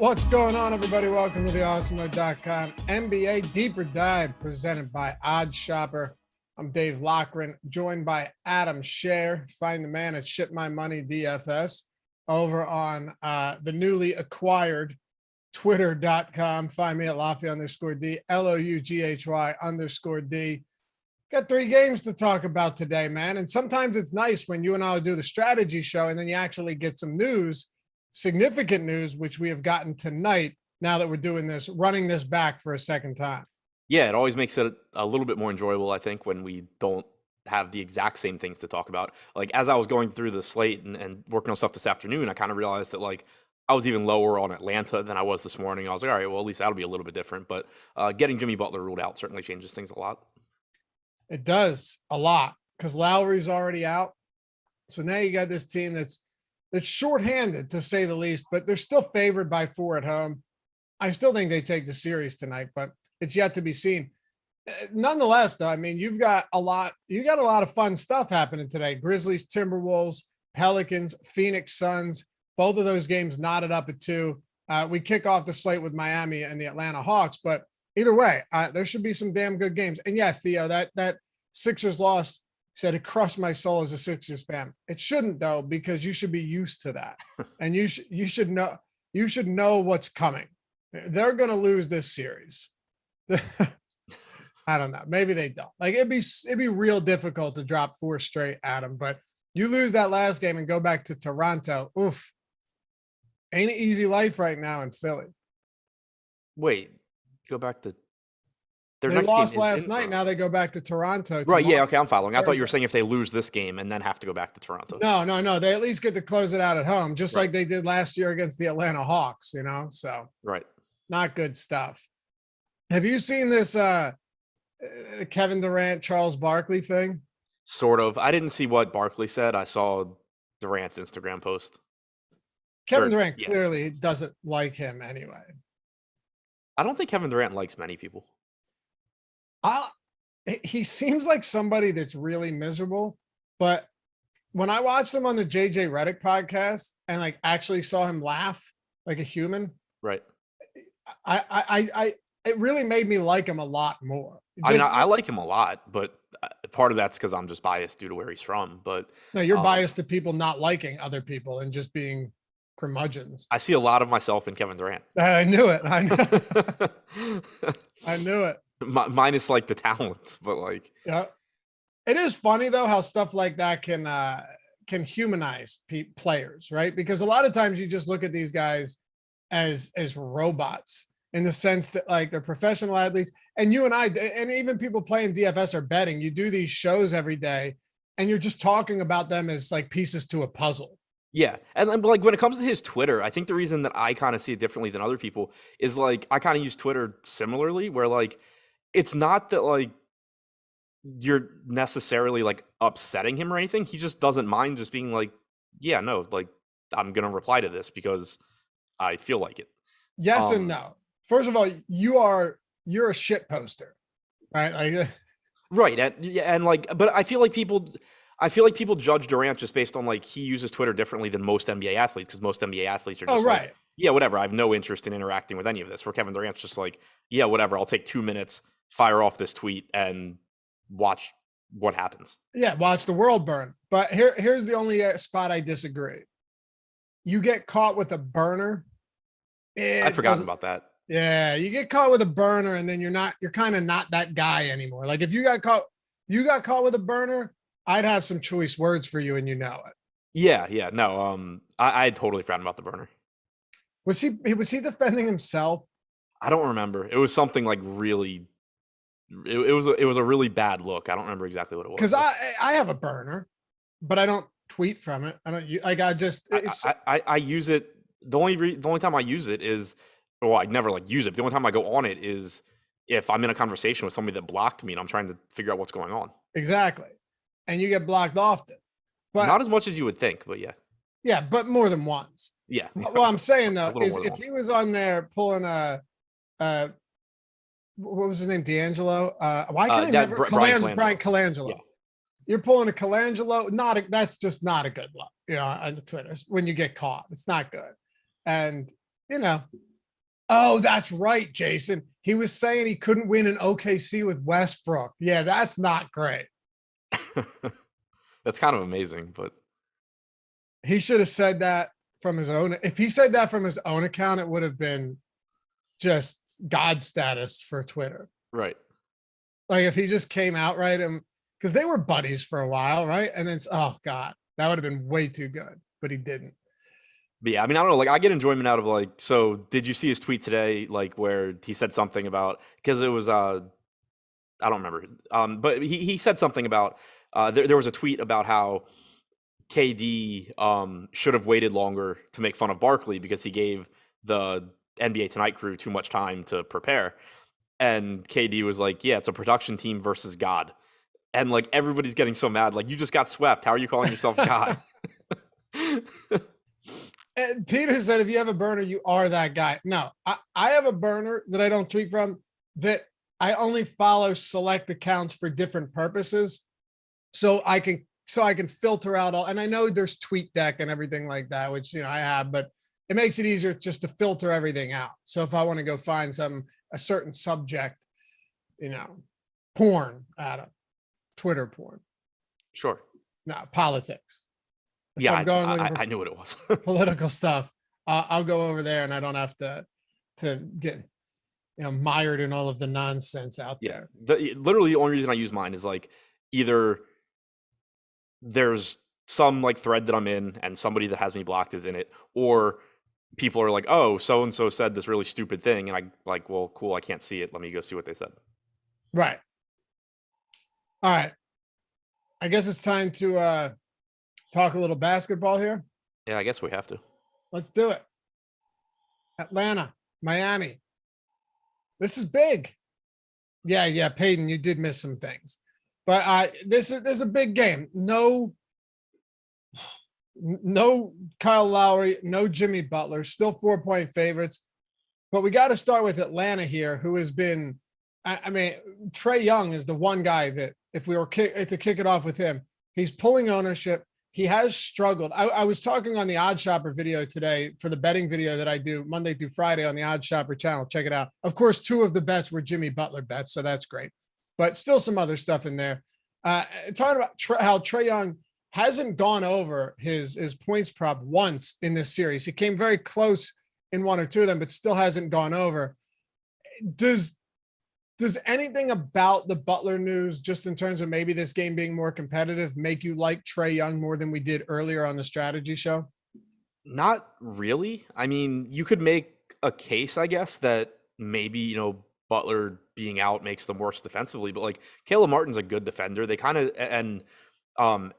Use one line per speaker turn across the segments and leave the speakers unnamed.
What's going on, everybody? Welcome to the Awesemo.com NBA Deeper Dive presented by Oddsshopper. I'm Dave Loughran, joined by Adam Scherer. Find the man at Ship My Money DFS over on the newly acquired Twitter.com. Find me at Laffy_D, LOUGHY_D. Got 3 games to talk about today, man. And sometimes it's nice when you and I do the strategy show and then you actually get some news, significant news, which we have gotten tonight now that we're doing this, running this back for a second time.
Yeah, it always makes it a little bit more enjoyable, I think, when we don't have the exact same things to talk about. Like, as I was going through the slate and working on stuff this afternoon, I kind of realized that, like, I was even lower on Atlanta than I was this morning. I was like, all right, well, at least that'll be a little bit different. But getting Jimmy Butler ruled out certainly changes things a lot.
It does a lot because Lowry's already out. So now you got this team that's shorthanded, to say the least, but they're still favored by 4 at home. I still think they take the series tonight, but it's yet to be seen. Nonetheless, though, I mean, you got a lot of fun stuff happening today. Grizzlies, Timberwolves, Pelicans, Phoenix Suns, both of those games knotted up at 2. We kick off the slate with Miami and the Atlanta Hawks, but either way, there should be some damn good games. And yeah, Theo, that Sixers loss said it crushed my soul as a Sixers fan. It shouldn't, though, because you should be used to that, and you should know what's coming. They're going to lose this series. I don't know. Maybe they don't. Like, it'd be real difficult to drop 4 straight, Adam. But you lose that last game and go back to Toronto. Oof, ain't an easy life right now in Philly.
Wait, go back to.
They lost last night. Now they go back to Toronto.
Right. Yeah. Okay. I'm following. I thought you were saying if they lose this game and then have to go back to Toronto.
No. They at least get to close it out at home, just like they did last year against the Atlanta Hawks, So
right.
Not good stuff. Have you seen this Kevin Durant, Charles Barkley thing?
Sort of. I didn't see what Barkley said. I saw Durant's Instagram post.
Kevin Durant clearly doesn't like him anyway.
I don't think Kevin Durant likes many people.
He seems like somebody that's really miserable, but when I watched him on the JJ Redick podcast and like actually saw him laugh like a human,
right?
It really made me like him a lot more.
I like him a lot, but part of that's because I'm just biased due to where he's from. But
no, you're biased to people not liking other people and just being curmudgeons.
I see a lot of myself in Kevin Durant.
I knew it. I knew it.
Minus like the talents, but like,
yeah, it is funny though how stuff like that can humanize players, right? Because a lot of times you just look at these guys as robots in the sense that like they're professional athletes, and you and I, and even people playing DFS or betting, you do these shows every day, and you're just talking about them as like pieces to a puzzle.
Yeah. And like when it comes to his Twitter, I think the reason that I kind of see it differently than other people is like I kind of use Twitter similarly, where like it's not that like you're necessarily like upsetting him or anything. He just doesn't mind just being like, yeah, no, like I'm going to reply to this because I feel like it.
Yes and no. First of all, you're a shit poster, right? Like,
right. And like, but I feel like people judge Durant just based on like he uses Twitter differently than most NBA athletes, because most NBA athletes are just like, yeah, whatever. I have no interest in interacting with any of this. For Kevin Durant's just like, yeah, whatever. I'll take 2 minutes, fire off this tweet, and watch what happens.
Yeah, watch the world burn. But here's the only spot I disagree. You get caught with a burner.
I'd forgotten about that.
Yeah, you get caught with a burner, and then you're kind of not that guy anymore. Like if you got caught with a burner, I'd have some choice words for you, and you know it.
Yeah, no. I had totally forgotten about the burner.
Was he defending himself?
I don't remember. It was something like really. It was a really bad look. I don't remember exactly what it was.
Because I have a burner, but I don't tweet from it. I don't like.
I use it. The only time I use it is, well, I never like use it. The only time I go on it is if I'm in a conversation with somebody that blocked me and I'm trying to figure out what's going on.
Exactly, and you get blocked often, but
not as much as you would think. But yeah.
Yeah, but more than once.
Yeah.
Well, I'm saying though is if he was on there pulling what was his name? D'Angelo. Why can't I remember? Brian Colangelo. Yeah. You're pulling a Colangelo. That's just not a good look, on the Twitter when you get caught. It's not good. And Oh, that's right, Jason. He was saying he couldn't win in OKC with Westbrook. Yeah, that's not great.
That's kind of amazing, but
He should have said that from his own. If he said that from his own account, it would have been just God status for Twitter.
right.
Like if he just came out right and because they were buddies for a while, right? And then oh God, that would have been way too good, but he didn't.
But yeah, I mean, I don't know. Like, I get enjoyment out of like. So, did you see his tweet today? Like, where he said something about because it was I don't remember. But he said something about there was a tweet about how KD should have waited longer to make fun of Barkley because he gave the NBA Tonight crew too much time to prepare. And KD was like, "Yeah, it's a production team versus God." And like everybody's getting so mad. Like, you just got swept. How are you calling yourself God?
And Peter said, if you have a burner, you are that guy. No, I have a burner that I don't tweet from that I only follow select accounts for different purposes. So I can filter out all, and I know there's TweetDeck and everything like that, which, I have, but it makes it easier just to filter everything out. So if I want to go find a certain subject, porn, Adam, Twitter porn,
Sure.
no, politics. If
Yeah,
I'm going
I knew what it was.
political stuff, I'll go over there and I don't have to get mired in all of the nonsense out
Yeah,
there.
literally the only reason I use mine is like either there's some like thread that I'm in and somebody that has me blocked is in it, or people are like, "Oh, so and so said this really stupid thing," and I like, "Well, cool, I can't see it. Let me go see what they said."
Right. All right. I guess it's time to talk a little basketball here.
Yeah, I guess we have to.
Let's do it. Atlanta, Miami. This is big. Yeah, Peyton, you did miss some things. But this is a big game. No Kyle Lowry, no Jimmy Butler, still 4-point favorites. But we got to start with Atlanta here, who has been, I mean, Trae Young is the one guy that if we were to kick it off with him, he's pulling ownership. He has struggled. I was talking on the Oddsshopper video today for the betting video that I do Monday through Friday on the Oddsshopper channel. Check it out. Of course, 2 of the bets were Jimmy Butler bets, so that's great. But still some other stuff in there. Talking about how Trae Young hasn't gone over his points prop once in this series. He came very close in 1 or 2 of them, but still hasn't gone over. Does anything about the Butler news, just in terms of maybe this game being more competitive, make you like Trae Young more than we did earlier on the strategy show?
Not really. I mean, you could make a case, I guess, that maybe, Butler being out makes them worse defensively, but like Caleb Martin's a good defender. They kind of, and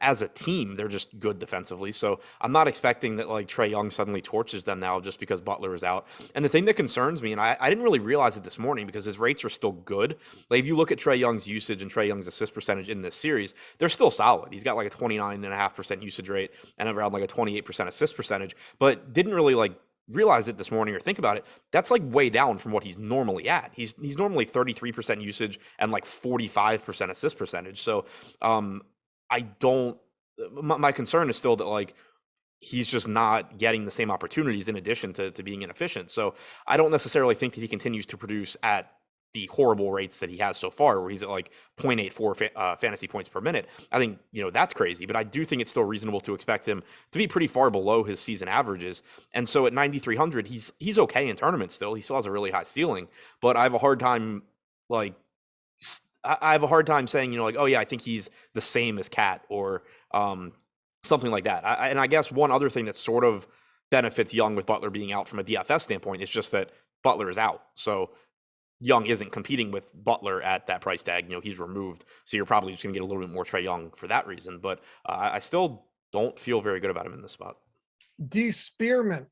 as a team, they're just good defensively. So I'm not expecting that like Trae Young suddenly torches them now just because Butler is out. And the thing that concerns me, and I didn't really realize it this morning because his rates are still good. Like if you look at Trae Young's usage and Trae Young's assist percentage in this series, they're still solid. He's got like a 29.5% usage rate and around like a 28% assist percentage, but didn't really like realize it this morning or think about it. That's like way down from what he's normally at. He's normally 33% usage and like 45% assist percentage. So I don't, my concern is still that like he's just not getting the same opportunities in addition to being inefficient. So I don't necessarily think that he continues to produce at the horrible rates that he has so far, where he's at like 0.84 fantasy points per minute. I think, that's crazy, but I do think it's still reasonable to expect him to be pretty far below his season averages. And so at 9,300, he's okay in tournaments still. He still has a really high ceiling, but I have a hard time saying, oh yeah, I think he's the same as Cat or something like that. And I guess one other thing that sort of benefits Young with Butler being out from a DFS standpoint is just that Butler is out. So Young isn't competing with Butler at that price tag. He's removed. So you're probably just going to get a little bit more Trae Young for that reason. But I still don't feel very good about him in this spot.
D. Spearman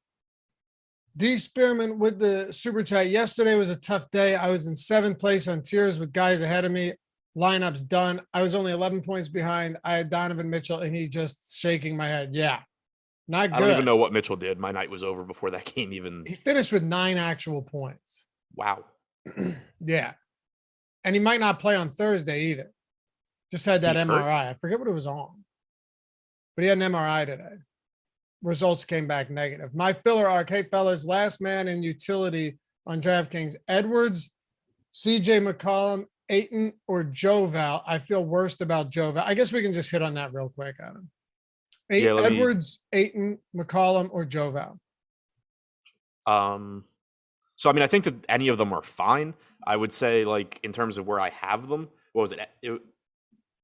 with the super chat. Yesterday was a tough day. I was in 7th place on tiers with guys ahead of me. Lineup's done. I was only 11 points behind. I had Donovan Mitchell and he just shaking my head. Yeah. Not good.
I don't even know what Mitchell did. My night was over before that game even.
He finished with 9 actual points.
Wow.
Yeah. And he might not play on Thursday either. Just had that MRI. I forget what it was on. But he had an MRI today. Results came back negative. My filler arc, hey fellas, last man in utility on DraftKings. Edwards, CJ McCollum, Ayton, or Joval. I feel worst about Joval. I guess we can just hit on that real quick, Adam.
Yeah,
Edwards, Ayton, McCollum, or Joval.
So I mean, I think that any of them are fine. I would say, like, in terms of where I have them, what was it?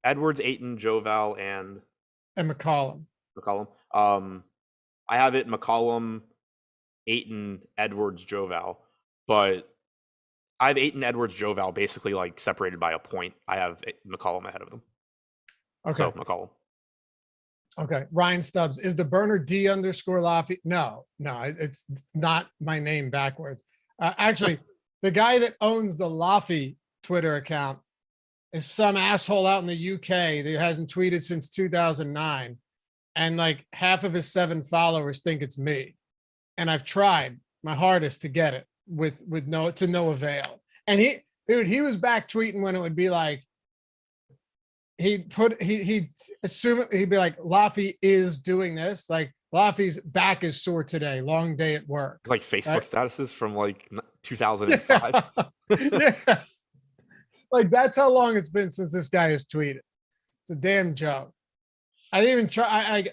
Edwards, Ayton, Joval, and
McCollum.
I have it McCollum, Ayton, Edwards, Joval, but I have Ayton, Edwards, Joval basically like separated by a point. I have McCollum ahead of them.
Okay.
So McCollum.
Okay. Ryan Stubbs, is the burner D_Laffy? No, it's not my name backwards. Actually, the guy that owns the Laffy Twitter account is some asshole out in the UK that hasn't tweeted since 2009. And like half of his 7 followers think it's me. And I've tried my hardest to get it with no avail. And he was back tweeting when it would be like, he'd assume he'd be like, Laffy is doing this. Like Laffy's back is sore today. Long day at work.
Like Facebook statuses from like 2005.
Yeah. Like that's how long it's been since this guy has tweeted. It's a damn joke. I didn't even try.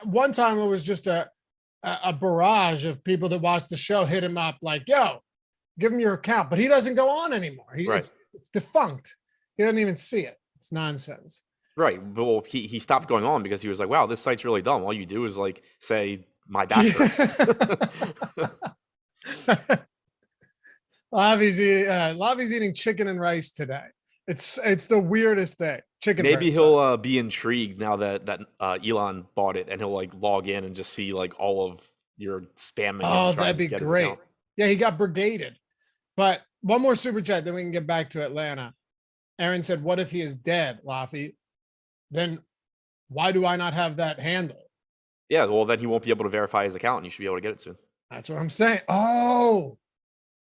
One time it was just a barrage of people that watched the show hit him up like, yo, give him your account. But he doesn't go on anymore. It's defunct. He doesn't even see it. It's nonsense.
Right. Well, he stopped going on because he was like, wow, this site's really dumb. All you do is like say my back hurts.
Lavi's eating chicken and rice today. It's the weirdest thing. Chicken.
Maybe he'll be intrigued now that Elon bought it, and he'll like log in and just see like all of your spam.
Oh, that'd be great. Yeah, he got brigaded. But one more super chat, then we can get back to Atlanta. Aaron said, "What if he is dead, Laffy? Then why do I not have that handle?"
Yeah, well, then he won't be able to verify his account, and you should be able to get it soon.
That's what I'm saying. Oh,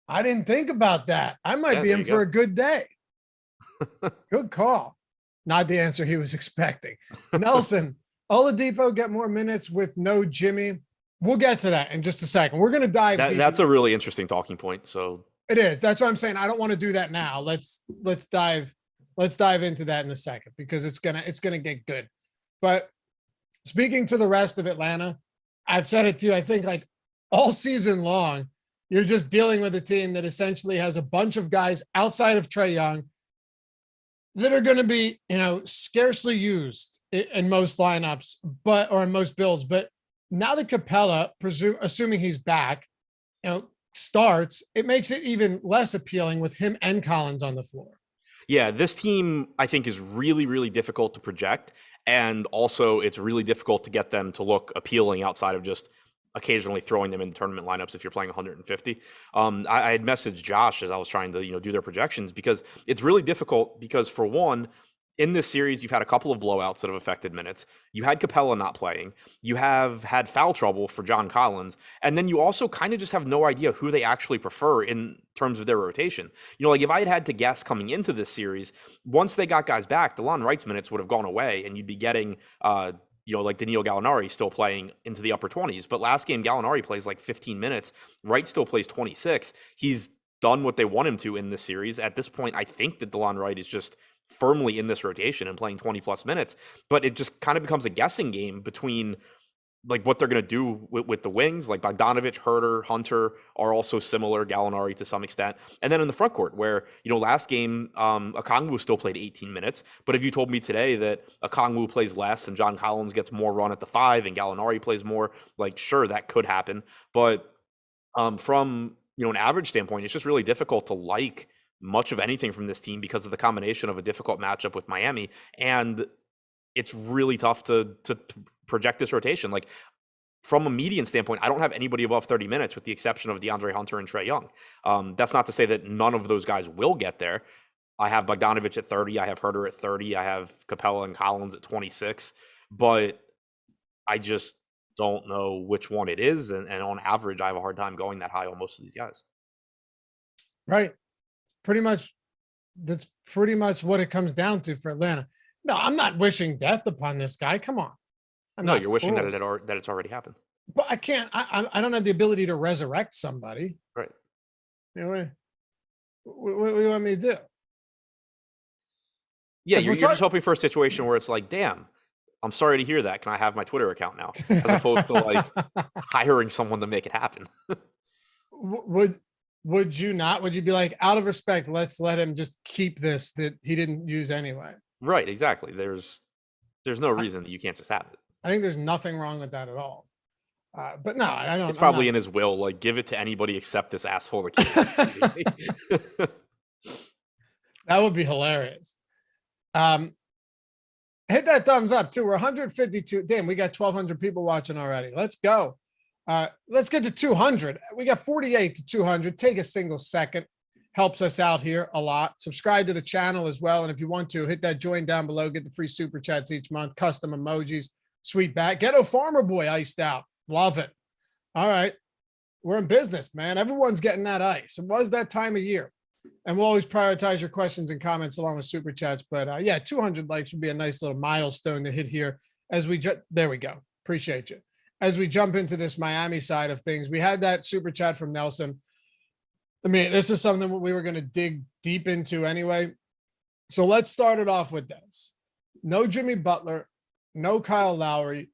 I didn't think about that. I might be in for a good day. Good call. Not the answer he was expecting. Nelson, Oladipo get more minutes with no Jimmy. We'll get to that in just a second. We're going to dive.
That's a really interesting talking point. So
it is. That's what I'm saying. I don't want to do that now. Let's dive into that in a second because it's gonna get good. But speaking to the rest of Atlanta, I've said it to you. I think like all season long, you're just dealing with a team that essentially has a bunch of guys outside of Trae Young that are going to be, scarcely used in most lineups, or in most builds. But now that Capella, assuming he's back, starts, it makes it even less appealing with him and Collins on the floor.
Yeah, this team, I think, is really, really difficult to project. And also, it's really difficult to get them to look appealing outside of just occasionally throwing them in tournament lineups if you're playing 150. I had messaged Josh as I was trying to do their projections because it's really difficult because, for one, in this series, you've had a couple of blowouts that have affected minutes. You had Capella not playing. You have had foul trouble for John Collins. And then you also kind of just have no idea who they actually prefer in terms of their rotation. Like if I had to guess coming into this series, once they got guys back, DeLon Wright's minutes would have gone away and you'd be getting, like Danilo Gallinari still playing into the upper 20s. But last game, Gallinari plays like 15 minutes. Wright still plays 26. He's done what they want him to in this series. At this point, I think that DeLon Wright is just firmly in this rotation and playing 20 plus minutes, but it just kind of becomes a guessing game between like what they're going to do with the wings. Like Bogdanovich, Herter, Hunter are also similar, Gallinari to some extent. And then in the front court where, last game, Okongwu still played 18 minutes. But if you told me today that Okongwu plays less and John Collins gets more run at the 5 and Gallinari plays more, like, sure, that could happen. But from, an average standpoint, it's just really difficult to like much of anything from this team because of the combination of a difficult matchup with Miami. And it's really tough to project this rotation. Like from a median standpoint, I don't have anybody above 30 minutes with the exception of DeAndre Hunter and Trae Young. That's not to say that none of those guys will get there. I have Bogdanovich at 30. I have Herter at 30. I have Capella and Collins at 26. But I just don't know which one it is. And on average, I have a hard time going that high on most of these guys.
Right. That's pretty much what it comes down to for Atlanta. No, I'm not wishing death upon this guy. Come on.
No, you're wishing that it's already happened.
But I can't. I don't have the ability to resurrect somebody.
Right.
Anyway, what do you want me to do?
Yeah,
If
you're
we're
just
talking,
hoping for a situation where it's like, damn, I'm sorry to hear that. Can I have my Twitter account now? As opposed to like hiring someone to make it happen.
would you not? Would you be like, out of respect, let's let him just keep this that he didn't use anyway?
Right, exactly. There's no
I,
reason that you can't just have it.
I think there's nothing wrong with that at all. But no, I don't.
It's
I'm
probably
not.
in his will, like give it to anybody except this asshole that keeps
That would be hilarious. Hit that thumbs up too. We're 152. Damn, we got 1,200 people watching already. Let's go. Let's get to 200. We got 48 to 200. Take a single second. Helps us out here a lot. Subscribe to the channel as well. And if you want to, hit that join down below. Get the free super chats each month. Custom emojis. Sweet back. Ghetto Farmer Boy iced out. Love it. All right. We're in business, man. Everyone's getting that ice. It was that time of year. And we'll always prioritize your questions and comments along with super chats. But yeah, 200 likes would be a nice little milestone to hit here as we there we go. Appreciate you. As we jump into this Miami side of things, we had that super chat from Nelson. I mean, this is something we were going to dig deep into anyway. So let's start it off with this. No Jimmy Butler, no Kyle Lowry.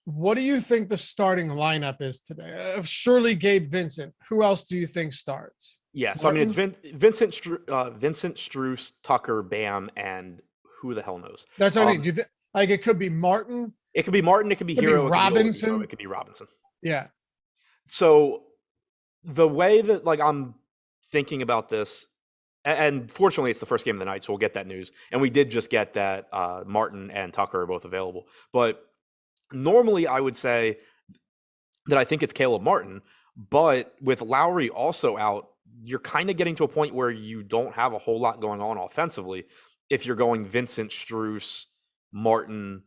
What do you think the starting lineup is today? Surely Gabe Vincent. Who else do you think starts?
Yeah, so Martin? I mean, it's Vincent, Strus, Tucker, Bam, and who the hell knows?
That's what I mean. Do you like it could be Martin?
It could be Martin. It could be Hero.
Robinson.
It could be Robinson.
Yeah.
So the way that like I'm thinking about this, and fortunately it's the first game of the night, so we'll get that news. And we did just get that Martin and Tucker are both available. But normally I would say that I think it's Caleb Martin, but with Lowry also out, you're kind of getting to a point where you don't have a whole lot going on offensively if you're going Vincent, Strus, Martin,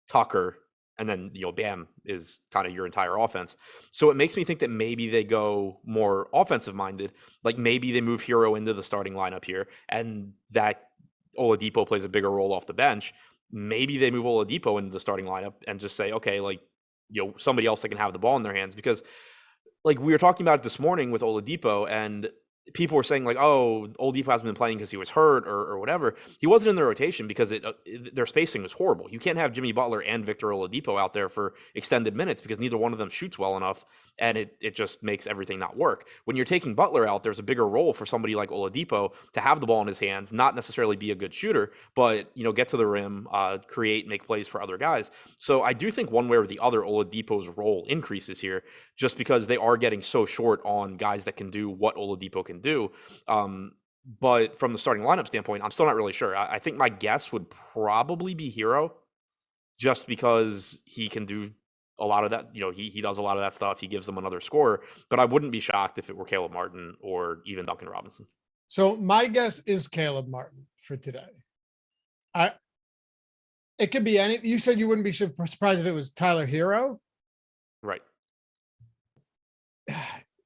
Tucker, and then, Bam is kind of your entire offense. So it makes me think that maybe they go more offensive minded. Like maybe they move Hero into the starting lineup here and that Oladipo plays a bigger role off the bench. Maybe they move Oladipo into the starting lineup and just say, okay, like, somebody else that can have the ball in their hands. Because like we were talking about it this morning with Oladipo, and people were saying like, oh, Oladipo hasn't been playing because he was hurt or whatever. He wasn't in the rotation because their spacing was horrible. You can't have Jimmy Butler and Victor Oladipo out there for extended minutes because neither one of them shoots well enough, and it just makes everything not work. When you're taking Butler out, there's a bigger role for somebody like Oladipo to have the ball in his hands, not necessarily be a good shooter, but get to the rim, create, make plays for other guys. So I do think one way or the other, Oladipo's role increases here, just because they are getting so short on guys that can do what Oladipo can do. But from the starting lineup standpoint, I'm still not really sure. I think my guess would probably be Hero, just because he can do a lot of that. He does a lot of that stuff. He gives them another scorer, but I wouldn't be shocked if it were Caleb Martin or even Duncan Robinson.
So my guess is Caleb Martin for today. It could be any. You said you wouldn't be surprised if it was Tyler Hero.
Right.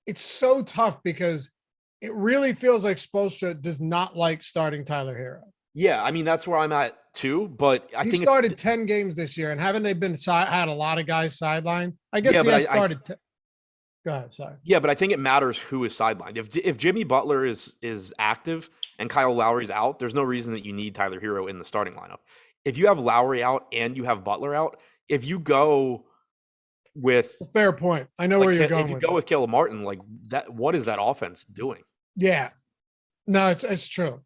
It's so tough because it really feels like Spoelstra does not like starting Tyler Hero.
Yeah, I mean, that's where I'm at too, but I think
he started 10 games this year, and haven't they had a lot of guys sidelined? I guess he has started. Go ahead, sorry.
Yeah, but I think it matters who is sidelined. If Jimmy Butler is active and Kyle Lowry's out, there's no reason that you need Tyler Hero in the starting lineup. If you have Lowry out and you have Butler out, if you go with
fair point, I know where you're going.
If you go with Caleb Martin, like that, what is that offense doing?
Yeah, no, it's true.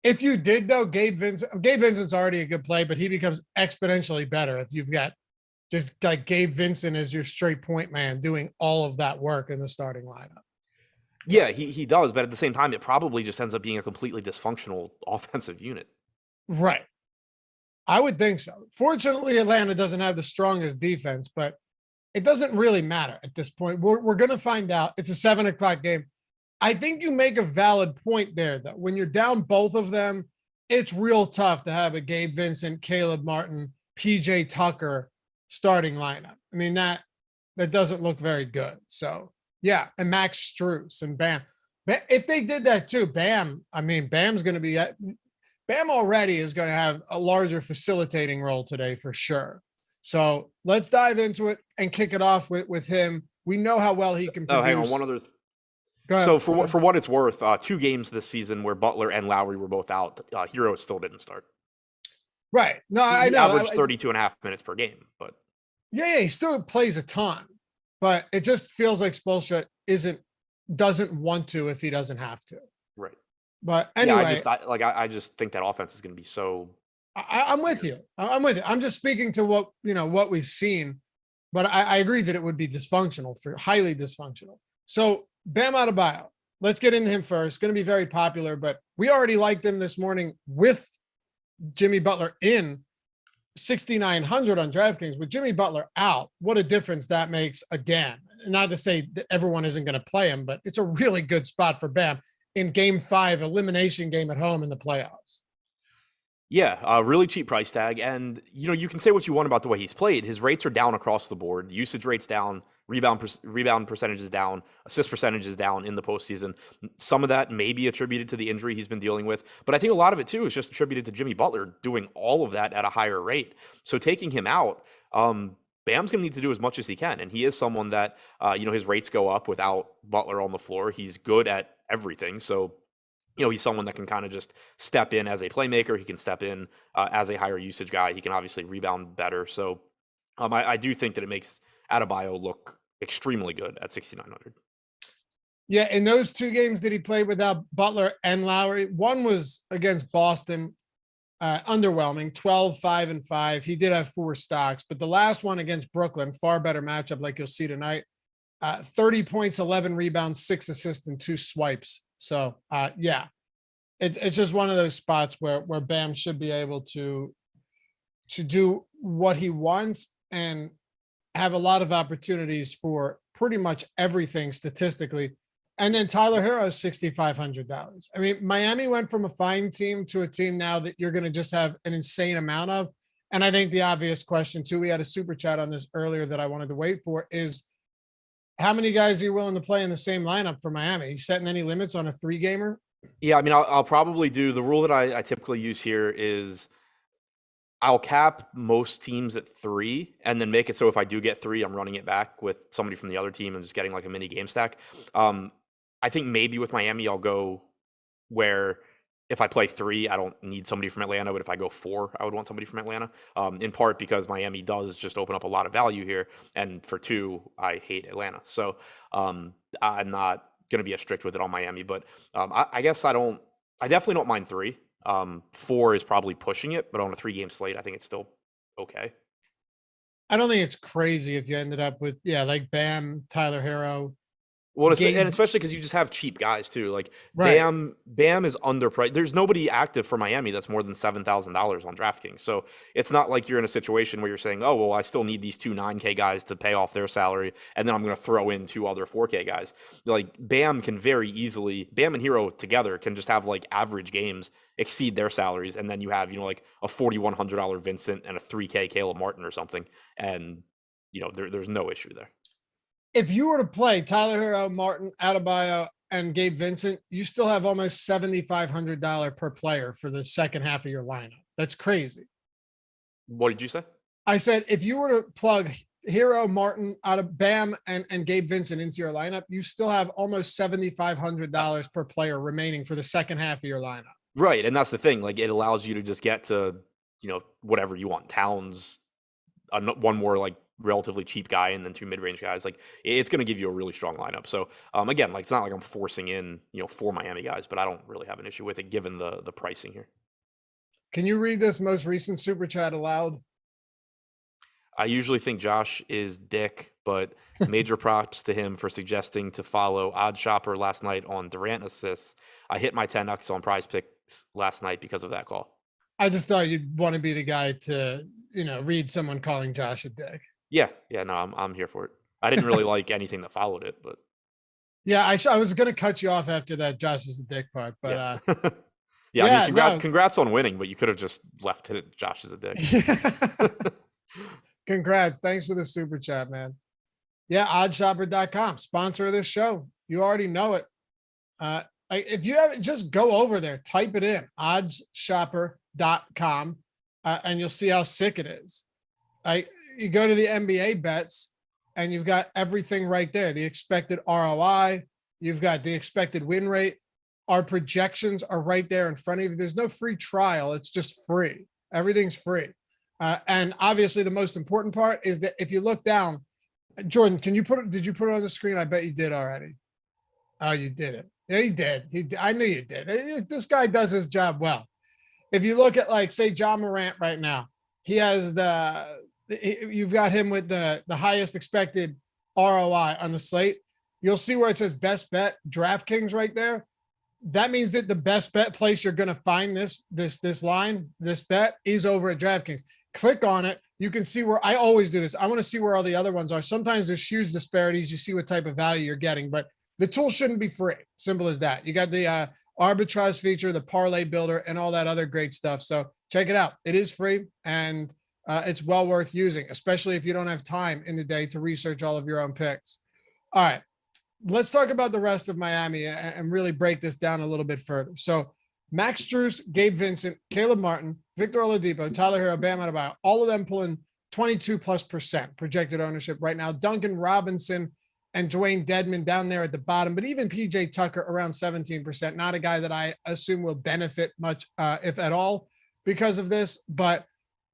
If you did though, Gabe Vincent's already a good play, but he becomes exponentially better if you've got just like Gabe Vincent as your straight point man doing all of that work in the starting lineup.
Yeah, he does, but at the same time, it probably just ends up being a completely dysfunctional offensive unit.
Right. I would think so. Fortunately, Atlanta doesn't have the strongest defense, but it doesn't really matter at this point. We're going to find out. It's a 7:00 game. I think you make a valid point there, though. When you're down both of them, it's real tough to have a Gabe Vincent, Caleb Martin, PJ Tucker starting lineup. I mean, that doesn't look very good. So, yeah, and Max Strus and Bam. If they did that too, Bam's going to be Bam already is going to have a larger facilitating role today for sure. So let's dive into it and kick it off with him. We know how well he can produce.
Oh, hang on.
Go ahead.
So for what it's worth, 2 games this season where Butler and Lowry were both out, Hero still didn't start.
Right. No, I
He
know.
averaged 32.5 minutes per game, but
Yeah, he still plays a ton, but it just feels like Spoelstra doesn't want to if he doesn't have to.
right.
But
Yeah,
anyway,
I just think that offense is going to be so.
I'm with you. I'm with you. I'm just speaking to what we've seen, but I agree that it would be dysfunctional, for highly dysfunctional. So Bam Adebayo, let's get into him first. Going to be very popular, but we already liked him this morning with Jimmy Butler in 6,900 on DraftKings. With Jimmy Butler out, what a difference that makes again. Not to say that everyone isn't going to play him, but it's a really good spot for Bam in Game 5 elimination game at home in the playoffs.
Yeah, really cheap price tag. And, you can say what you want about the way he's played. His rates are down across the board. Usage rates down, rebound percentages down, assist percentages down in the postseason. Some of that may be attributed to the injury he's been dealing with. But I think a lot of it, too, is just attributed to Jimmy Butler doing all of that at a higher rate. So taking him out, Bam's going to need to do as much as he can. And he is someone that, his rates go up without Butler on the floor. He's good at everything. So he's someone that can kind of just step in as a playmaker. He can step in as a higher usage guy. He can obviously rebound better. So I do think that it makes Adebayo look extremely good at 6,900.
Yeah, in those 2 games that he played without Butler and Lowry, one was against Boston, underwhelming, 12, 5, and 5. He did have 4 stocks, but the last one against Brooklyn, far better matchup like you'll see tonight. 30 points, 11 rebounds, 6 assists, and 2 swipes. So yeah, it's just one of those spots where Bam should be able to do what he wants and have a lot of opportunities for pretty much everything statistically. And then Tyler Hero, $6,500. I mean, Miami went from a fine team to a team now that you're going to just have an insane amount of. And I think the obvious question too, we had a super chat on this earlier that I wanted to wait for, is how many guys are you willing to play in the same lineup for Miami? Are you setting any limits on a 3-gamer?
Yeah, I mean, I'll probably do the rule that I typically use here is I'll cap most teams at 3 and then make it so if I do get 3, I'm running it back with somebody from the other team and just getting like a mini game stack. I think maybe with Miami, I'll go where if I play 3, I don't need somebody from Atlanta, but if I go 4, I would want somebody from Atlanta. In part because Miami does just open up a lot of value here, and for 2, I hate Atlanta. So I'm not going to be as strict with it on Miami, but I guess I definitely don't mind 3. 4 is probably pushing it, but on a 3-game slate, I think it's still okay.
I don't think it's crazy if you ended up with, like Bam, Tyler Hero.
Well, and especially because you just have cheap guys too. Like
Right.
Bam is underpriced. There's nobody active for Miami that's more than $7,000 on DraftKings. So it's not like you're in a situation where you're saying, "Oh, well, I still need these 2 9K guys to pay off their salary, and then I'm going to throw in 2 other 4K guys." Like Bam can very easily, Bam and Hero together can just have like average games exceed their salaries, and then you have like a $4,100 Vincent and a 3K Caleb Martin or something, and there's no issue there.
If you were to play Tyler Hero, Martin, Adebayo, and Gabe Vincent, you still have almost $7,500 per player for the second half of your lineup. That's crazy.
What did you say?
I said, if you were to plug Hero, Martin, out of Bam, and Gabe Vincent into your lineup, you still have almost $7,500 per player remaining for the second half of your lineup.
Right, and that's the thing. Like, it allows you to just get to, whatever you want. Towns, one more like relatively cheap guy, and then 2 mid-range guys. Like, it's going to give you a really strong lineup. So again, like, it's not like I'm forcing in 4 Miami guys, but I don't really have an issue with it given the pricing here.
Can you read this most recent super chat aloud?
I usually think Josh is dick, but major props to him for suggesting to follow Oddsshopper last night on Durant assists. I hit my 10x on Prize Picks last night because of that call.
I just thought you'd want to be the guy to, read someone calling Josh a dick.
Yeah, no, I'm here for it. I didn't really like anything that followed it, but
yeah, I was going to cut you off after that Josh is a dick part, but
yeah. I mean, congrats on winning, but you could have just left it. Josh is a dick.
Congrats. Thanks for the super chat, man. Yeah, Oddsshopper.com, sponsor of this show. You already know it. If you haven't, just go over there, type it in, Oddsshopper.com, and you'll see how sick it is. You go to the NBA bets, and you've got everything right there. The expected ROI. You've got the expected win rate. Our projections are right there in front of you. There's no free trial. It's just free. Everything's free. And obviously the most important part is that if you look down, Jordan, did you put it on the screen? I bet you did already. Oh, you did it. Yeah, he did. I knew you did. This guy does his job well. If you look at, like, say, John Morant right now, he has you've got him with the highest expected ROI on the slate. You'll see where it says best bet DraftKings right there. That means that the best bet place you're going to find this bet is over at DraftKings. Click on it. You can see where I always do this. I want to see where all the other ones are. Sometimes there's huge disparities. You see what type of value you're getting, but the tool shouldn't be free. Simple as that. You got the arbitrage feature, the parlay builder, and all that other great stuff. So check it out. It is free, and it's well worth using, especially if you don't have time in the day to research all of your own picks. All right. Let's talk about the rest of Miami and really break this down a little bit further. So Max Strus, Gabe Vincent, Caleb Martin, Victor Oladipo, Tyler Hero, Bam Adebayo, all of them pulling 22+% projected ownership right now. Duncan Robinson and Dwayne Dedman down there at the bottom, but even PJ Tucker around 17%. Not a guy that I assume will benefit much, if at all, because of this. But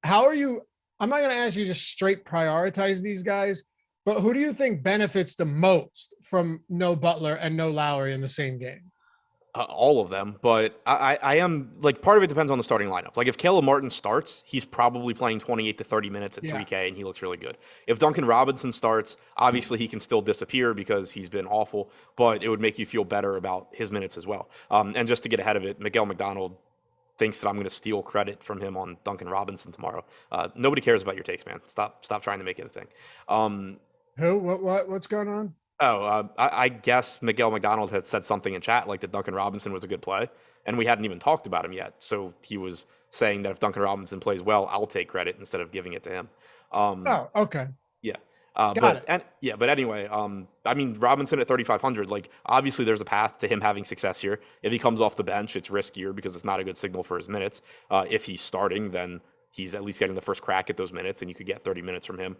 how are you? I'm not going to ask you to straight prioritize these guys, but who do you think benefits the most from no Butler and no Lowry in the same game?
All of them, but I am like, part of it depends on the starting lineup. Like if Caleb Martin starts, he's probably playing 28 to 30 minutes at 3K and he looks really good. If Duncan Robinson starts, obviously he can still disappear because he's been awful, but it would make you feel better about his minutes as well. And just to get ahead of it, Miguel McDonald thinks that I'm going to steal credit from him on Duncan Robinson tomorrow. Nobody cares about your takes, man. Stop trying to make it a thing.
Who? What's going on?
I guess Miguel McDonald had said something in chat like that Duncan Robinson was a good play, and we hadn't even talked about him yet. So he was saying that if Duncan Robinson plays well, I'll take credit instead of giving it to him.
Okay.
Yeah.
Got it.
But anyway, I mean, Robinson at 3,500, like obviously there's a path to him having success here. If he comes off the bench, it's riskier because it's not a good signal for his minutes. If he's starting, then he's at least getting the first crack at those minutes, and you could get 30 minutes from him.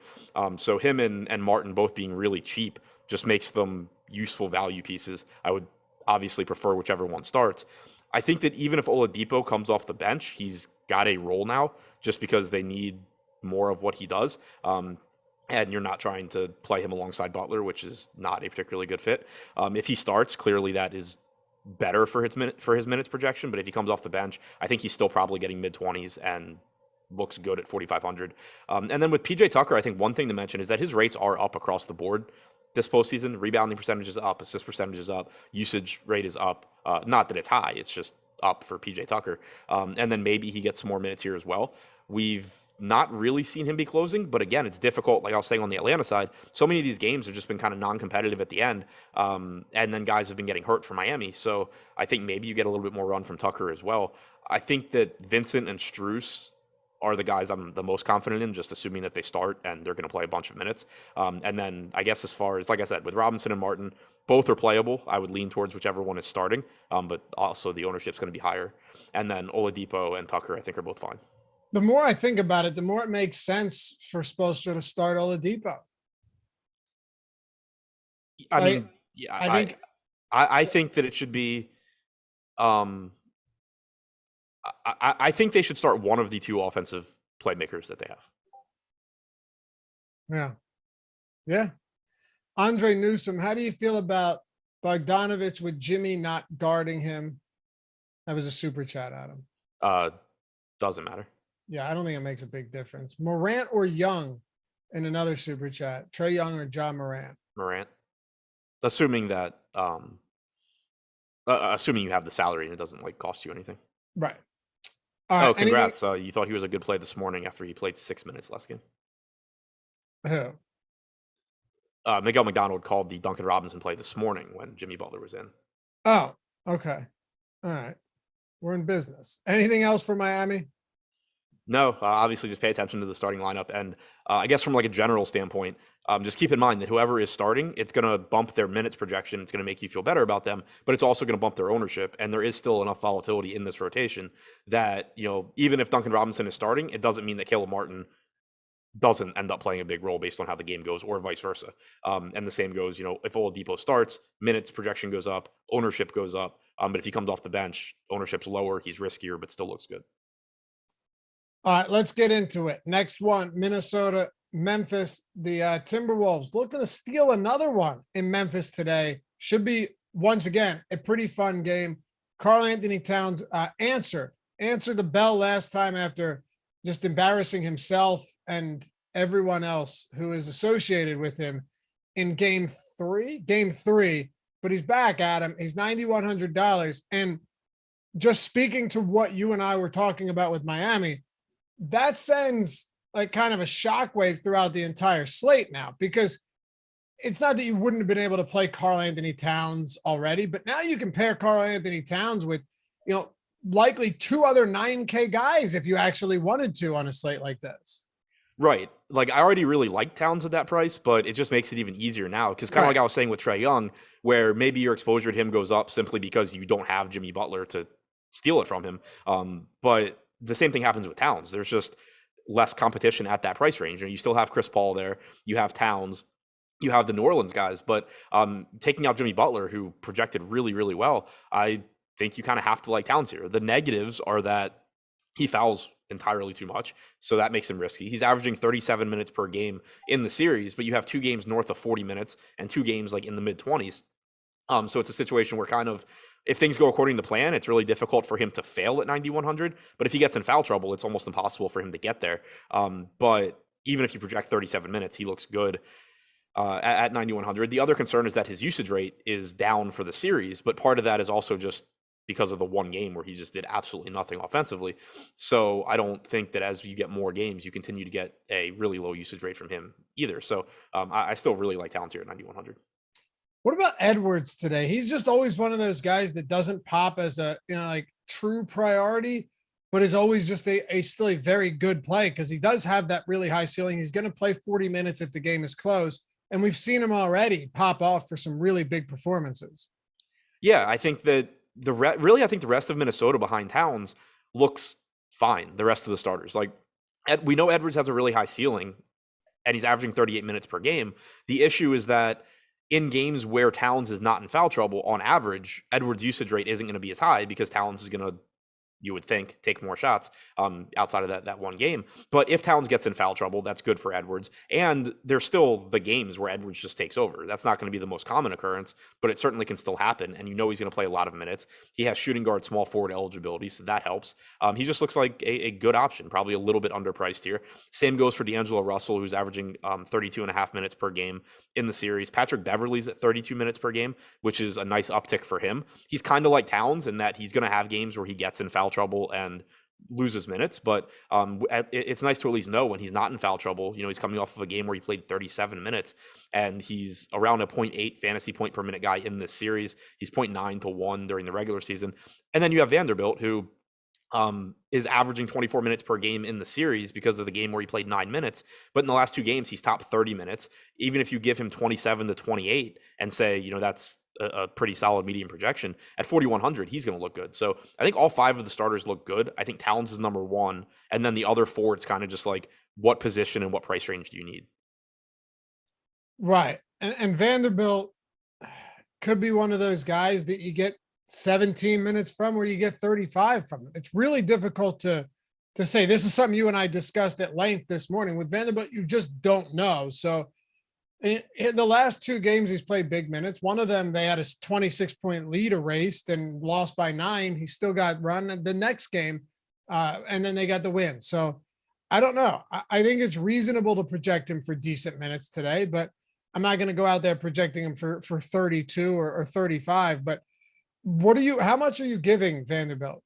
So him and Martin both being really cheap just makes them useful value pieces. I would obviously prefer whichever one starts. I think that even if Oladipo comes off the bench, he's got a role now just because they need more of what he does. And you're not trying to play him alongside Butler, which is not a particularly good fit. If he starts, clearly that is better for his minutes projection. But if he comes off the bench, I think he's still probably getting mid-20s and looks good at 4,500. And then with PJ Tucker, I think one thing to mention is that his rates are up across the board this postseason. Rebounding percentage is up, assist percentage is up, usage rate is up. Not that it's high, it's just up for PJ Tucker. And then maybe he gets some more minutes here as well. We've not really seen him be closing, but again, it's difficult. Like I was saying on the Atlanta side, so many of these games have just been kind of non-competitive at the end. And then guys have been getting hurt for Miami. So I think maybe you get a little bit more run from Tucker as well. I think that Vincent and Strus are the guys I'm the most confident in, just assuming that they start and they're going to play a bunch of minutes. And then I guess as far as, like I said, with Robinson and Martin, both are playable. I would lean towards whichever one is starting, but also the ownership's going to be higher. And then Oladipo and Tucker, I think, are both fine.
The more I think about it, the more it makes sense for Spoelstra to start Oladipo.
I think that it should be. I think they should start one of the two offensive playmakers that they have.
Yeah. Andre Newsom, how do you feel about Bogdanovich with Jimmy not guarding him? That was a super chat, Adam.
Doesn't matter.
Yeah, I don't think it makes a big difference. Morant or Young in another super chat. Trae Young or John Morant?
Morant. Assuming that, assuming you have the salary and it doesn't like cost you anything.
Right. All right.
Congrats. You thought he was a good play this morning after he played 6 minutes last game.
Who?
Miguel McDonald called the Duncan Robinson play this morning when Jimmy Butler was in.
Oh, okay. All right. We're in business. Anything else for Miami?
No, obviously just pay attention to the starting lineup. And I guess from like a general standpoint, just keep in mind that whoever is starting, it's going to bump their minutes projection. It's going to make you feel better about them, but it's also going to bump their ownership. And there is still enough volatility in this rotation that, even if Duncan Robinson is starting, it doesn't mean that Caleb Martin doesn't end up playing a big role based on how the game goes, or vice versa. And the same goes, if Oladipo starts, minutes projection goes up, ownership goes up. But if he comes off the bench, ownership's lower, he's riskier, but still looks good.
All right, let's get into it. Next one, Minnesota, Memphis, the Timberwolves looking to steal another one in Memphis today. Should be, once again, a pretty fun game. Karl Anthony Towns answered the bell last time after just embarrassing himself and everyone else who is associated with him in game three, but he's back, Adam. He's $9,100. And just speaking to what you and I were talking about with Miami, that sends like kind of a shockwave throughout the entire slate now, because it's not that you wouldn't have been able to play Karl Anthony Towns already, but now you can pair Karl Anthony Towns with, likely two other 9K guys if you actually wanted to on a slate like this.
Right. Like, I already really like Towns at that price, but it just makes it even easier now. Because kind of like I was saying with Trae Young, where maybe your exposure to him goes up simply because you don't have Jimmy Butler to steal it from him. But the same thing happens with Towns. There's just less competition at that price range. You still have Chris Paul there. You have Towns. You have the New Orleans guys. But taking out Jimmy Butler, who projected really, really well, I think you kind of have to like Towns here. The negatives are that he fouls entirely too much, so that makes him risky. He's averaging 37 minutes per game in the series, but you have 2 games north of 40 minutes and 2 games like in the mid 20s. So it's a situation where kind of, if things go according to plan, it's really difficult for him to fail at 9,100. But if he gets in foul trouble, it's almost impossible for him to get there. But even if you project 37 minutes, he looks good at 9,100. The other concern is that his usage rate is down for the series, but part of that is also just because of the one game where he just did absolutely nothing offensively. So I don't think that as you get more games, you continue to get a really low usage rate from him either. So I still really like Towns here at 9,100.
What about Edwards today? He's just always one of those guys that doesn't pop as a like true priority, but is always just still a very good play because he does have that really high ceiling. He's going to play 40 minutes if the game is close, and we've seen him already pop off for some really big performances.
Yeah, I think that I think the rest of Minnesota behind Towns looks fine. The rest of the starters, like we know Edwards has a really high ceiling, and he's averaging 38 minutes per game. The issue is that in games where Towns is not in foul trouble, on average, Edwards' usage rate isn't going to be as high because Towns is going to, you would think, take more shots outside of that one game. But if Towns gets in foul trouble, that's good for Edwards. And there's still the games where Edwards just takes over. That's not going to be the most common occurrence, but it certainly can still happen. And he's going to play a lot of minutes. He has shooting guard, small forward eligibility, so that helps. He just looks like a good option, probably a little bit underpriced here. Same goes for D'Angelo Russell, who's averaging 32 and a half minutes per game in the series. Patrick Beverley's at 32 minutes per game, which is a nice uptick for him. He's kind of like Towns in that he's going to have games where he gets in foul trouble and loses minutes, but it's nice to at least know when he's not in foul trouble. He's coming off of a game where he played 37 minutes and he's around a 0.8 fantasy point per minute guy in this series. He's 0.9 to 1 during the regular season. And then you have Vanderbilt, who is averaging 24 minutes per game in the series because of the game where he played 9 minutes. But in the last 2 games, he's top 30 minutes. Even if you give him 27 to 28 and say, that's a pretty solid medium projection, at 4,100, he's going to look good. So I think all 5 of the starters look good. I think Towns is number 1. And then the other 4, it's kind of just like, what position and what price range do you need?
Right. And Vanderbilt could be one of those guys that you get 17 minutes from where you get 35 from it. It's really difficult to say. This is something you and I discussed at length this morning. With Vanderbilt, you just don't know. So in the last 2 games, he's played big minutes. One of them, they had a 26-point lead erased and lost by 9. He still got run the next game, and then they got the win. So I don't know. I think it's reasonable to project him for decent minutes today, but I'm not going to go out there projecting him for 32 or 35. But how much are you giving Vanderbilt?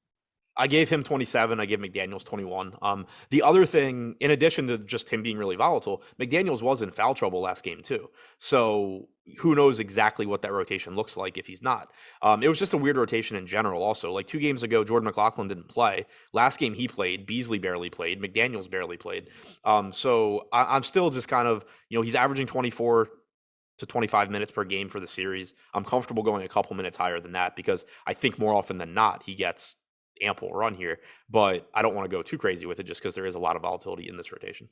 I gave him 27. I gave McDaniels 21. The other thing, in addition to just him being really volatile, McDaniels was in foul trouble last game too. So who knows exactly what that rotation looks like if he's not. It was just a weird rotation in general also. Like 2 games ago, Jordan McLaughlin didn't play. Last game he played. Beasley barely played. McDaniels barely played. So I'm still just kind of, he's averaging 24 to 25 minutes per game for the series. I'm comfortable going a couple minutes higher than that because I think more often than not, he gets ample run here, but I don't want to go too crazy with it just because there is a lot of volatility in this rotation.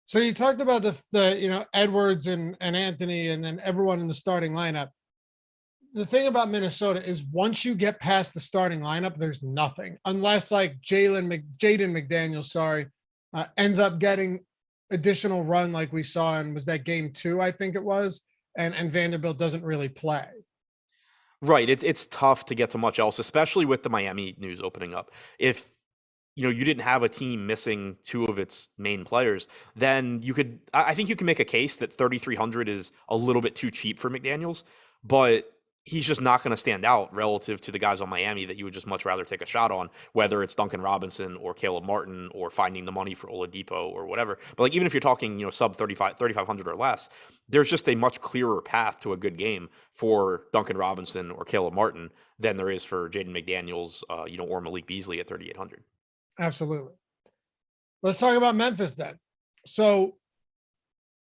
So you talked about the Edwards and Anthony and then everyone in the starting lineup. The thing about Minnesota is once you get past the starting lineup, there's nothing unless like Jaden McDaniels, ends up getting additional run like we saw in was that game 2, I think it was, and Vanderbilt doesn't really play.
Right. It's tough to get to much else, especially with the Miami news opening up. If you didn't have a team missing 2 of its main players, then I think you can make a case that 3,300 is a little bit too cheap for McDaniels, but he's just not going to stand out relative to the guys on Miami that you would just much rather take a shot on, whether it's Duncan Robinson or Caleb Martin or finding the money for Oladipo or whatever. But like, even if you're talking, sub 3,500 or less, there's just a much clearer path to a good game for Duncan Robinson or Caleb Martin than there is for Jaden McDaniels, or Malik Beasley at 3,800.
Absolutely. Let's talk about Memphis then. So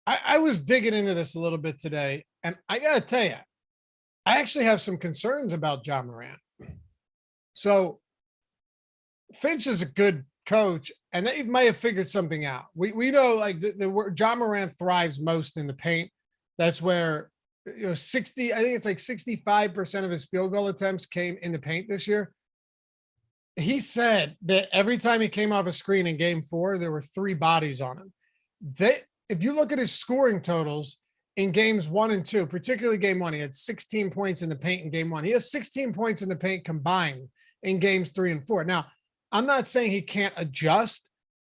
I was digging into this a little bit today, and I got to tell you, I actually have some concerns about Ja Morant. So Finch is a good coach, and they might have figured something out. We know like the Ja Morant thrives most in the paint. That's where 60, I think it's like 65% of his field goal attempts came in the paint this year. He said that every time he came off a screen in game 4, there were 3 bodies on him. If you look at his scoring totals in games 1 and 2, particularly game 1, he had 16 points in the paint in game 1. He has 16 points in the paint combined in games 3 and 4. Now, I'm not saying he can't adjust,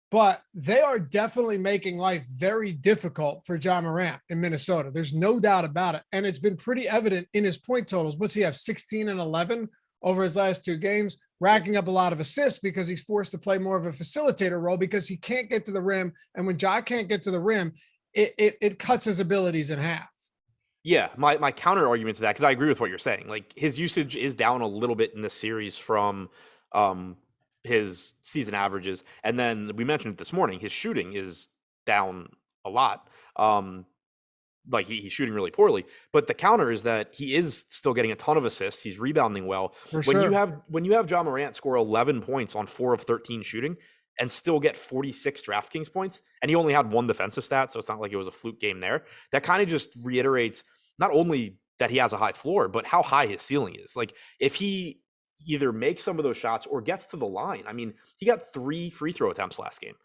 but they are definitely making life very difficult for Ja Morant in Minnesota. There's no doubt about it. And it's been pretty evident in his point totals. What's he have, 16 and 11 over his last 2 games, racking up a lot of assists because he's forced to play more of a facilitator role because he can't get to the rim. And when Ja can't get to the rim, it cuts his abilities in half.
Yeah, my counter argument to that, because I agree with what you're saying. Like, his usage is down a little bit in this series from his season averages, and then we mentioned it this morning. His shooting is down a lot. Like he's shooting really poorly. But the counter is that he is still getting a ton of assists. He's rebounding well.
For
When you
sure.
have Ja Morant score 11 points on 4 of 13 shooting and still get 46 DraftKings points, and he only had 1 defensive stat, so it's not like it was a fluke game there. That kind of just reiterates not only that he has a high floor, but how high his ceiling is. Like, if he either makes some of those shots or gets to the line. I mean, he got 3 free throw attempts last game.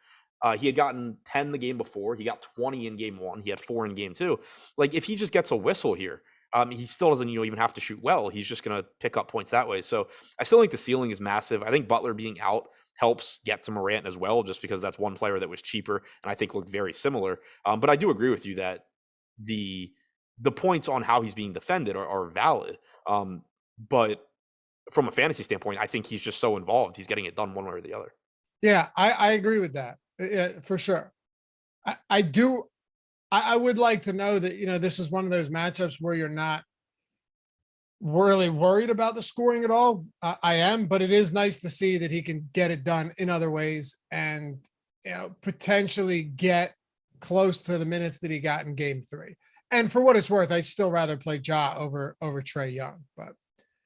He had gotten 10 the game before. He got 20 in game 1. He had 4 in game 2. Like, if he just gets a whistle here, he still doesn't, even have to shoot well. He's just going to pick up points that way. So I still think the ceiling is massive. I think Butler being out helps get to Morant as well, just because that's one player that was cheaper and I think looked very similar. But I do agree with you that the points on how he's being defended are valid. But from a fantasy standpoint, I think he's just so involved. He's getting it done one way or the other.
Yeah, I agree with that. Yeah, for sure. I do. I would like to know that, this is one of those matchups where you're not really worried about the scoring at all. I am, but it is nice to see that he can get it done in other ways and, potentially get close to the minutes that he got in game 3. And for what it's worth, I'd still rather play Ja over Trae Young, but.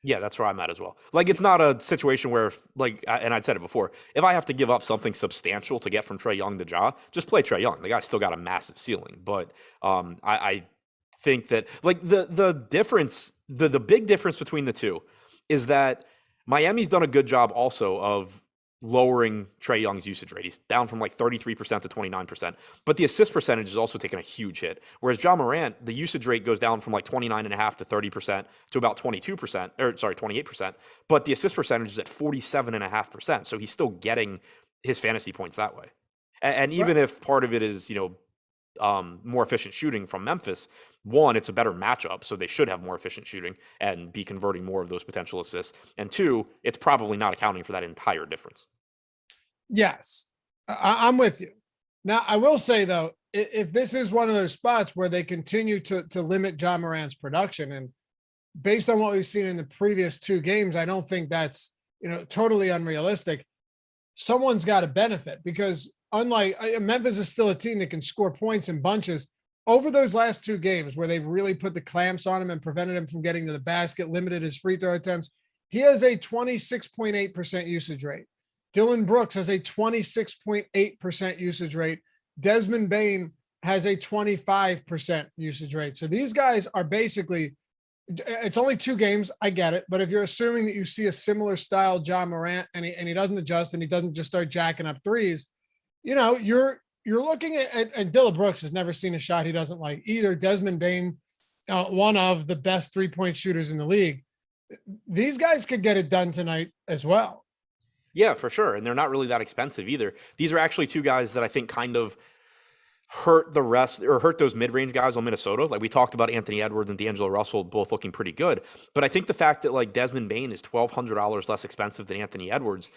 Yeah, that's where I'm at as well. Like, it's not a situation where, and I'd said it before, if I have to give up something substantial to get from Trae Young to Ja, just play Trae Young. The guy's still got a massive ceiling. But I think that, like, the difference, the big difference between the two is that Miami's done a good job also of lowering Trae Young's usage rate. He's down from like 33% to 29%. But the assist percentage is also taking a huge hit. Whereas Ja Morant, the usage rate goes down from like 29.5 to 30% to about 28%. But the assist percentage is at 47.5%. So he's still getting his fantasy points that way. And even if part of it is, more efficient shooting from Memphis, one, it's a better matchup, so they should have more efficient shooting and be converting more of those potential assists. And 2, it's probably not accounting for that entire difference.
Yes, I'm with you. Now, I will say, though, if this is one of those spots where they continue to limit Ja Morant's production, and based on what we've seen in the previous 2 games, I don't think that's, totally unrealistic. Someone's got to benefit because unlike Memphis is still a team that can score points in bunches. Over those last 2 games where they've really put the clamps on him and prevented him from getting to the basket, limited his free throw attempts, he has a 26.8% usage rate. Dylan Brooks has a 26.8% usage rate. Desmond Bain has a 25% usage rate. So these guys are basically, it's only 2 games. I get it. But if you're assuming that you see a similar style John Morant and he doesn't adjust and he doesn't just start jacking up threes, you're looking at and Dillon Brooks has never seen a shot he doesn't like either. Desmond Bain, one of the best 3-point shooters in the league. These guys could get it done tonight as well.
Yeah, for sure. And they're not really that expensive either. These are actually 2 guys that I think kind of hurt the rest or hurt those mid-range guys on Minnesota. Like we talked about Anthony Edwards and D'Angelo Russell both looking pretty good. But I think the fact that like Desmond Bain is $1,200 less expensive than Anthony Edwards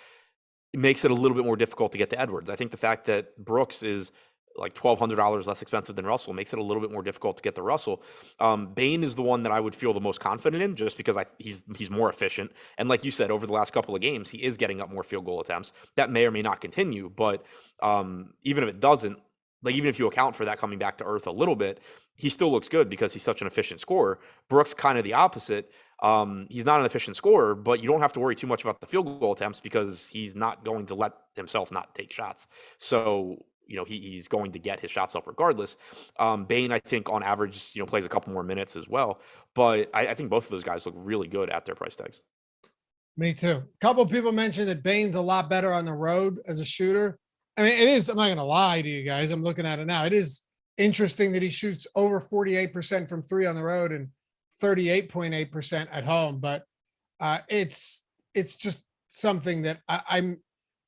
makes it a little bit more difficult to get to Edwards. I think the fact that Brooks is like $1,200 less expensive than Russell makes it a little bit more difficult to get to Russell. Bain is the one that I would feel the most confident in just because he's more efficient. And like you said, over the last couple of games, he is getting up more field goal attempts. That may or may not continue, but even if it doesn't, like even if you account for that coming back to earth a little bit, he still looks good because he's such an efficient scorer. Brooks kind of the opposite. He's not an efficient scorer, but you don't have to worry too much about the field goal attempts because he's not going to let himself not take shots. So, he's going to get his shots up regardless. Bain, I think on average, plays a couple more minutes as well. But I think both of those guys look really good at their price tags.
Me too. A couple of people mentioned that Bain's a lot better on the road as a shooter. I mean, it is, I'm not going to lie to you guys. I'm looking at it now. It is interesting that he shoots over 48% from 3 on the road and 38.8% at home. But it's just something that I'm,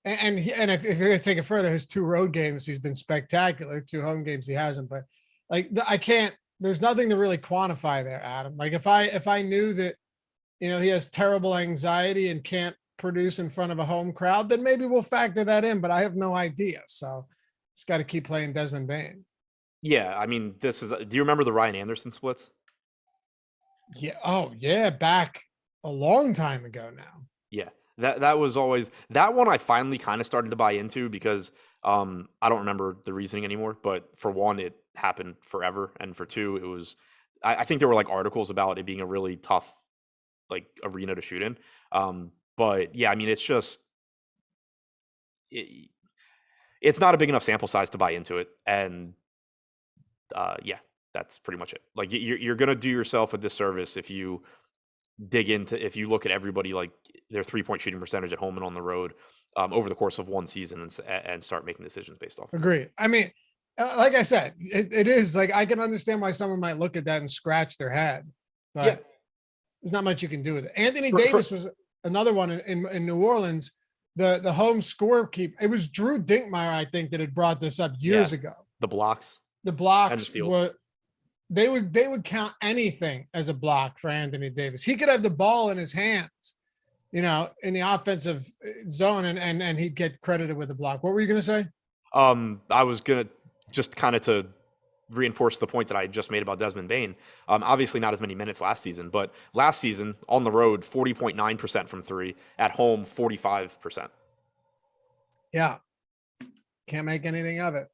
and if you're going to take it further, his 2 road games, he's been spectacular. 2 home games, he hasn't. But like, I can't, there's nothing to really quantify there, Adam. Like if I knew that, he has terrible anxiety and can't produce in front of a home crowd, then maybe we'll factor that in, but I have no idea. So just got to keep playing Desmond Bain.
Yeah. I mean, do you remember the Ryan Anderson splits?
Yeah. Oh yeah. Back a long time ago now.
Yeah. That was always that one I finally kind of started to buy into because I don't remember the reasoning anymore, but for one, it happened forever. And for 2, it was, I think there were like articles about it being a really tough like arena to shoot in. But yeah, I mean, it's just, it's not a big enough sample size to buy into it. And yeah, that's pretty much it. Like you're going to do yourself a disservice if you if you look at everybody, like their 3-point shooting percentage at home and on the road over the course of one season and start making decisions based off.
Agreed. I mean, like I said, it is like, I can understand why someone might look at that and scratch their head, but yeah, there's not much you can do with it. Anthony Davis was another one in New Orleans. The home score it was Drew Dinkmeyer, I think, that had brought this up years ago.
The blocks
and the steals. They would count anything as a block for Anthony Davis. He could have the ball in his hands, in the offensive zone, and he'd get credited with a block. What were you going to say?
I was going to just kind of to reinforce the point that I just made about Desmond Bain. Obviously not as many minutes last season, but last season on the road, 40.9% from 3, at home, 45%.
Yeah. Can't make anything of it.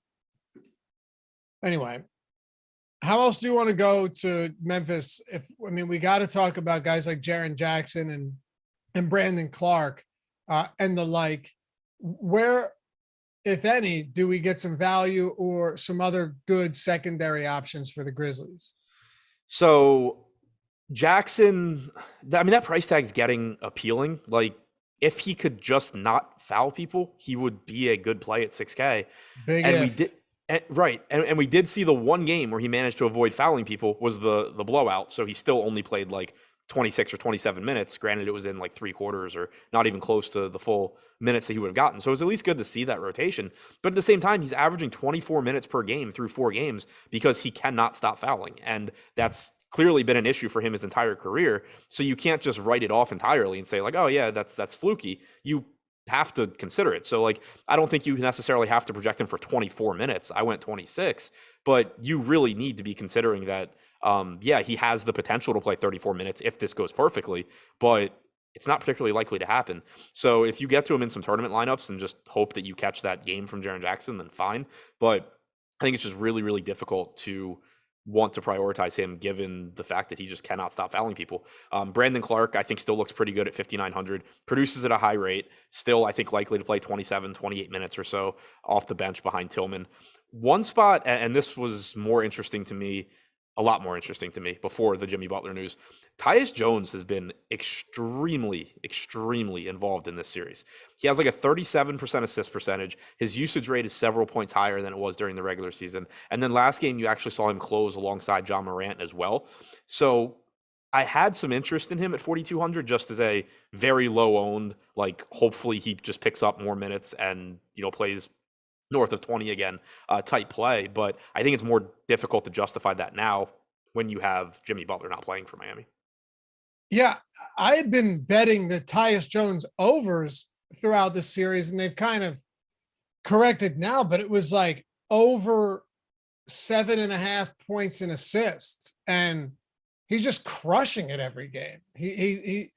Anyway, how else do you want to go to Memphis? We got to talk about guys like Jaren Jackson and Brandon Clark and the like. Where, if any, do we get some value or some other good secondary options for the Grizzlies?
So Jackson, that price tag's getting appealing. Like if he could just not foul people, he would be a good play at 6K. And we did see the one game where he managed to avoid fouling people was the blowout. So he still only played like 26 or 27 minutes. Granted, it was in like 3 quarters or not even close to the full minutes that he would have gotten. So it was at least good to see that rotation. But at the same time, he's averaging 24 minutes per game through 4 games because he cannot stop fouling. And that's clearly been an issue for him his entire career. So you can't just write it off entirely and say like, oh yeah, that's fluky. You have to consider it. So like, I don't think you necessarily have to project him for 24 minutes. I went 26, but you really need to be considering that, he has the potential to play 34 minutes if this goes perfectly, but it's not particularly likely to happen. So if you get to him in some tournament lineups and just hope that you catch that game from Jaren Jackson, then fine. But I think it's just really, really difficult to want to prioritize him given the fact that he just cannot stop fouling people. Brandon Clark, I think, still looks pretty good at 5,900, produces at a high rate, still, I think, likely to play 27, 28 minutes or so off the bench behind Tillman. One spot, and this was more interesting to me, a lot more interesting to me before the Jimmy Butler news. Tyus Jones has been extremely, extremely involved in this series. He has like a 37% assist percentage. His usage rate is several points higher than it was during the regular season. And then last game, you actually saw him close alongside John Morant as well. So I had some interest in him at 4,200 just as a very low owned, like hopefully he just picks up more minutes and, plays north of 20 again, type play. But I think it's more difficult to justify that now when you have Jimmy Butler not playing for Miami.
Yeah, I had been betting the Tyus Jones overs throughout the series, and they've kind of corrected now, but it was like over 7.5 points in assists, and he's just crushing it every game. He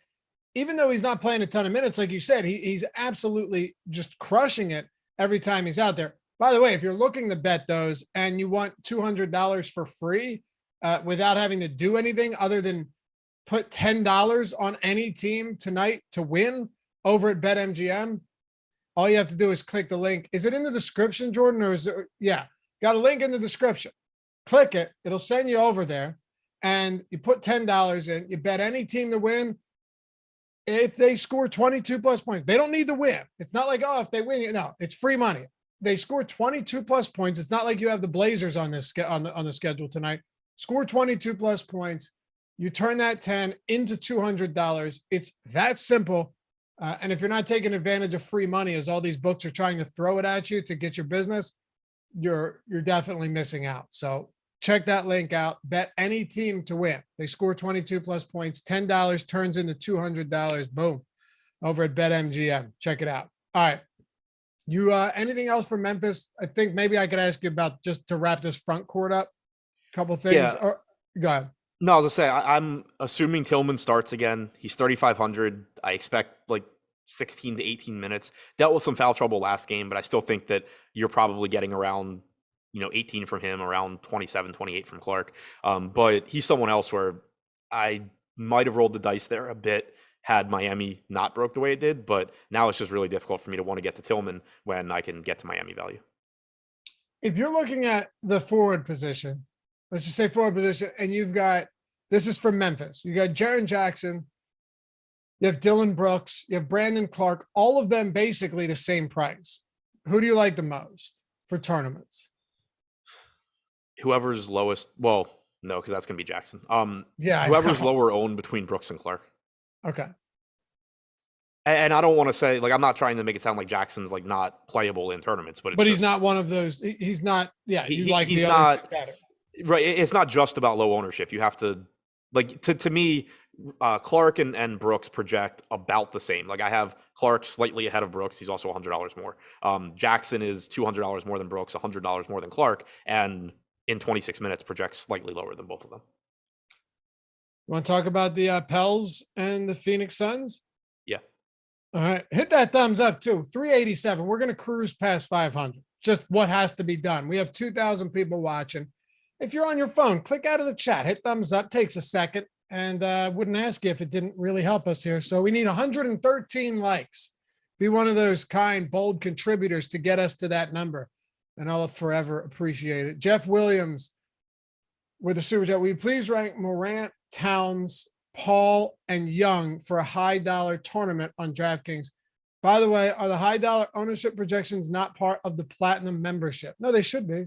even though he's not playing a ton of minutes, like you said, he's absolutely just crushing it every time he's out there. By the way, if you're looking to bet those and you want $200 for free without having to do anything other than put $10 on any team tonight to win over at BetMGM, all you have to do is click the link. Is it in the description, Jordan, or is it? Yeah, got a link in the description. Click it. It'll send you over there, and you put $10 in. You bet any team to win. If they score 22 plus points, they don't need to win. It's not like, oh, if they win, no, it's free money. They score 22 plus points. It's not like you have the Blazers on this on the schedule tonight. Score 22 plus points. You turn that 10 into $200. It's that simple. And if you're not taking advantage of free money, as all these books are trying to throw it at you to get your business, you're definitely missing out. So check that link out. Bet any team to win. They score 22 plus points. $10 turns into $200. Boom. Over at BetMGM. Check it out. All right. You anything else from Memphis? I think maybe I could ask you about, just to wrap this front court up, a couple things.
Yeah.
Or, go ahead.
No, I was gonna say I'm assuming Tillman starts again. He's 3,500. I expect like 16 to 18 minutes. Dealt with some foul trouble last game, but I still think that you're probably getting around 18 from him, around 27, 28 from Clark. But he's someone else where I might have rolled the dice there a bit had Miami not broke the way it did. But now it's just really difficult for me to want to get to Tillman when I can get to Miami value.
If you're looking at the forward position, let's just say forward position, and you've got, this is from Memphis. You got Jaren Jackson, you have Dylan Brooks, you have Brandon Clark, all of them basically the same price. Who do you like the most for tournaments?
Whoever's lowest. Well, no, because that's going to be Jackson.
Yeah,
whoever's lower owned between Brooks and Clark.
Okay.
And I don't want to say, like, I'm not trying to make it sound like Jackson's like not playable in tournaments, but
he's not one of those. He's not. Yeah, you like
he's
the
not,
other two better.
Right. It's not just about low ownership. You have to, like, to me, Clark and Brooks project about the same. Like, I have Clark slightly ahead of Brooks. He's also $100 more. Jackson is $200 more than Brooks, $100 more than Clark, and in 26 minutes projects slightly lower than both of them.
You want to talk about the Pels and the Phoenix Suns?
Yeah.
All right. Hit that thumbs up too. 387. We're going to cruise past 500. Just what has to be done. We have 2,000 people watching. If you're on your phone, click out of the chat, hit thumbs up, takes a second, and wouldn't ask you if it didn't really help us here. So we need 113 likes. Be one of those kind, bold contributors to get us to that number. And I'll forever appreciate it. Jeff Williams with the super chat. Will you please rank Morant, Towns, Paul, and Young for a high dollar tournament on DraftKings? By the way, are the high dollar ownership projections not part of the platinum membership? No, they should be.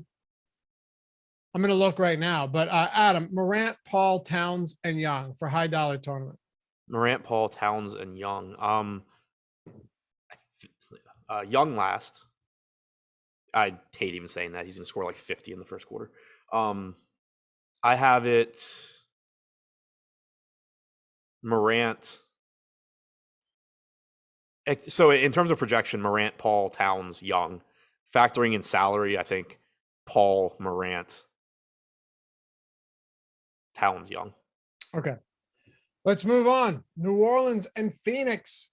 I'm going to look right now, but Adam, Morant, Paul, Towns, and Young for high dollar tournament.
Morant, Paul, Towns, and Young. Young last. I hate even saying that. He's going to score like 50 in the first quarter. I have it Morant. So in terms of projection, Morant, Paul, Towns, Young. Factoring in salary, I think Paul, Morant, Towns, Young.
Okay. Let's move on. New Orleans and Phoenix.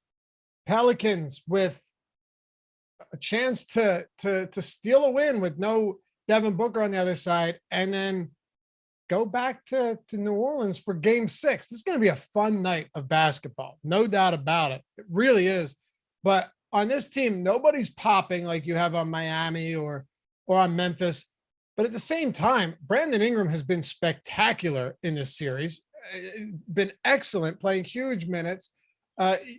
Pelicans with a chance to steal a win with no Devin Booker on the other side. And then go back to New Orleans for game 6. This is going to be a fun night of basketball. No doubt about it. It really is. But on this team, nobody's popping like you have on Miami or on Memphis. But at the same time, Brandon Ingram has been spectacular in this series, been excellent, playing huge minutes.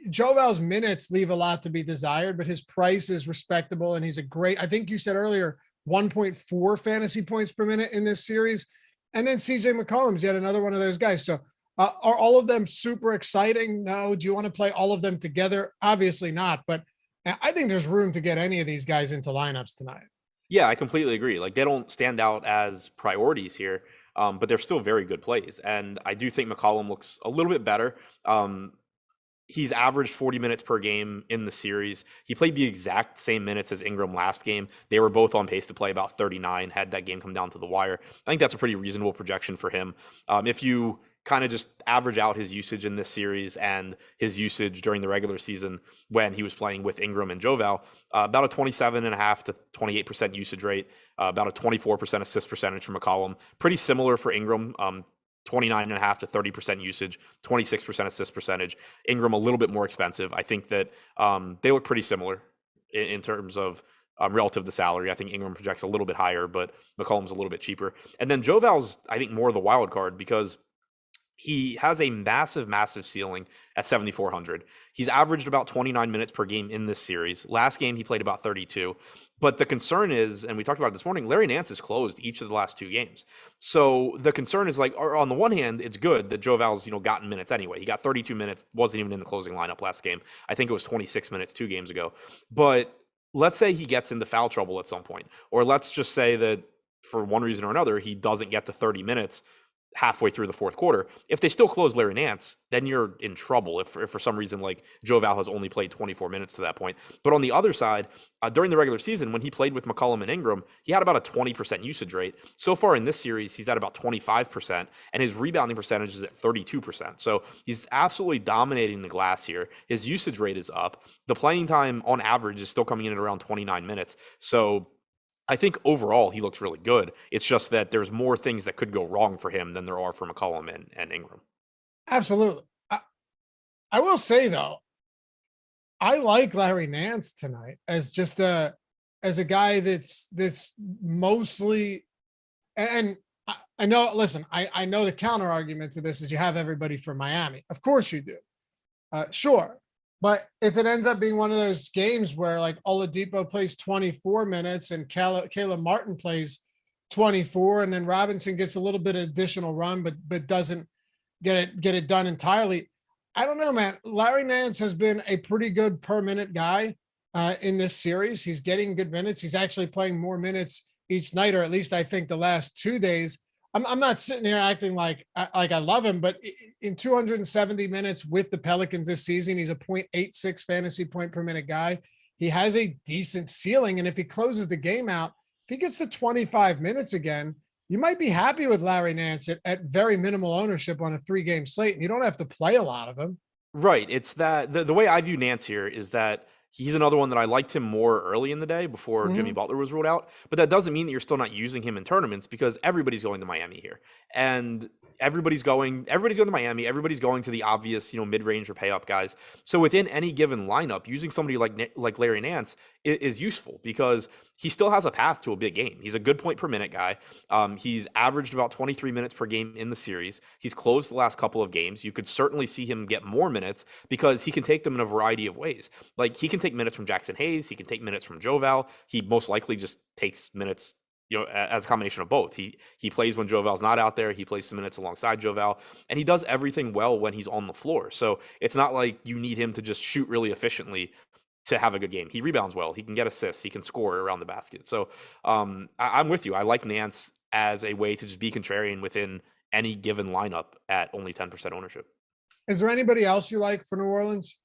Jovel's minutes leave a lot to be desired, but his price is respectable, and he's a great, I think you said earlier, 1.4 fantasy points per minute in this series. And then CJ McCollum's yet another one of those guys. So are all of them super exciting? No. Do you want to play all of them together? Obviously not, but I think there's room to get any of these guys into lineups tonight.
Yeah, I completely agree. Like, they don't stand out as priorities here, but they're still very good plays. And I do think McCollum looks a little bit better. He's averaged 40 minutes per game in the series. He played the exact same minutes as Ingram last game. They were both on pace to play about 39 had that game come down to the wire. I think that's a pretty reasonable projection for him. If you kind of just average out his usage in this series and his usage during the regular season when he was playing with Ingram and Jovel, about a 27.5 to 28% usage rate, about a 24% assist percentage for McCollum. Pretty similar for Ingram. 29.5 to 30% usage, 26% assist percentage. Ingram a little bit more expensive. I think that they look pretty similar in terms of relative to salary. I think Ingram projects a little bit higher, but McCollum's a little bit cheaper. And then Jovel's, I think, more of the wild card because he has a massive, massive ceiling at 7,400. He's averaged about 29 minutes per game in this series. Last game, he played about 32. But the concern is, and we talked about it this morning, Larry Nance has closed each of the last 2 games. So the concern is, like, on the one hand, it's good that Jovel's, gotten minutes anyway. He got 32 minutes, wasn't even in the closing lineup last game. I think it was 26 minutes 2 games ago. But let's say he gets into foul trouble at some point, or let's just say that for one reason or another, he doesn't get to 30 minutes halfway through the fourth quarter. If they still close Larry Nance, then you're in trouble if for some reason, like, Jovel has only played 24 minutes to that point. But on the other side, during the regular season, when he played with McCollum and Ingram, he had about a 20% usage rate. So far in this series, he's at about 25%, and his rebounding percentage is at 32%. So he's absolutely dominating the glass here. His usage rate is up. The playing time on average is still coming in at around 29 minutes. So I think overall he looks really good. It's just that there's more things that could go wrong for him than there are for McCollum and Ingram.
Absolutely. I will say though, I like Larry Nance tonight as just as a guy that's mostly, and I know, listen, I know the counter argument to this is you have everybody from Miami. Of course you do. Sure. But if it ends up being one of those games where, like, Oladipo plays 24 minutes and Caleb Martin plays 24, and then Robinson gets a little bit of additional run, but doesn't get it done entirely. I don't know, man. Larry Nance has been a pretty good per minute guy in this series. He's getting good minutes. He's actually playing more minutes each night, or at least I think the last 2 days. I'm not sitting here acting like I love him, but in 270 minutes with the Pelicans this season, he's a 0.86 fantasy point per minute guy. He has a decent ceiling, and if he closes the game out, if he gets to 25 minutes again, you might be happy with Larry Nance at very minimal ownership on a 3-game slate, and you don't have to play a lot of them.
Right. It's that the way I view Nance here is that he's another one that I liked him more early in the day before Jimmy Butler was ruled out. But that doesn't mean that you're still not using him in tournaments, because everybody's going to Miami here. And everybody's going to Miami. Everybody's going to the obvious, mid-range or pay-up guys. So within any given lineup, using somebody like Larry Nance is useful because he still has a path to a big game. He's a good point per minute guy. He's averaged about 23 minutes per game in the series. He's closed the last couple of games. You could certainly see him get more minutes because he can take them in a variety of ways. Like, he can take minutes from Jackson Hayes. He can take minutes from Jovel. He most likely just takes minutes, as a combination of both. He plays when Jovel's not out there. He plays some minutes alongside Jovel, and he does everything well when he's on the floor. So it's not like you need him to just shoot really efficiently to have a good game. He rebounds well. He can get assists. He can score around the basket. So I'm with you. I like Nance as a way to just be contrarian within any given lineup at only 10% ownership.
Is there anybody else you like for New Orleans?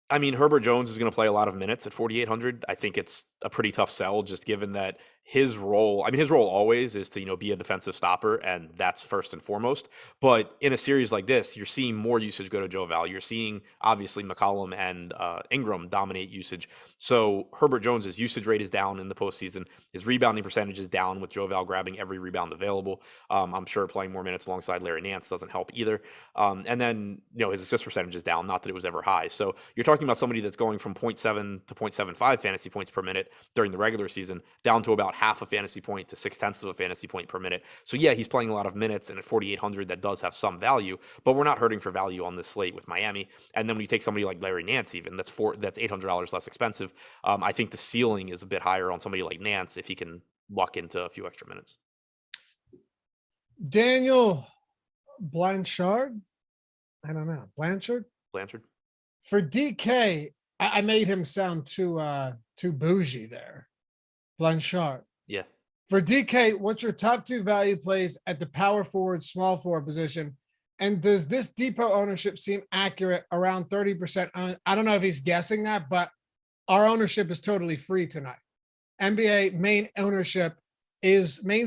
I mean, Herbert Jones is going to play a lot of minutes at 4,800. I think it's a pretty tough sell, just given that his role, I mean, his role always is to, be a defensive stopper, and that's first and foremost. But in a series like this, you're seeing more usage go to Joe Val. You're seeing, obviously, McCollum and Ingram dominate usage. So Herbert Jones's usage rate is down in the postseason. His rebounding percentage is down with Joe Val grabbing every rebound available. I'm sure playing more minutes alongside Larry Nance doesn't help either. And then, his assist percentage is down, not that it was ever high. So you're talking about somebody that's going from 0.7 to 0.75 fantasy points per minute during the regular season down to about half a fantasy point to 0.6 of a fantasy point per minute. So yeah, he's playing a lot of minutes, and at 4,800, that does have some value, but we're not hurting for value on this slate with Miami. And then when you take somebody like Larry Nance, even that's $800 less expensive. I think the ceiling is a bit higher on somebody like Nance if he can luck into a few extra minutes.
Daniel Blanchard. I don't know. Blanchard. For DK, I made him sound too bougie there. Blanchard.
Yeah.
For DK, what's your top 2 value plays at the power forward, small forward position? And does this depot ownership seem accurate around 30%? I don't know if he's guessing that, but our ownership is totally free tonight. NBA main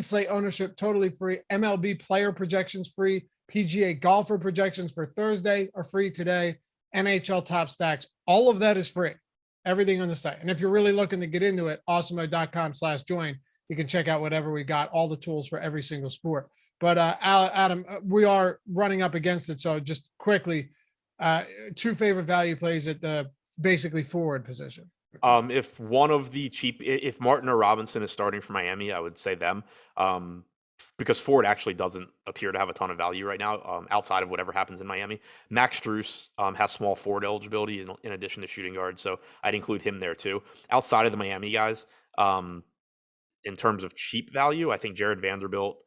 slate ownership totally free. MLB player projections free. PGA golfer projections for Thursday are free today. NHL top stacks. All of that is free. Everything on the site. And if you're really looking to get into it, awesemo.com/join. You can check out whatever we got, all the tools for every single sport. But Adam, we are running up against it. So just quickly, 2 favorite value plays at the basically forward position.
If Martin or Robinson is starting for Miami, I would say them. Because Ford actually doesn't appear to have a ton of value right now, outside of whatever happens in Miami. Max Strus has small forward eligibility in addition to shooting guard, so I'd include him there too. Outside of the Miami guys, in terms of cheap value, I think Jared Vanderbilt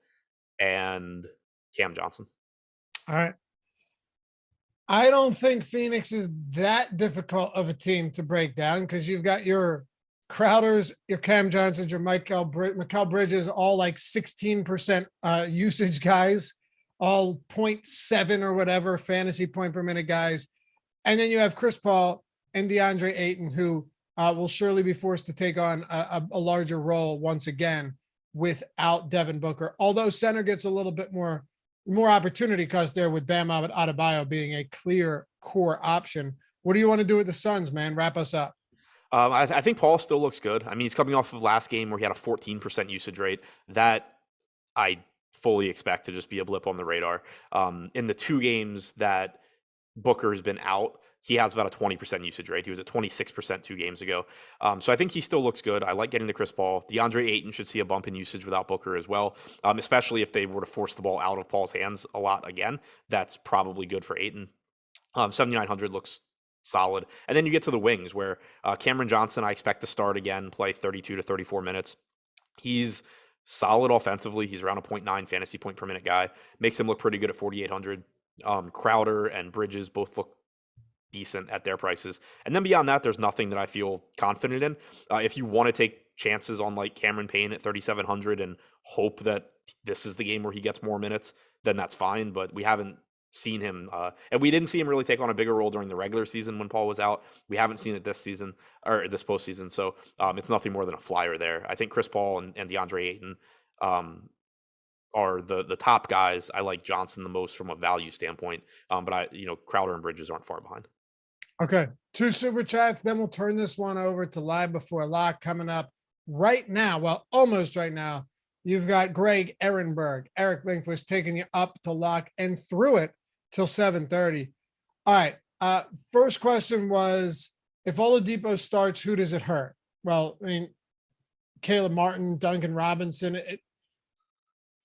and Cam Johnson.
All right. I don't think Phoenix is that difficult of a team to break down because you've got your Crowders, your Cam Johnsons, your Mikal Bridges, all like 16% usage guys, all 0.7 or whatever fantasy point per minute guys. And then you have Chris Paul and DeAndre Ayton, who will surely be forced to take on a larger role once again without Devin Booker. Although center gets a little bit more opportunity because they're with Bam Adebayo being a clear core option. What do you want to do with the Suns, man? Wrap us up.
I think Paul still looks good. I mean, he's coming off of last game where he had a 14% usage rate. That I fully expect to just be a blip on the radar. In the 2 games that Booker has been out, he has about a 20% usage rate. He was at 26% 2 games ago. So I think he still looks good. I like getting to Chris Paul. DeAndre Ayton should see a bump in usage without Booker as well, especially if they were to force the ball out of Paul's hands a lot again. That's probably good for Ayton. 7,900 looks solid. And then you get to the wings where Cameron Johnson, I expect to start again, play 32 to 34 minutes. He's solid offensively. He's around a 0.9 fantasy point per minute guy. Makes him look pretty good at 4,800. Crowder and Bridges both look decent at their prices. And then beyond that, there's nothing that I feel confident in. If you want to take chances on like Cameron Payne at 3,700 and hope that this is the game where he gets more minutes, then that's fine. But we haven't seen him, and we didn't see him really take on a bigger role during the regular season when Paul was out. We haven't seen it this season or this postseason, so it's nothing more than a flyer there. I think Chris Paul and DeAndre Ayton are the top guys. I like Johnson the most from a value standpoint, but Crowder and Bridges aren't far behind.
Okay, 2 super chats, then we'll turn this one over to live before lock coming up right now. Well, almost right now. You've got Greg Ehrenberg, Eric Lindquist taking you up to lock and through it till 7:30. All right. First question was, if Oladipo starts, who does it hurt? Well, I mean, Caleb Martin, Duncan Robinson.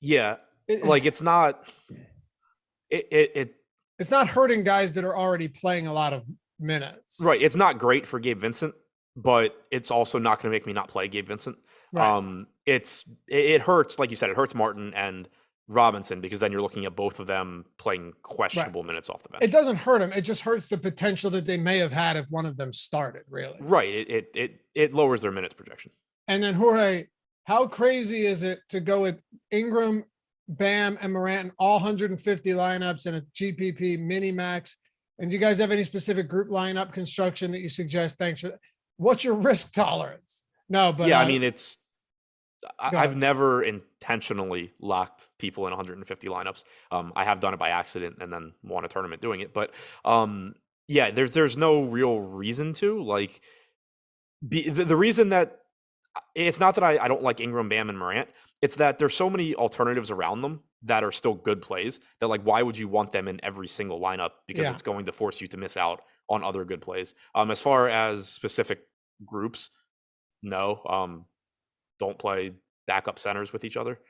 It's not.
It's not hurting guys that are already playing a lot of minutes.
Right. It's not great for Gabe Vincent, but it's also not going to make me not play Gabe Vincent. Right. It hurts, like you said, it hurts Martin and Robinson because then you're looking at both of them playing questionable minutes off the bench.
It doesn't hurt them. It just hurts the potential that they may have had if one of them started, really.
Right. It lowers their minutes projection.
And then Jorge, how crazy is it to go with Ingram, Bam, and Morant in all 150 lineups and a GPP mini max? And do you guys have any specific group lineup construction that you suggest? Thanks for that. What's your risk tolerance? No, but
yeah, I mean, it's I've never intentionally locked people in 150 lineups. I have done it by accident and then won a tournament doing it. But yeah, there's no real reason to like the reason that it's not that I don't like Ingram, Bam, and Morant. It's that there's so many alternatives around them that are still good plays that like why would you want them in every single lineup because it's going to force you to miss out on other good plays. As far as specific groups, no. Don't play backup centers with each other.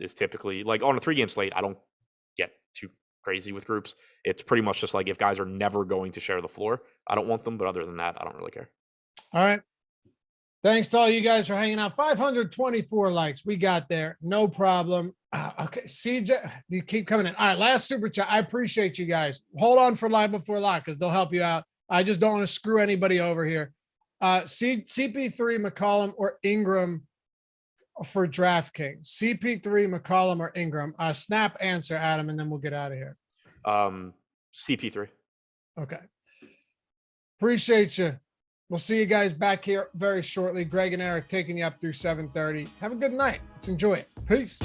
Is typically like on a 3-game slate. I don't get too crazy with groups. It's pretty much just like if guys are never going to share the floor, I don't want them. But other than that, I don't really care.
All right. Thanks to all you guys for hanging out. 524 likes. We got there. No problem. Okay. CJ, you keep coming in. All right. Last super chat. I appreciate you guys. Hold on for live before lock because they'll help you out. I just don't want to screw anybody over here. CP3, McCollum, or Ingram for DraftKings. CP3, McCollum, or Ingram. Snap answer, Adam, and then we'll get out of here.
CP3.
Okay. Appreciate you. We'll see you guys back here very shortly. Greg and Eric taking you up through 7:30. Have a good night. Let's enjoy it. Peace.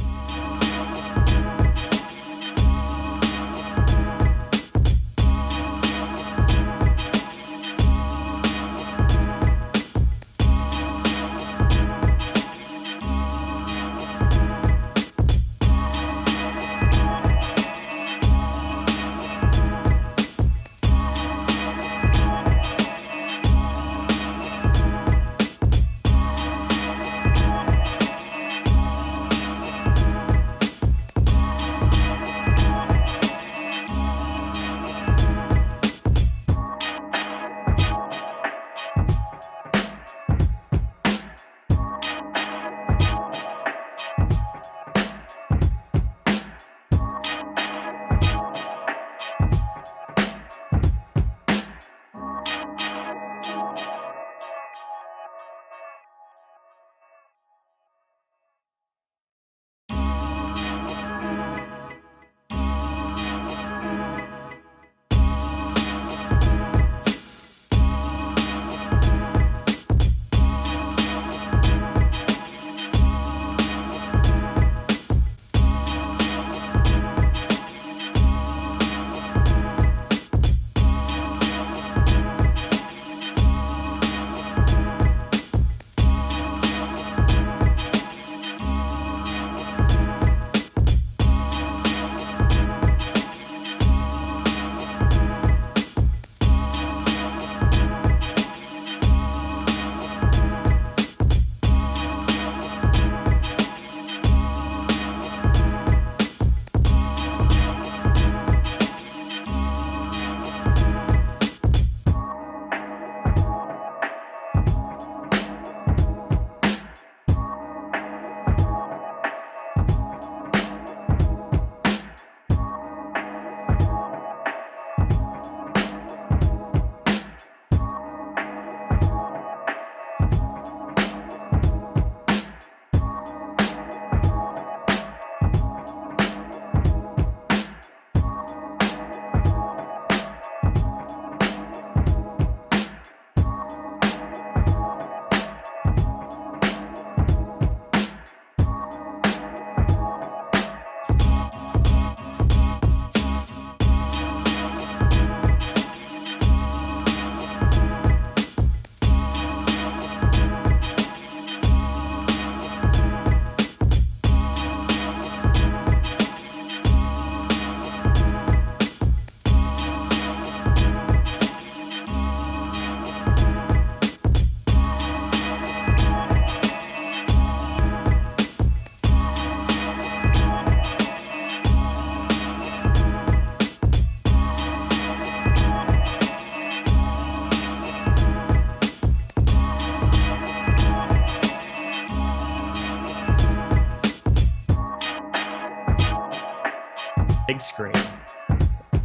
big screen.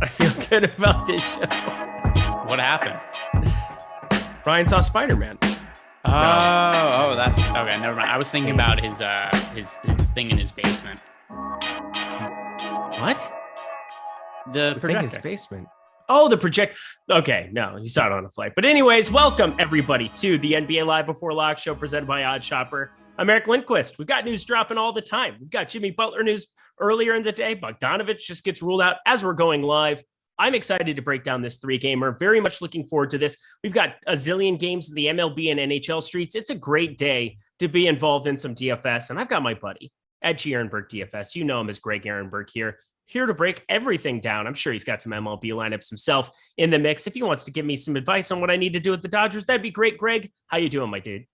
I feel good about this show.
What happened?
Ryan saw Spider-Man.
Oh, that's okay. Never mind. I was thinking about his thing in his basement.
What?
The projector.
Thing in his basement. Oh, the project. Okay, no, you saw it on a flight. But anyways, welcome everybody to the NBA Live Before Lock show presented by Oddsshopper. I'm Eric Lindquist. We've got news dropping all the time. We've got Jimmy Butler news earlier in the day. Bogdanovich just gets ruled out as we're going live. I'm excited to break down this 3-gamer. Very much looking forward to this. We've got a zillion games in the MLB and NHL streets. It's a great day to be involved in some DFS. And I've got my buddy, Ehrenberg DFS. You know him as Greg Ehrenberg here to break everything down. I'm sure he's got some MLB lineups himself in the mix. If he wants to give me some advice on what I need to do with the Dodgers, that'd be great. Greg, how you doing, my dude?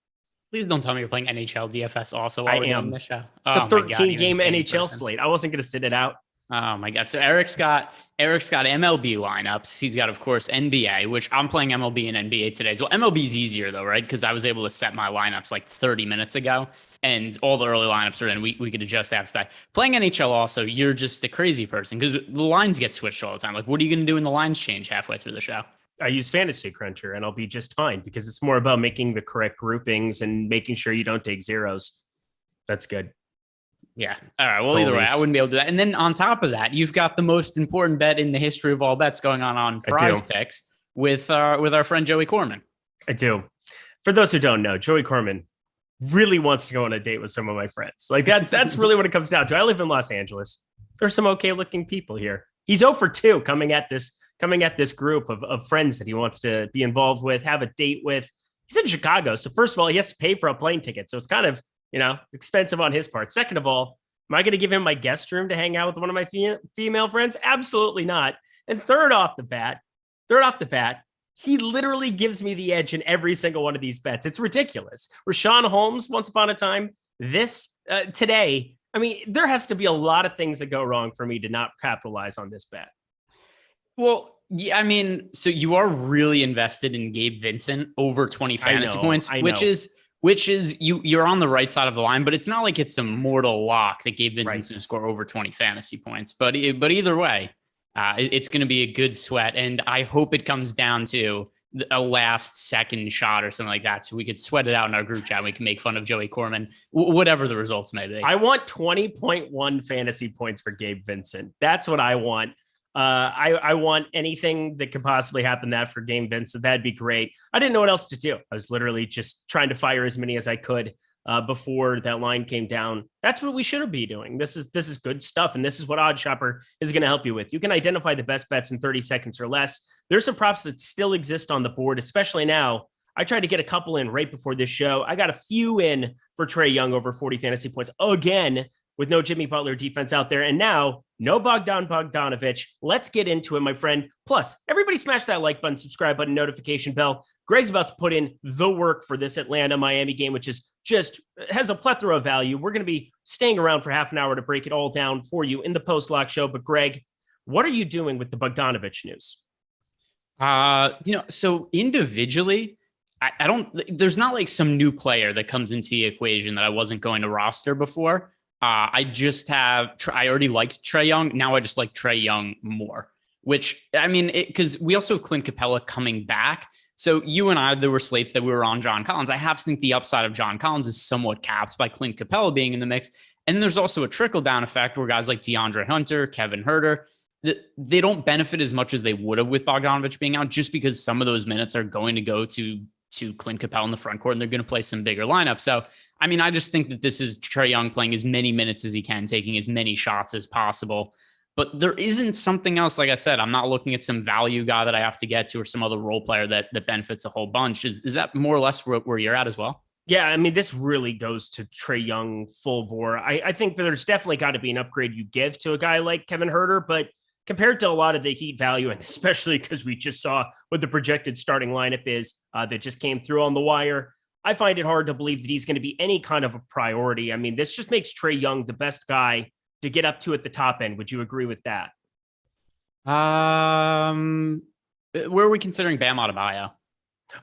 Please don't tell me you're playing NHL DFS also while we're on the show.
It's a 13-game NHL slate. I wasn't going to sit it out.
Oh my God. So Eric's got MLB lineups. He's got, of course, NBA, which I'm playing MLB and NBA today. So MLB's easier though, right? Because I was able to set my lineups like 30 minutes ago and all the early lineups are in. We could adjust after that. Playing NHL also, you're just a crazy person because the lines get switched all the time. Like, what are you going to do when the lines change halfway through the show?
I use Fantasy Cruncher and I'll be just fine because it's more about making the correct groupings and making sure you don't take zeros. That's good.
Yeah. All right. Well, either way, I wouldn't be able to do that. And then on top of that, you've got the most important bet in the history of all bets going on Prize Picks with our friend Joey Corman.
I do. For those who don't know, Joey Corman really wants to go on a date with some of my friends. Like that's really what it comes down to. I live in Los Angeles. There's some okay looking people here. He's 0 for 2 coming at this group of friends that he wants to be involved with, have a date with. He's in Chicago. So first of all, he has to pay for a plane ticket. So it's kind of, expensive on his part. Second of all, am I going to give him my guest room to hang out with one of my female friends? Absolutely not. And third off the bat, he literally gives me the edge in every single one of these bets. It's ridiculous. Rashawn Holmes, once upon a time, today, I mean, there has to be a lot of things that go wrong for me to not capitalize on this bet.
Well, yeah, I mean, so you are really invested in Gabe Vincent over 20 fantasy points, which is you're on the right side of the line, but it's not like it's a mortal lock that Gabe Vincent's going to score over 20 fantasy points. But either way, it's going to be a good sweat. And I hope it comes down to a last second shot or something like that. So we could sweat it out in our group chat. We can make fun of Joey Corman, whatever the results may be.
I want 20.1 fantasy points for Gabe Vincent. That's what I want. I want anything that could possibly happen that for Gabe Vincent. That'd be great. I didn't know what else to do. I was literally just trying to fire as many as I could before that line came down. That's what we should be doing. This is good stuff. And this is what Oddsshopper is going to help you with. You can identify the best bets in 30 seconds or less. There's some props that still exist on the board, especially now. I tried to get a couple in right before this show. I got a few in for Trae Young over 40 fantasy points again, with no Jimmy Butler defense out there. And now, no Bogdanovich. Let's get into it, my friend. Plus, everybody smash that like button, subscribe button, notification bell. Greg's about to put in the work for this Atlanta-Miami game, which is just has a plethora of value. We're going to be staying around for half an hour to break it all down for you in the post-lock show. But Greg, what are you doing with the Bogdanovich news?
So individually, I don't, there's not like some new player that comes into the equation that I wasn't going to roster before. I already liked Trae Young. Now I just like Trae Young more, which I mean, because we also have Clint Capella coming back. So you and I, there were slates that we were on John Collins. I have to think the upside of John Collins is somewhat capped by Clint Capella being in the mix. And there's also a trickle down effect where guys like DeAndre Hunter, Kevin Huerter, they don't benefit as much as they would have with Bogdanovich being out, just because some of those minutes are going to go to Clint Capella in the front court and they're going to play some bigger lineups. So, I mean, I just think that this is Trae Young playing as many minutes as he can, taking as many shots as possible. But there isn't something else. Like I said, I'm not looking at some value guy that I have to get to or some other role player that benefits a whole bunch. Is that more or less where you're at as well?
Yeah, I mean, this really goes to Trae Young full bore. I think that there's definitely got to be an upgrade you give to a guy like Kevin Huerter, but compared to a lot of the Heat value, and especially because we just saw what the projected starting lineup is that just came through on the wire, I find it hard to believe that he's going to be any kind of a priority. I mean, this just makes Trae Young the best guy to get up to at the top end. Would you agree with that?
Where are we considering Bam Adebayo?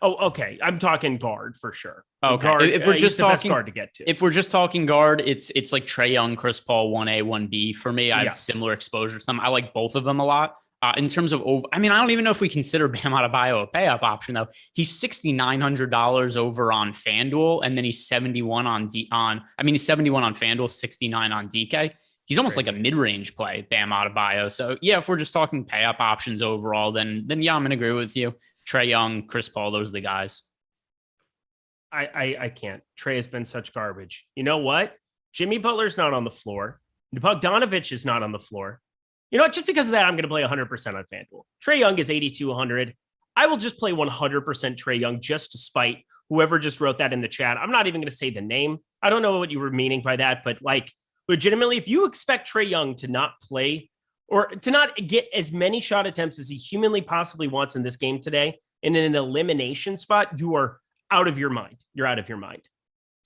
Oh, okay. I'm talking guard for sure.
Okay.
Guard,
if we're just talking
guard to get to.
If we're just talking guard, it's like Trae Young, Chris Paul, 1A, 1B for me. I have similar exposure to them. I like both of them a lot. In terms of, I don't even know if we consider Bam Adebayo a pay up option though. He's $6,900 over on FanDuel, and then he's 71 on he's 71 on FanDuel, 69 on DK. He's almost like a mid-range play, Bam Adebayo. So yeah, if we're just talking pay up options overall, then yeah, I'm gonna agree with you. Trae Young, Chris Paul, those are the guys.
I can't. Trae has been such garbage. You know what? Jimmy Butler's not on the floor. Bogdanovich is not on the floor. You know what? Just because of that, I'm going to play 100% on FanDuel. Trae Young is 8,200. I will just play 100% Trae Young just to spite whoever just wrote that in the chat. I'm not even going to say the name. I don't know what you were meaning by that, but like legitimately, if you expect Trae Young to not play or to not get as many shot attempts as he humanly possibly wants in this game today in an elimination spot, you are out of your mind. You're out of your mind.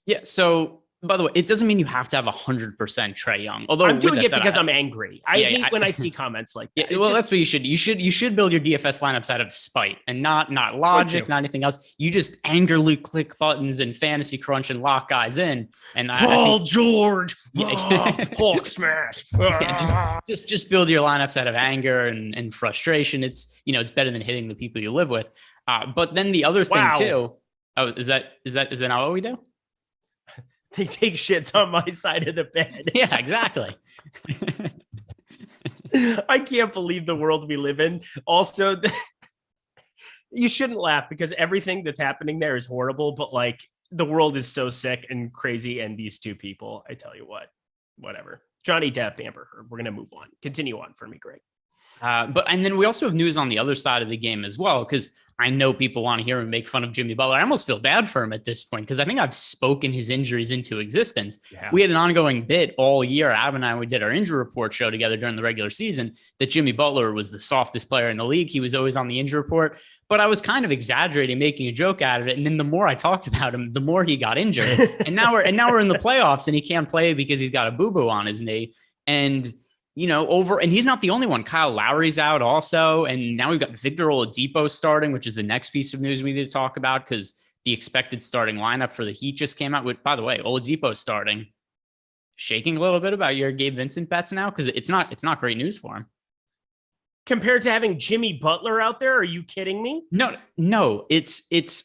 Yeah. So, by the way, it doesn't mean you have to have 100% Trae Young. Although
I'm doing it because I'm angry. I hate when I see comments like that.
Yeah, well, that's what you should. You should build your DFS lineups out of spite and not logic, not anything else. You just angrily click buttons and fantasy crunch and lock guys in. And
Paul George,
Hulk smash. Just build your lineups out of anger and frustration. It's better than hitting the people you live with. But then the other thing too. Oh, is that not what we do?
They take shits on my side of the bed.
Yeah, exactly.
I can't believe the world we live in. Also, you shouldn't laugh because everything that's happening there is horrible, but like the world is so sick and crazy. And these two people, I tell you what, whatever. Johnny Depp, Amber Heard. We're going to move on. Continue on for me, Greg.
And then we also have news on the other side of the game as well, because I know people want to hear him make fun of Jimmy Butler. I almost feel bad for him at this point because I think I've spoken his injuries into existence. Yeah. We had an ongoing bit all year. Adam and I, we did our injury report show together during the regular season that Jimmy Butler was the softest player in the league. He was always on the injury report, but I was kind of exaggerating, making a joke out of it. And then the more I talked about him, the more he got injured. and now we're in the playoffs and he can't play because he's got a boo-boo on his knee. And and he's not the only one. Kyle Lowry's out also. And now we've got Victor Oladipo starting, which is the next piece of news we need to talk about because the expected starting lineup for the Heat just came out. With, by the way, Oladipo starting. Shaking a little bit about your Gabe Vincent bets now because it's not great news for him.
Compared to having Jimmy Butler out there, are you kidding me?
No. It's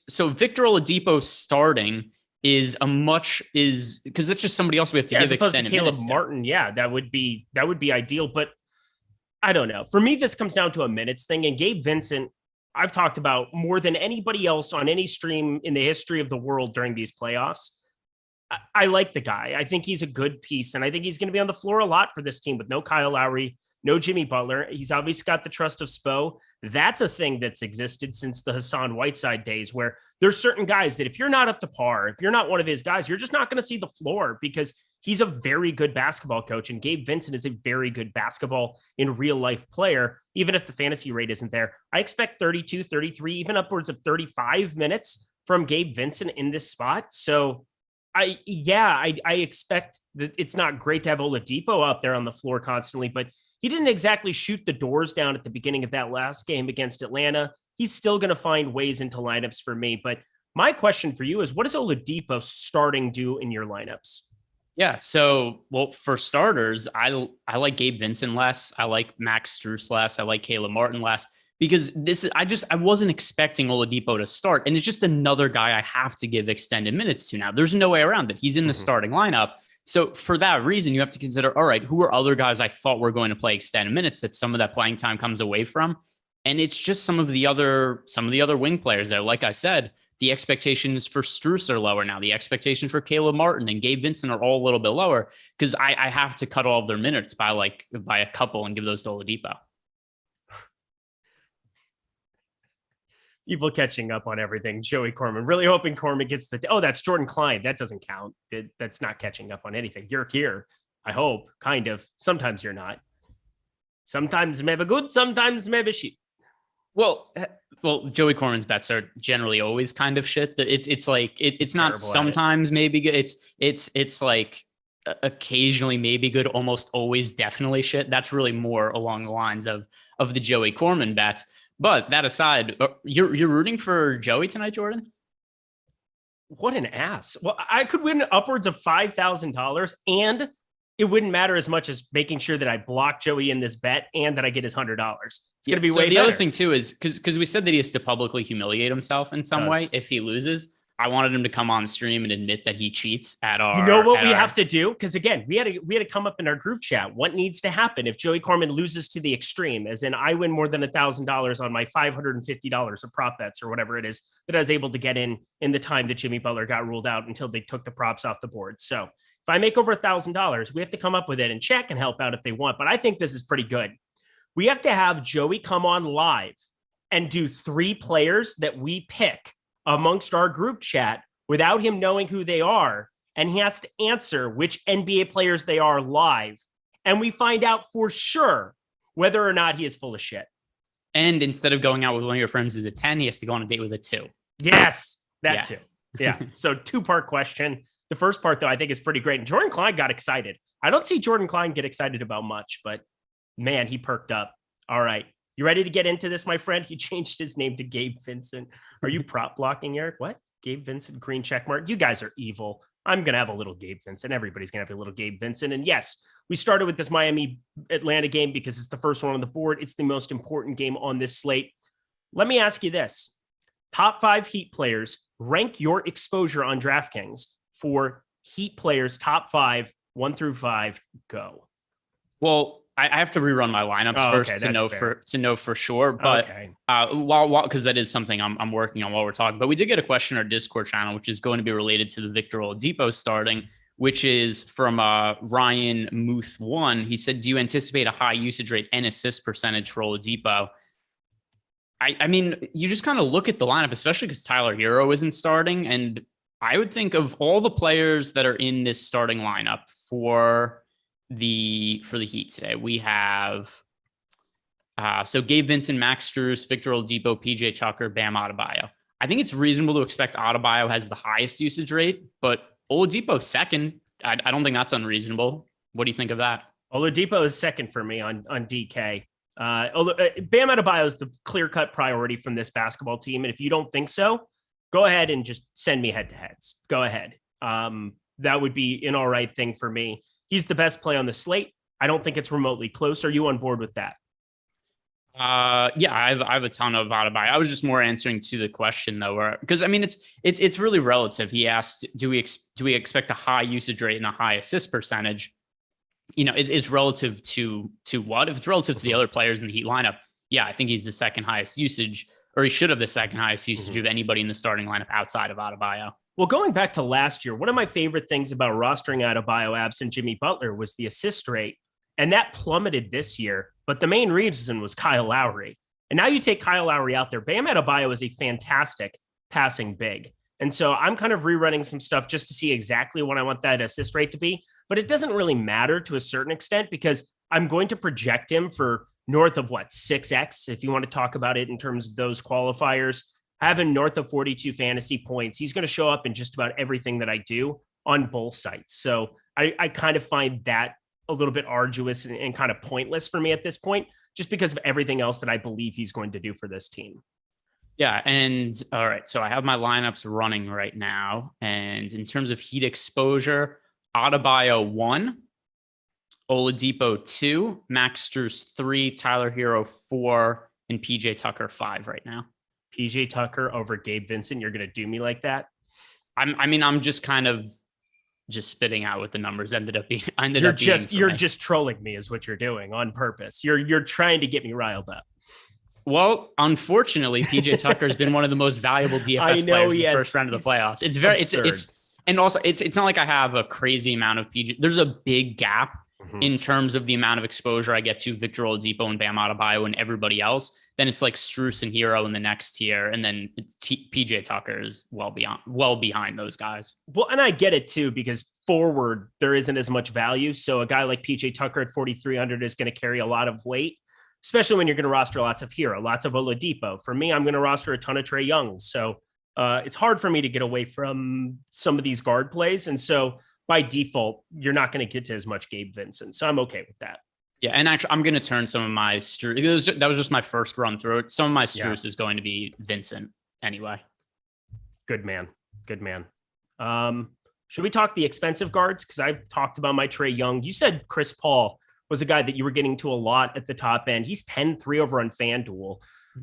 so Victor Oladipo starting is because that's just somebody else we have to give extended
minutes to. Martin, yeah, that would be ideal. But I don't know. For me, this comes down to a minutes thing. And Gabe Vincent, I've talked about more than anybody else on any stream in the history of the world during these playoffs. I like the guy. I think he's a good piece, and I think he's going to be on the floor a lot for this team with no Kyle Lowry, no Jimmy Butler. He's obviously got the trust of Spo. That's a thing that's existed since the Hassan Whiteside days where there's certain guys that if you're not up to par, if you're not one of his guys, you're just not going to see the floor because he's a very good basketball coach. And Gabe Vincent is a very good basketball in real life player, even if the fantasy rate isn't there. I expect 32, 33, even upwards of 35 minutes from Gabe Vincent in this spot. So I expect that it's not great to have Oladipo out there on the floor constantly, but he didn't exactly shoot the doors down at the beginning of that last game against Atlanta. He's still going to find ways into lineups for me. But my question for you is, what does Oladipo starting do in your lineups?
Yeah. So, well, for starters, I like Gabe Vincent less. I like Max Strus less. I like Caleb Martin less because I wasn't expecting Oladipo to start. And it's just another guy I have to give extended minutes to now. There's no way around it. He's in the starting lineup. So for that reason, you have to consider, all right, who are other guys I thought were going to play extended minutes that some of that playing time comes away from? And it's just some of the other wing players there. Like I said, the expectations for Strus are lower now. The expectations for Caleb Martin and Gabe Vincent are all a little bit lower because I have to cut all of their minutes by a couple and give those to Oladipo.
People catching up on everything. Joey Corman, really hoping Corman gets that's Jordan Klein. That doesn't count. That's not catching up on anything. You're here. I hope, kind of. Sometimes you're not. Sometimes maybe good, sometimes maybe shit.
Well, Joey Corman's bets are generally always kind of shit. It's not sometimes maybe good. It's like occasionally maybe good, almost always definitely shit. That's really more along the lines of the Joey Corman bets. But that aside, you're rooting for Joey tonight, Jordan?
What an ass. Well, I could win upwards of $5,000 and it wouldn't matter as much as making sure that I block Joey in this bet and that I get his $100. It's going to be way better.
The other thing too is because we said that he has to publicly humiliate himself in some way if he loses. I wanted him to come on stream and admit that he cheats at our.
You know what we have to do? Because again, we had to come up in our group chat. What needs to happen if Joey Corman loses to the extreme, as in I win more than $1,000 on my $550 of prop bets or whatever it is that I was able to get in the time that Jimmy Butler got ruled out until they took the props off the board. So if I make over $1,000, we have to come up with it and check and help out if they want. But I think this is pretty good. We have to have Joey come on live and do 3 players that we pick amongst our group chat without him knowing who they are. And he has to answer which NBA players they are live. And we find out for sure whether or not he is full of shit.
And instead of going out with one of your friends who's a 10, he has to go on a date with a 2.
Yes, that too. Yeah. So 2-part question. The first part, though, I think is pretty great. And Jordan Klein got excited. I don't see Jordan Klein get excited about much, but man, he perked up. All right. You ready to get into this, my friend? He changed his name to Gabe Vincent. Are you prop blocking, Eric? What? Gabe Vincent, green check mark. You guys are evil. I'm going to have a little Gabe Vincent. Everybody's going to have a little Gabe Vincent. And yes, we started with this Miami-Atlanta game because it's the first one on the board. It's the most important game on this slate. Let me ask you this. Top 5 Heat players, rank your exposure on DraftKings for Heat players, top 5, 1 through 5, go.
Well, I have to rerun my lineups first to know for sure. But while because that is something I'm working on while we're talking. But we did get a question in our Discord channel, which is going to be related to the Victor Oladipo starting, which is from Ryan Muth 1. He said, "Do you anticipate a high usage rate and assist percentage for Oladipo?" I mean, you just kind of look at the lineup, especially because Tyler Hero isn't starting, and I would think of all the players that are in this starting lineup for the Heat today. We have so Gabe Vincent, Max Strus, Victor Oladipo, PJ Tucker, Bam Adebayo. I think it's reasonable to expect Adebayo has the highest usage rate, but Oladipo second. I don't think that's unreasonable. What do you think of that?
Oladipo is second for me on DK. Bam Adebayo is the clear-cut priority from this basketball team, and if you don't think so, go ahead and just send me head-to-heads. Go ahead. That would be an all right thing for me. He's the best play on the slate. I don't think it's remotely close. Are you on board with that?
Yeah, I have a ton of Adebayo. I was just more answering to the question though, because I mean it's really relative. He asked, do we expect a high usage rate and a high assist percentage? You know, it's relative to what? If it's relative to the other players in the Heat lineup, yeah, I think he's the second highest usage, or he should have the second highest usage of anybody in the starting lineup outside of Adebayo.
Well, going back to last year, one of my favorite things about rostering Adebayo absent Jimmy Butler was the assist rate, and that plummeted this year. But the main reason was Kyle Lowry. And now you take Kyle Lowry out there. Bam Adebayo is a fantastic passing big. And so I'm kind of rerunning some stuff just to see exactly what I want that assist rate to be. But it doesn't really matter to a certain extent because I'm going to project him for north of 6X, if you want to talk about it in terms of those qualifiers. Having north of 42 fantasy points, he's going to show up in just about everything that I do on both sites. So I kind of find that a little bit arduous and kind of pointless for me at this point, just because of everything else that I believe he's going to do for this team.
Yeah. And all right, so I have my lineups running right now. And in terms of Heat exposure, Adebayo 1, Oladipo 2, Max Strus 3, Tyler Hero 4, and PJ Tucker 5 right now.
PJ Tucker over Gabe Vincent. You're going to do me like that?
I'm just kind of spitting out what the numbers ended up being.
You're just trolling me is what you're doing on purpose. You're trying to get me riled up.
Well, unfortunately, PJ Tucker has been one of the most valuable DFS players in the first round of the playoffs. It's not like I have a crazy amount of PJ. There's a big gap in terms of the amount of exposure I get to Victor Oladipo and Bam Adebayo and everybody else. Then it's like Strus and Hero in the next tier, and then PJ Tucker is well behind those guys.
Well, and I get it too, because forward there isn't as much value. So a guy like PJ Tucker at 4,300 is going to carry a lot of weight, especially when you're going to roster lots of Hero, lots of Oladipo. For me, I'm going to roster a ton of Trae Young. So it's hard for me to get away from some of these guard plays. And so by default, you're not going to get to as much Gabe Vincent. So I'm okay with that.
Yeah, and actually, I'm going to turn some of my Strus. That was just my first run through it. Some of my Strus is going to be Vincent anyway.
Good man. Should we talk the expensive guards? Because I've talked about my Trae Young. You said Chris Paul was a guy that you were getting to a lot at the top end. He's 10-3 over on FanDuel.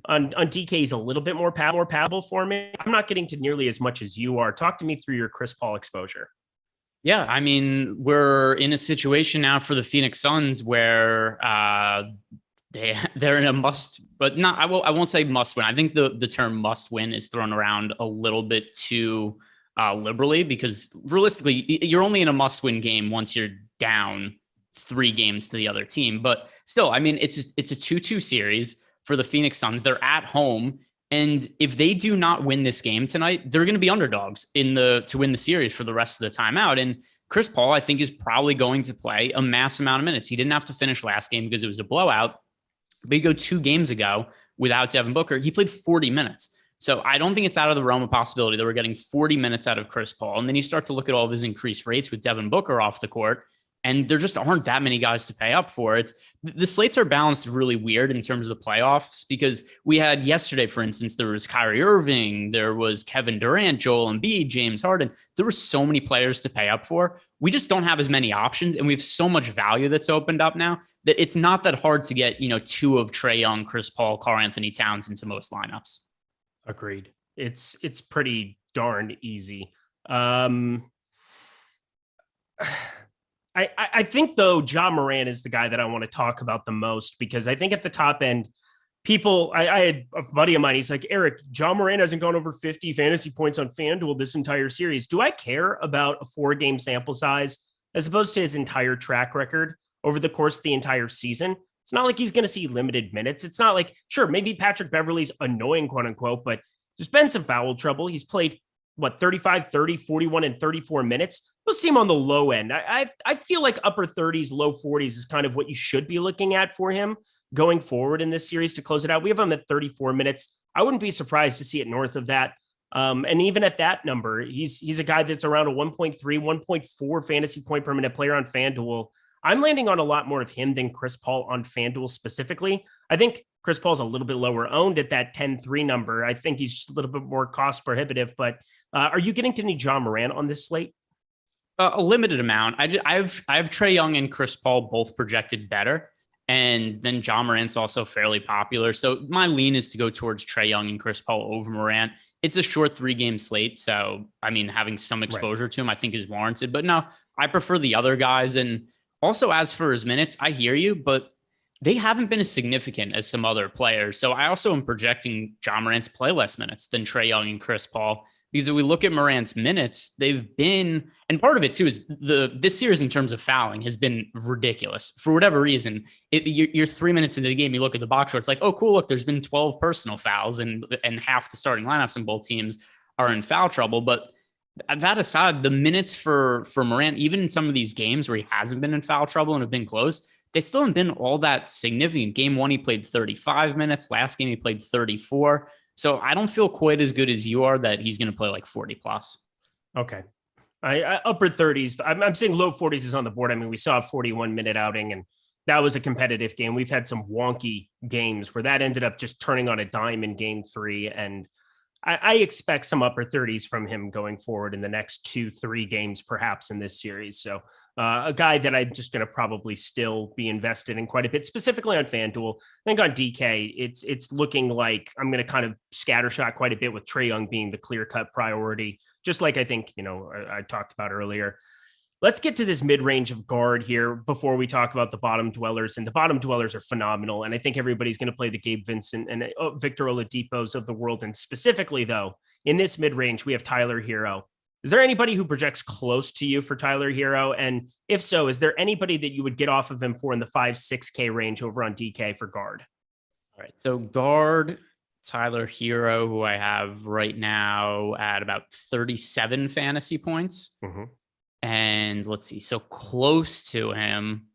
On DK, he's a little bit more palatable for me. I'm not getting to nearly as much as you are. Talk to me through your Chris Paul exposure.
Yeah, I mean, we're in a situation now for the Phoenix Suns where they're in a must, but not. I won't say must win. I think the term must win is thrown around a little bit too liberally, because realistically, you're only in a must win game once you're down 3 games to the other team. But still, I mean, it's a 2-2 series for the Phoenix Suns. They're at home. And if they do not win this game tonight, they're going to be underdogs to win the series for the rest of the time out. And Chris Paul, I think, is probably going to play a mass amount of minutes. He didn't have to finish last game because it was a blowout, but you go 2 games ago without Devin Booker, he played 40 minutes. So I don't think it's out of the realm of possibility that we're getting 40 minutes out of Chris Paul. And then you start to look at all of his increased rates with Devin Booker off the court, and there just aren't that many guys to pay up for it. The slates are balanced really weird in terms of the playoffs, because we had yesterday, for instance, there was Kyrie Irving, there was Kevin Durant, Joel Embiid, James Harden. There were so many players to pay up for. We just don't have as many options, and we have so much value that's opened up now that it's not that hard to get, 2 of Trae Young, Chris Paul, Karl Anthony Towns into most lineups.
Agreed. It's pretty darn easy. I think, though, Ja Morant is the guy that I want to talk about the most, because I think at the top end, I had a buddy of mine, he's like, Eric, Ja Morant hasn't gone over 50 fantasy points on FanDuel this entire series. Do I care about a 4-game sample size as opposed to his entire track record over the course of the entire season? It's not like he's going to see limited minutes. It's not like, sure, maybe Patrick Beverley's annoying, quote unquote, but there's been some foul trouble. He's played 35, 30, 41, and 34 minutes. Those seem on the low end. I feel like upper 30s, low 40s is kind of what you should be looking at for him going forward in this series to close it out. We have him at 34 minutes. I wouldn't be surprised to see it north of that. And even at that number, he's a guy that's around a 1.3, 1.4 fantasy point per minute player on FanDuel. I'm landing on a lot more of him than Chris Paul on FanDuel specifically. I think Chris Paul's a little bit lower owned at that 10-3 number. I think he's a little bit more cost prohibitive, but are you getting to any Ja Morant on this slate?
A limited amount. I have Trae Young and Chris Paul both projected better, and then Ja Morant's also fairly popular. So my lean is to go towards Trae Young and Chris Paul over Morant. It's a short 3-game slate, so I mean, having some exposure to him, I think, is warranted. But no, I prefer the other guys. And also, as for his minutes, I hear you, but they haven't been as significant as some other players. So I also am projecting Ja Morant to play less minutes than Trae Young and Chris Paul. Because if we look at Morant's minutes, they've been, and part of it too is this series in terms of fouling has been ridiculous. For whatever reason, you're 3 minutes into the game, you look at the box score, it's like, oh, cool, look, there's been 12 personal fouls, and half the starting lineups in both teams are in foul trouble. But that aside, the minutes for Morant, even in some of these games where he hasn't been in foul trouble and have been close, they still haven't been all that significant. Game 1, he played 35 minutes. Last game, he played 34. So I don't feel quite as good as you are that he's going to play like 40 plus.
Okay. I upper 30s. I'm saying low 40s is on the board. I mean, we saw a 41-minute outing, and that was a competitive game. We've had some wonky games where that ended up just turning on a dime in game 3. And I expect some upper 30s from him going forward in the next 2-3 games, perhaps in this series. So a guy that I'm just going to probably still be invested in quite a bit, specifically on FanDuel. I think on DK, it's looking like I'm going to kind of scattershot quite a bit with Trae Young being the clear-cut priority, just like I think, I talked about earlier. Let's get to this mid-range of guard here before we talk about the bottom dwellers. And the bottom dwellers are phenomenal. And I think everybody's going to play the Gabe Vincent and Victor Oladipos of the world. And specifically, though, in this mid-range, we have Tyler Hero. Is there anybody who projects close to you for Tyler Hero? And if so, is there anybody that you would get off of him for in the 5-6K range over on DK for guard?
All right. So guard Tyler Hero, who I have right now at about 37 fantasy points.
Mm-hmm.
And let's see. So close to him.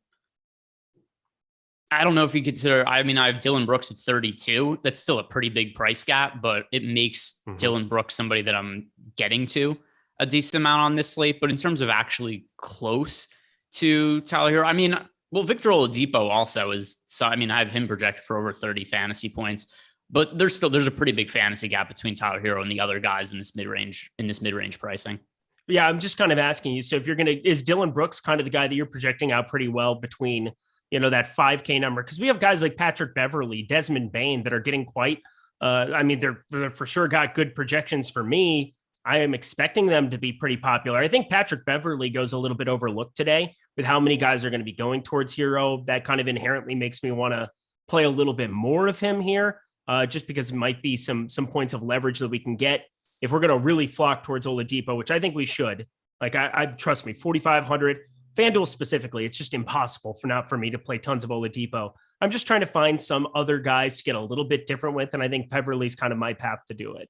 I don't know if you consider, I have Dylan Brooks at 32. That's still a pretty big price gap, but it makes Dylan Brooks somebody that I'm getting to a decent amount on this slate. But in terms of actually close to Tyler Hero, Victor Oladipo also is, so I have him projected for over 30 fantasy points, but there's a pretty big fantasy gap between Tyler Hero and the other guys in this mid-range pricing.
Yeah, I'm just kind of asking you. So if is Dylan Brooks kind of the guy that you're projecting out pretty well between that 5K number, because we have guys like Patrick Beverley, Desmond Bane that are getting quite, they're for sure got good projections for me. I am expecting them to be pretty popular. I think Patrick Beverley goes a little bit overlooked today with how many guys are going to be going towards hero. That kind of inherently makes me want to play a little bit more of him here, just because it might be some points of leverage that we can get if we're going to really flock towards Oladipo, which I think we should. Like, I trust me, 4,500 FanDuel specifically, it's just impossible for me to play tons of Oladipo. I'm just trying to find some other guys to get a little bit different with, and I think Beverly's kind of my path to do it.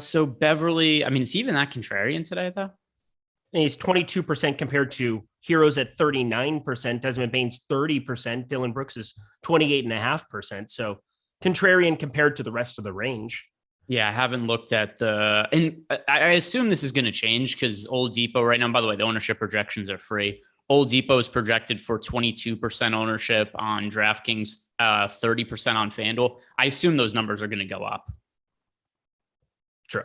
So Beverly, I mean, is he even that contrarian today, though?
And he's 22% compared to heroes at 39%. Desmond Bane's 30%. Dylan Brooks is 28.5%. So contrarian compared to the rest of the range.
Yeah, I haven't looked at and I assume this is going to change because Oladipo right now, by the way, the ownership projections are free. Oladipo is projected for 22% ownership on DraftKings, 30% on FanDuel. I assume those numbers are going to go up.
True.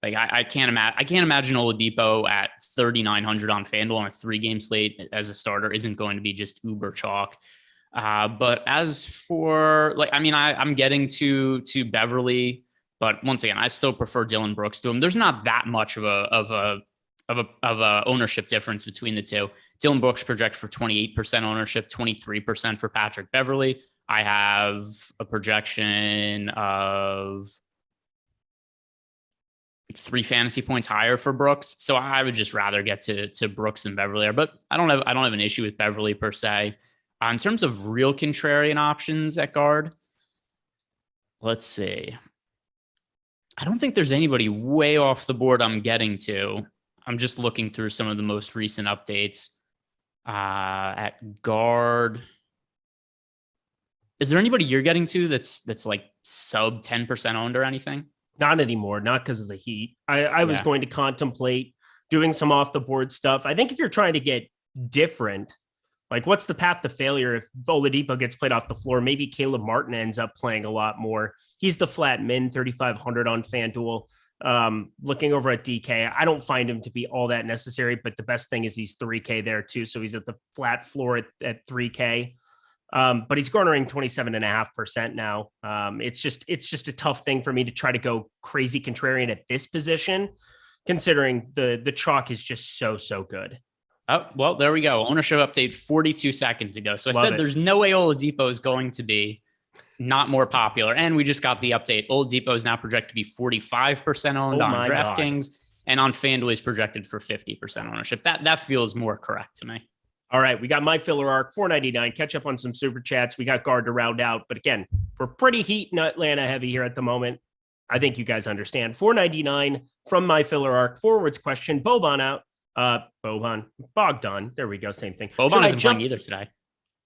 Like I can't imagine Oladipo at 3,900 on FanDuel on a 3-game slate as a starter isn't going to be just uber chalk. But as for I'm getting to Beverly, but once again, I still prefer Dylan Brooks to him. There's not that much of a ownership difference between the two. Dylan Brooks projected for 28% ownership, 23% for Patrick Beverly. I have a projection of 3 fantasy points higher for Brooks. So I would just rather get to Brooks than Beverly. But I don't have an issue with Beverly per se. In terms of real contrarian options at guard, let's see. I don't think there's anybody way off the board I'm getting to. I'm just looking through some of the most recent updates. At guard, is there anybody you're getting to that's like sub 10% owned or anything?
Not anymore, not because of the heat. I was going to contemplate doing some off the board stuff. I think if you're trying to get different, like what's the path to failure if Oladipo gets played off the floor? Maybe Caleb Martin ends up playing a lot more. He's the flat min, 3,500 on FanDuel. Looking over at DK, I don't find him to be all that necessary, but the best thing is he's 3K there too. So he's at the flat floor at 3K. But he's garnering 27.5% now. It's just a tough thing for me to try to go crazy contrarian at this position, considering the chalk is just so good.
Oh, well, there we go. Ownership update 42 seconds ago. So I said there's no way Oladipo is going to be not more popular. And we just got the update. Oladipo is now projected to be 45% owned on DraftKings, and on FanDuel is projected for 50% ownership. That feels more correct to me.
All right, we got my filler arc, $4.99. Catch up on some super chats. We got guard to round out. But again, we're pretty heat and Atlanta heavy here at the moment. I think you guys understand. $4.99 from my filler arc. Forwards question. Bogdan. There we go. Same thing.
Boban isn't playing either today.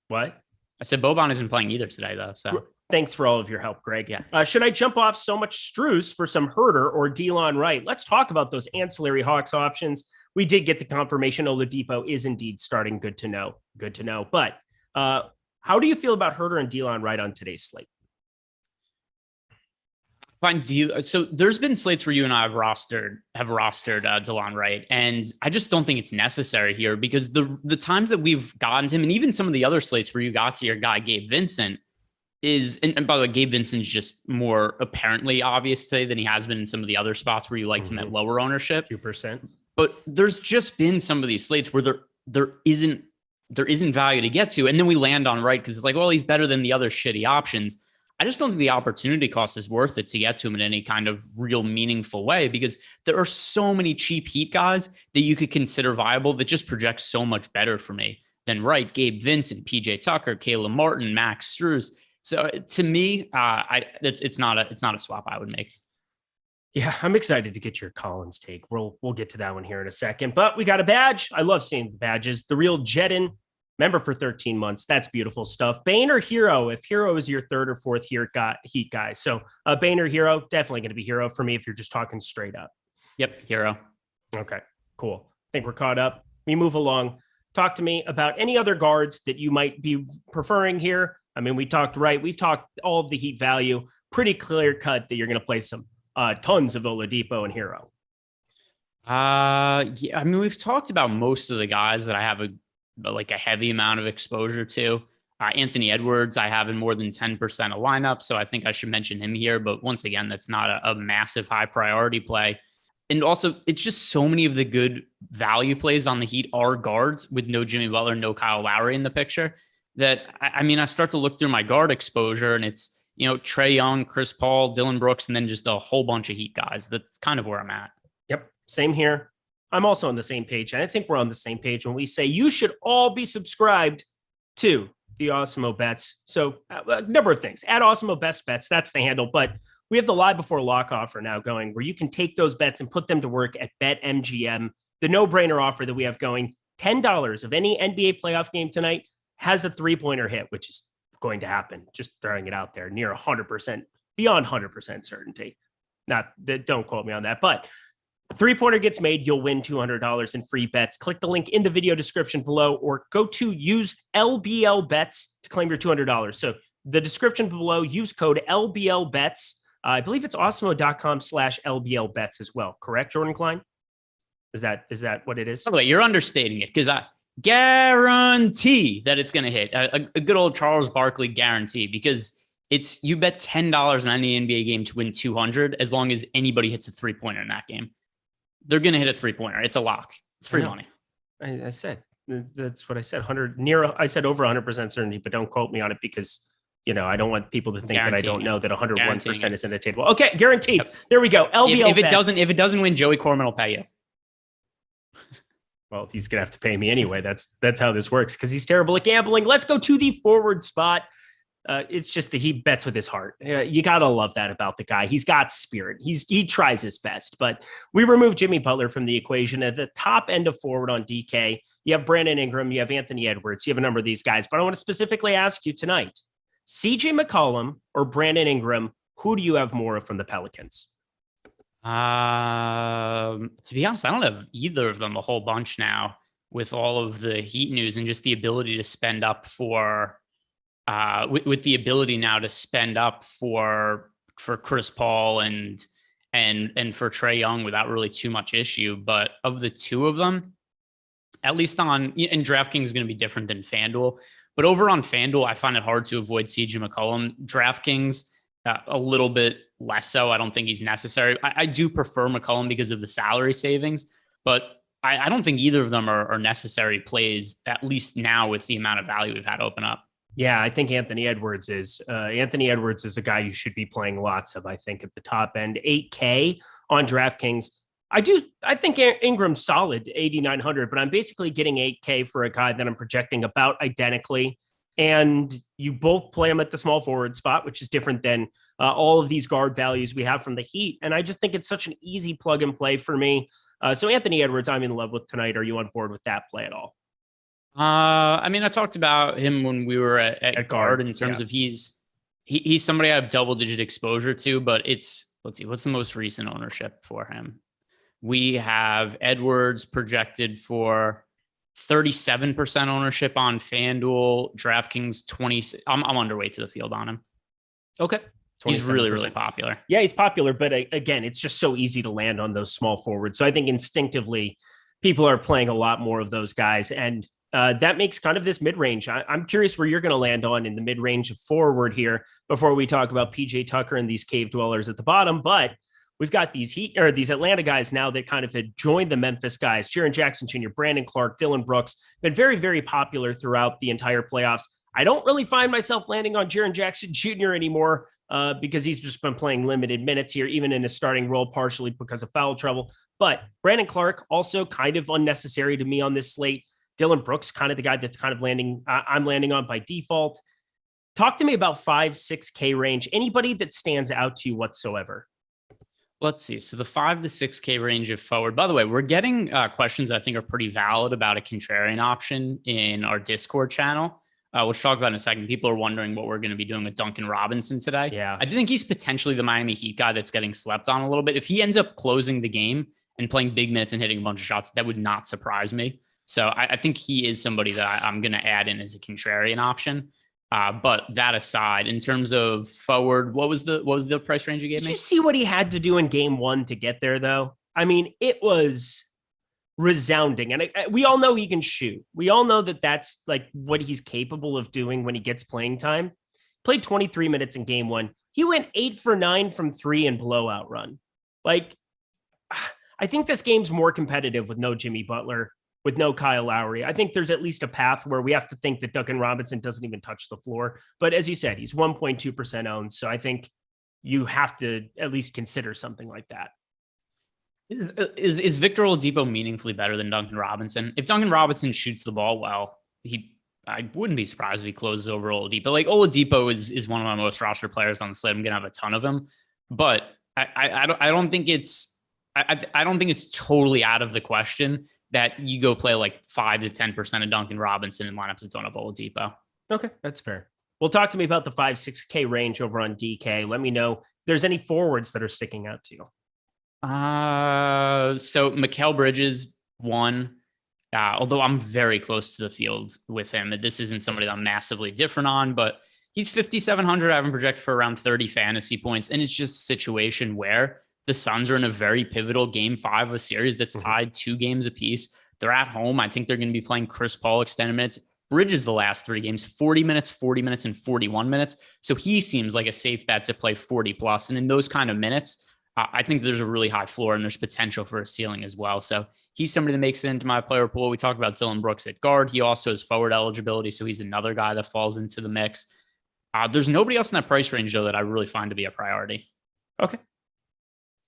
What?
I said Boban isn't playing either today, though. So
thanks for all of your help, Greg. Yeah. Should I jump off so much Strus for some Herter or Delon Wright? Let's talk about those ancillary Hawks options. We did get the confirmation Oladipo is indeed starting. Good to know. But how do you feel about Herter and Delon Wright on today's slate?
Fine. So there's been slates where you and I have rostered Delon Wright, and I just don't think it's necessary here because the times that we've gotten to him, and even some of the other slates where you got to your guy Gabe Vincent and by the way, Gabe Vincent's just more apparently obvious today than he has been in some of the other spots where you liked him at lower ownership.
2%.
But there's just been some of these slates where there isn't value to get to, and then we land on Wright because it's like, well, he's better than the other shitty options. I just don't think the opportunity cost is worth it to get to him in any kind of real meaningful way because there are so many cheap heat guys that you could consider viable that just project so much better for me than Wright, Gabe Vincent, PJ Tucker, Caleb Martin, Max Strus. So to me, it's not a swap I would make.
Yeah, I'm excited to get your Collins take. We'll get to that one here in a second, but we got a badge. I love seeing the badges. The Real Jedin, member for 13 months. That's beautiful stuff. Bane or Hero? If Hero is your third or fourth heat guy. So Bane or Hero, definitely going to be Hero for me if you're just talking straight up.
Yep, Hero.
Okay, cool. I think we're caught up. We move along. Talk to me about any other guards that you might be preferring here. I mean, we talked Wright. We've talked all of the heat value. Pretty clear cut that you're going to play some tons of Oladipo and Hero.
Yeah, I mean, we've talked about most of the guys that I have like a heavy amount of exposure to. Anthony Edwards, I have in more than 10% of lineups, so I think I should mention him here. But once again, that's not a massive high priority play. And also, it's just so many of the good value plays on the Heat are guards with no Jimmy Butler, no Kyle Lowry in the picture. That, I mean, I start to look through my guard exposure, and it's, Trae Young, Chris Paul, Dillon Brooks, and then just a whole bunch of Heat guys. That's kind of where I'm at.
Yep, same here. I'm also on the same page, and I think we're on the same page when we say you should all be subscribed to the Awesemo bets. So a number of things. Add Awesemo best bets. That's the handle. But we have the live before lock offer now going, where you can take those bets and put them to work at BetMGM. The no-brainer offer that we have going, $10 of any NBA playoff game tonight has a three-pointer hit, which is going to happen. Just throwing it out there, near 100%, beyond 100% certainty. Don't quote me on that, but a three-pointer gets made, you'll win $200 in free bets. Click the link in the video description below, or go to use LBL bets to claim your $200. So the description below, use code LBL bets. I believe it's awesemo.com/LBL bets as well. Correct, Jordan Klein? Is that what it is?
By the way, you're understating it, because I guarantee that it's going to hit a good old Charles Barkley guarantee, because you bet $10 on any NBA game to win 200 as long as anybody hits a three-pointer in that game. They're going to hit a three-pointer. It's a lock. It's free money.
I said, that's what I said. I said over 100% certainty, but don't quote me on it, because I don't want people to think that I don't know that 101% is attainable. Okay, guaranteed. Yep. There we go. LBL
if it doesn't win, Joey Corman will pay you.
Well, he's gonna have to pay me anyway. That's how this works, because he's terrible at gambling. Let's go to the forward spot. It's just that he bets with his heart. You gotta love that about the guy. He's got spirit. He tries his best. But we remove Jimmy Butler from the equation. At the top end of forward on DK, you have Brandon Ingram, you have Anthony Edwards, you have a number of these guys. But I want to specifically ask you tonight, CJ McCollum or Brandon Ingram, who do you have more of from the Pelicans?
To be honest, I don't have either of them a whole bunch now, with all of the Heat news and just the ability to spend up for with the ability now to spend up for Chris Paul and for Trae Young without really too much issue. But of the two of them, at least and DraftKings is going to be different than FanDuel, but over on FanDuel, I find it hard to avoid CJ McCollum. DraftKings, a little bit less so. I don't think he's necessary. I do prefer McCollum because of the salary savings, but I don't think either of them are necessary plays, at least now with the amount of value we've had open up.
Yeah, I think Anthony Edwards is a guy you should be playing lots of, I think, at the top end. 8K on DraftKings. I think Ingram's solid, 8,900, but I'm basically getting 8K for a guy that I'm projecting about identically. And you both play him at the small forward spot, which is different than all of these guard values we have from the Heat. And I just think it's such an easy plug and play for me. So Anthony Edwards, I'm in love with tonight. Are you on board with that play at all?
I mean, I talked about him when we were at guard in terms of he's somebody I have double digit exposure to, but let's see, what's the most recent ownership for him? We have Edwards projected for 37% ownership on FanDuel, DraftKings 20. I'm underweight to the field on him.
Okay.
He's really, really popular.
Yeah, he's popular, but again, it's just so easy to land on those small forwards. So I think instinctively people are playing a lot more of those guys. And that makes kind of this mid-range. I'm curious where you're going to land on in the mid-range of forward here before we talk about PJ Tucker and these cave dwellers at the bottom. But we've got these Atlanta guys now that kind of had joined the Memphis guys. Jaren Jackson Jr., Brandon Clark, Dillon Brooks, been very, very popular throughout the entire playoffs. I don't really find myself landing on Jaren Jackson Jr. anymore because he's just been playing limited minutes here, even in a starting role, partially because of foul trouble. But Brandon Clark, also kind of unnecessary to me on this slate. Dillon Brooks, kind of the guy that's kind of I'm landing on by default. Talk to me about 5-6K range. Anybody that stands out to you whatsoever?
Let's see. So the 5 to 6K range of forward. By the way, we're getting questions I think are pretty valid about a contrarian option in our Discord channel. We'll talk about in a second. People are wondering what we're going to be doing with Duncan Robinson today.
Yeah,
I do think he's potentially the Miami Heat guy that's getting slept on a little bit. If he ends up closing the game and playing big minutes and hitting a bunch of shots, that would not surprise me. So I think he is somebody that I'm going to add in as a contrarian option. But that aside, in terms of forward, what was the price range you gave me?
Did you see what he had to do in game one to get there, though? I mean, it was resounding. And we all know he can shoot. We all know that that's like what he's capable of doing when he gets playing time. Played 23 minutes in game 1. He went 8 for 9 from 3 and blowout run. Like, I think this game's more competitive with no Jimmy Butler, with no Kyle Lowry. I think there's at least a path where we have to think that Duncan Robinson doesn't even touch the floor. But as you said, he's 1.2% owned. So I think you have to at least consider something like that.
Is Victor Oladipo meaningfully better than Duncan Robinson? If Duncan Robinson shoots the ball well, I wouldn't be surprised if he closes over Oladipo. Like, Oladipo is one of my most roster players on the slate. I'm gonna have a ton of him, but I don't think it's totally out of the question that you go play like 5 to 10% of Duncan Robinson in lineups that don't have Oladipo.
Okay, that's fair. Well, talk to me about the 5-6K range over on DK. Let me know if there's any forwards that are sticking out to you.
So Mikal Bridges, 1. Although I'm very close to the field with him. This isn't somebody that I'm massively different on, but he's 5,700. I have him projected for around 30 fantasy points. And it's just a situation where the Suns are in a very pivotal game 5 of a series that's tied 2 games apiece. They're at home. I think they're going to be playing Chris Paul extended minutes. Bridges the last 3 games, 40 minutes, and 41 minutes. So he seems like a safe bet to play 40 plus. And in those kind of minutes, I think there's a really high floor and there's potential for a ceiling as well. So he's somebody that makes it into my player pool. We talked about Dylan Brooks at guard. He also has forward eligibility. So he's another guy that falls into the mix. There's nobody else in that price range, though, that I really find to be a priority.
Okay.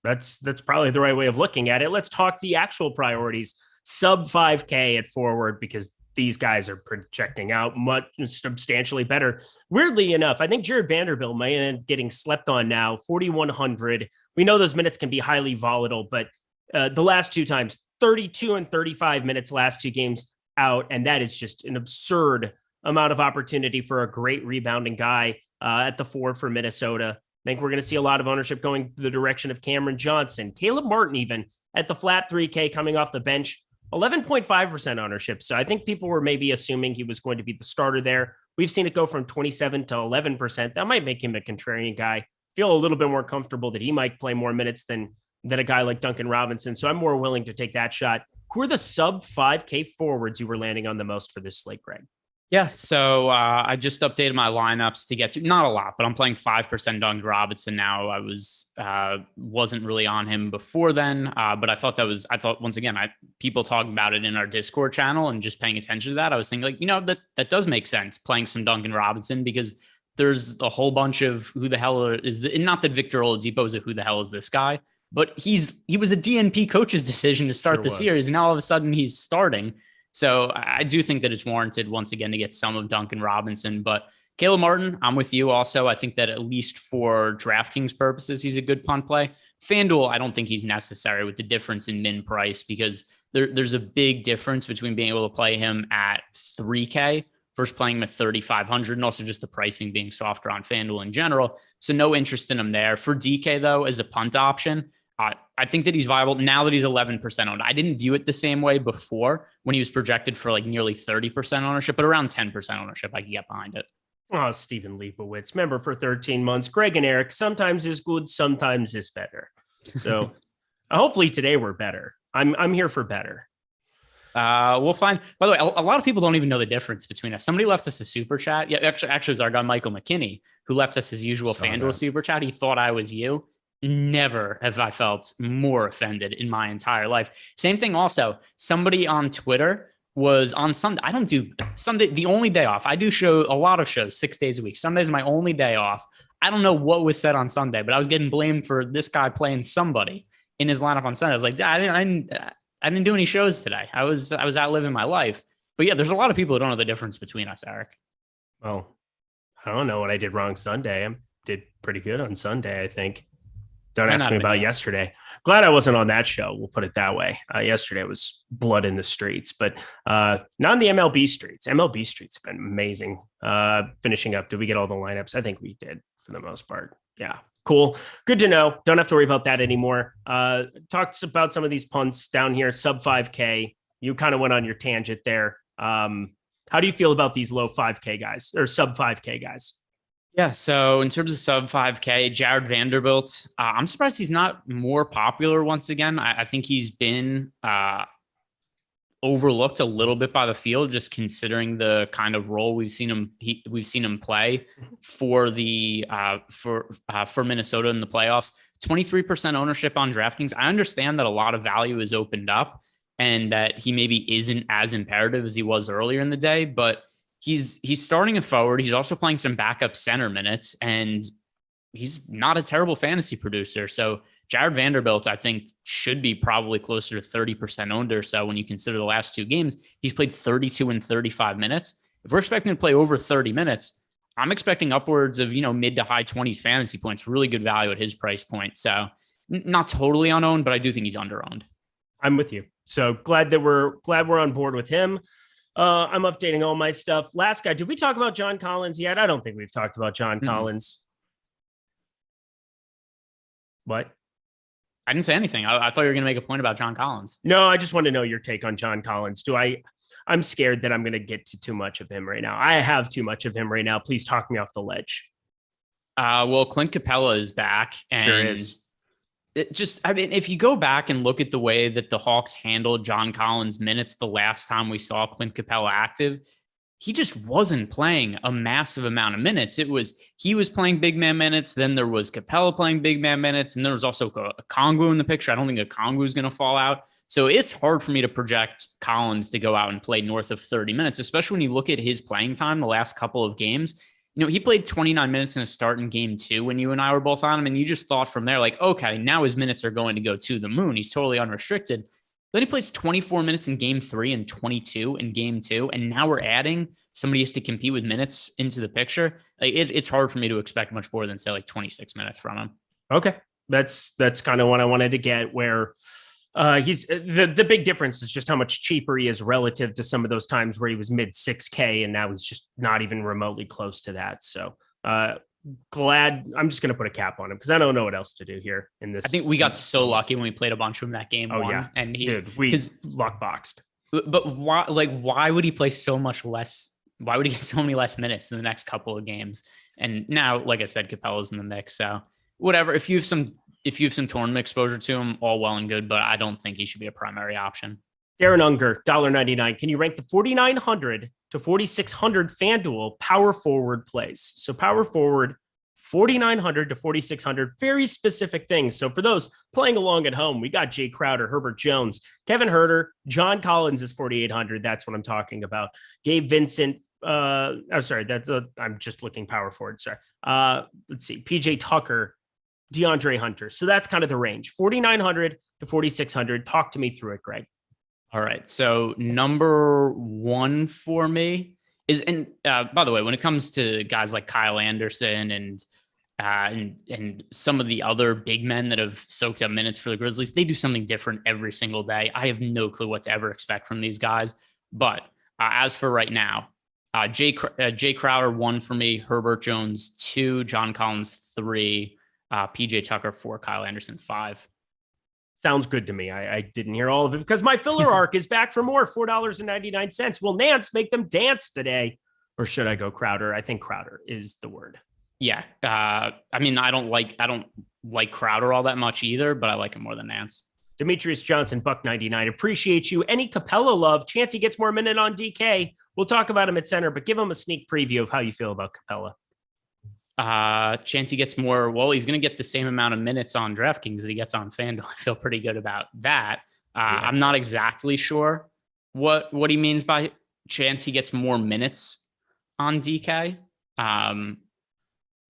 That's probably the right way of looking at it. Let's talk the actual priorities. Sub 5K at forward, because these guys are projecting out much substantially better. Weirdly enough, I think Jared Vanderbilt might end up getting slept on now, 4,100. We know those minutes can be highly volatile, but the last 2 times, 32 and 35 minutes, last 2 games out. And that is just an absurd amount of opportunity for a great rebounding guy at the 4 for Minnesota. I think we're going to see a lot of ownership going the direction of Cameron Johnson, Caleb Martin, even at the flat 3K coming off the bench. 11.5% ownership. So I think people were maybe assuming he was going to be the starter there. We've seen it go from 27 to 11%. That might make him a contrarian guy. Feel a little bit more comfortable that he might play more minutes than a guy like Duncan Robinson. So I'm more willing to take that shot. Who are the sub 5K forwards you were landing on the most for this slate, Greg?
Yeah, so I just updated my lineups to get to not a lot, but I'm playing 5% Duncan Robinson now. I wasn't really on him before then, but I thought once again, people talking about it in our Discord channel and just paying attention to that. I was thinking like, that does make sense playing some Duncan Robinson because there's a whole bunch of who the hell is not that Victor Oladipo is a who the hell is this guy, but he was a DNP coach's decision to start the series, and now all of a sudden he's starting. So I do think that it's warranted once again to get some of Duncan Robinson, but Caleb Martin, I'm with you also. I think that at least for DraftKings purposes, he's a good punt play. FanDuel, I don't think he's necessary with the difference in min price because there's a big difference between being able to play him at 3K versus playing him at 3,500 and also just the pricing being softer on FanDuel in general. So no interest in him there. For DK though, as a punt option, I think that he's viable now that he's 11% owned. I didn't view it the same way before when he was projected for like nearly 30% ownership, but around 10% ownership, I can get behind it.
Oh, Stephen Leibowitz, member for 13 months. Greg and Eric, sometimes is good, sometimes is better. So hopefully today we're better. I'm here for better.
We'll find, by the way, a lot of people don't even know the difference between us. Somebody left us a super chat. Yeah, actually it was our guy, Michael McKinney, who left us his usual FanDuel super chat. He thought I was you. Never have I felt more offended in my entire life. Same thing also. Somebody on Twitter was on Sunday. I don't do Sunday, the only day off. I do a lot of shows 6 days a week. Sunday's my only day off. I don't know what was said on Sunday, but I was getting blamed for this guy playing somebody in his lineup on Sunday. I was like, I didn't do any shows today. I was out living my life. But yeah, there's a lot of people who don't know the difference between us, Eric.
Well, I don't know what I did wrong Sunday. I did pretty good on Sunday, I think. Don't ask me about yesterday. Glad I wasn't on that show. We'll put it that way. Yesterday was blood in the streets, but not in the MLB streets. MLB streets have been amazing. Finishing up, did we get all the lineups? I think we did for the most part. Yeah, cool. Good to know. Don't have to worry about that anymore. Talks about some of these punts down here, sub 5K. You kind of went on your tangent there. How do you feel about these low 5K guys or sub 5K guys?
Yeah, so in terms of sub 5K, Jared Vanderbilt, I'm surprised he's not more popular once again. I think he's been overlooked a little bit by the field, just considering the kind of role we've seen him play for the for Minnesota in the playoffs. 23% ownership on DraftKings. I understand that a lot of value is opened up and that he maybe isn't as imperative as he was earlier in the day, but he's starting a forward. He's also playing some backup center minutes, and he's not a terrible fantasy producer. So Jared Vanderbilt, I think, should be probably closer to 30% owned or so when you consider the last 2 games. He's played 32 and 35 minutes. If we're expecting to play over 30 minutes, I'm expecting upwards of, mid to high 20s fantasy points, really good value at his price point. So not totally unowned, but I do think he's underowned.
I'm with you. So glad we're on board with him. I'm updating all my stuff. Last guy, did we talk about John Collins yet? I don't think we've talked about John Collins. What?
I didn't say anything. I thought you were going to make a point about John Collins.
No, I just want to know your take on John Collins. I'm scared that I'm going to get to too much of him right now. I have too much of him right now. Please talk me off the ledge.
Well, Clint Capella is back. And
sure is.
If you go back and look at the way that the Hawks handled John Collins' minutes the last time we saw Clint Capella active, he just wasn't playing a massive amount of minutes. He was playing big man minutes. Then there was Capella playing big man minutes. And there was also a Kongu in the picture. I don't think a Kongu is going to fall out. So it's hard for me to project Collins to go out and play north of 30 minutes, especially when you look at his playing time the last couple of games. He played 29 minutes in a start in game 2 when you and I were both on him. And you just thought from there, like, okay, now his minutes are going to go to the moon. He's totally unrestricted. Then he plays 24 minutes in game 3 and 22 in game 2. And now we're adding somebody has to compete with minutes into the picture. Like it's hard for me to expect much more than say like 26 minutes from him.
Okay. That's kind of what I wanted to get, where he's the big difference is just how much cheaper he is relative to some of those times where he was mid 6K and now he's just not even remotely close to that. So glad I'm just going to put a cap on him because I don't know what else to do here in this.
I think we got so lucky when we played a bunch of him that game.
Oh yeah.
And
we luck boxed.
But why would he play so much less? Why would he get so many less minutes in the next couple of games? And now, like I said, Capella's in the mix. So whatever, if you have some tournament exposure to him, all well and good, but I don't think he should be a primary option.
Darren Unger, $1.99. Can you rank the 4,900 to 4,600 FanDuel power forward plays? So power forward, 4,900 to 4,600, very specific things. So for those playing along at home, we got Jay Crowder, Herbert Jones, Kevin Huerter, John Collins is 4,800. That's what I'm talking about. Gabe Vincent. I'm just looking power forward. Sorry. Let's see. PJ Tucker, DeAndre Hunter. So that's kind of the range, 4,900 to 4,600. Talk to me through it, Greg.
All right. So number 1 for me is, and by the way, when it comes to guys like Kyle Anderson and some of the other big men that have soaked up minutes for the Grizzlies, they do something different every single day. I have no clue what to ever expect from these guys. But as for right now, Jay Crowder 1 for me, Herbert Jones 2, John Collins 3, PJ Tucker 4, Kyle Anderson 5.
Sounds good to me. I didn't hear all of it because my filler arc is back for more, $4.99. Will Nance make them dance today? Or should I go Crowder? I think Crowder is the word.
Yeah. I don't like Crowder all that much either, but I like him more than Nance.
Demetrius Johnson, $1.99. Appreciate you. Any Capella love? Chance he gets more minute on DK. We'll talk about him at center, but give him a sneak preview of how you feel about Capella.
Chance he gets more. Well, he's going to get the same amount of minutes on DraftKings that he gets on FanDuel. I feel pretty good about that. I'm not exactly sure what he means by chance he gets more minutes on DK.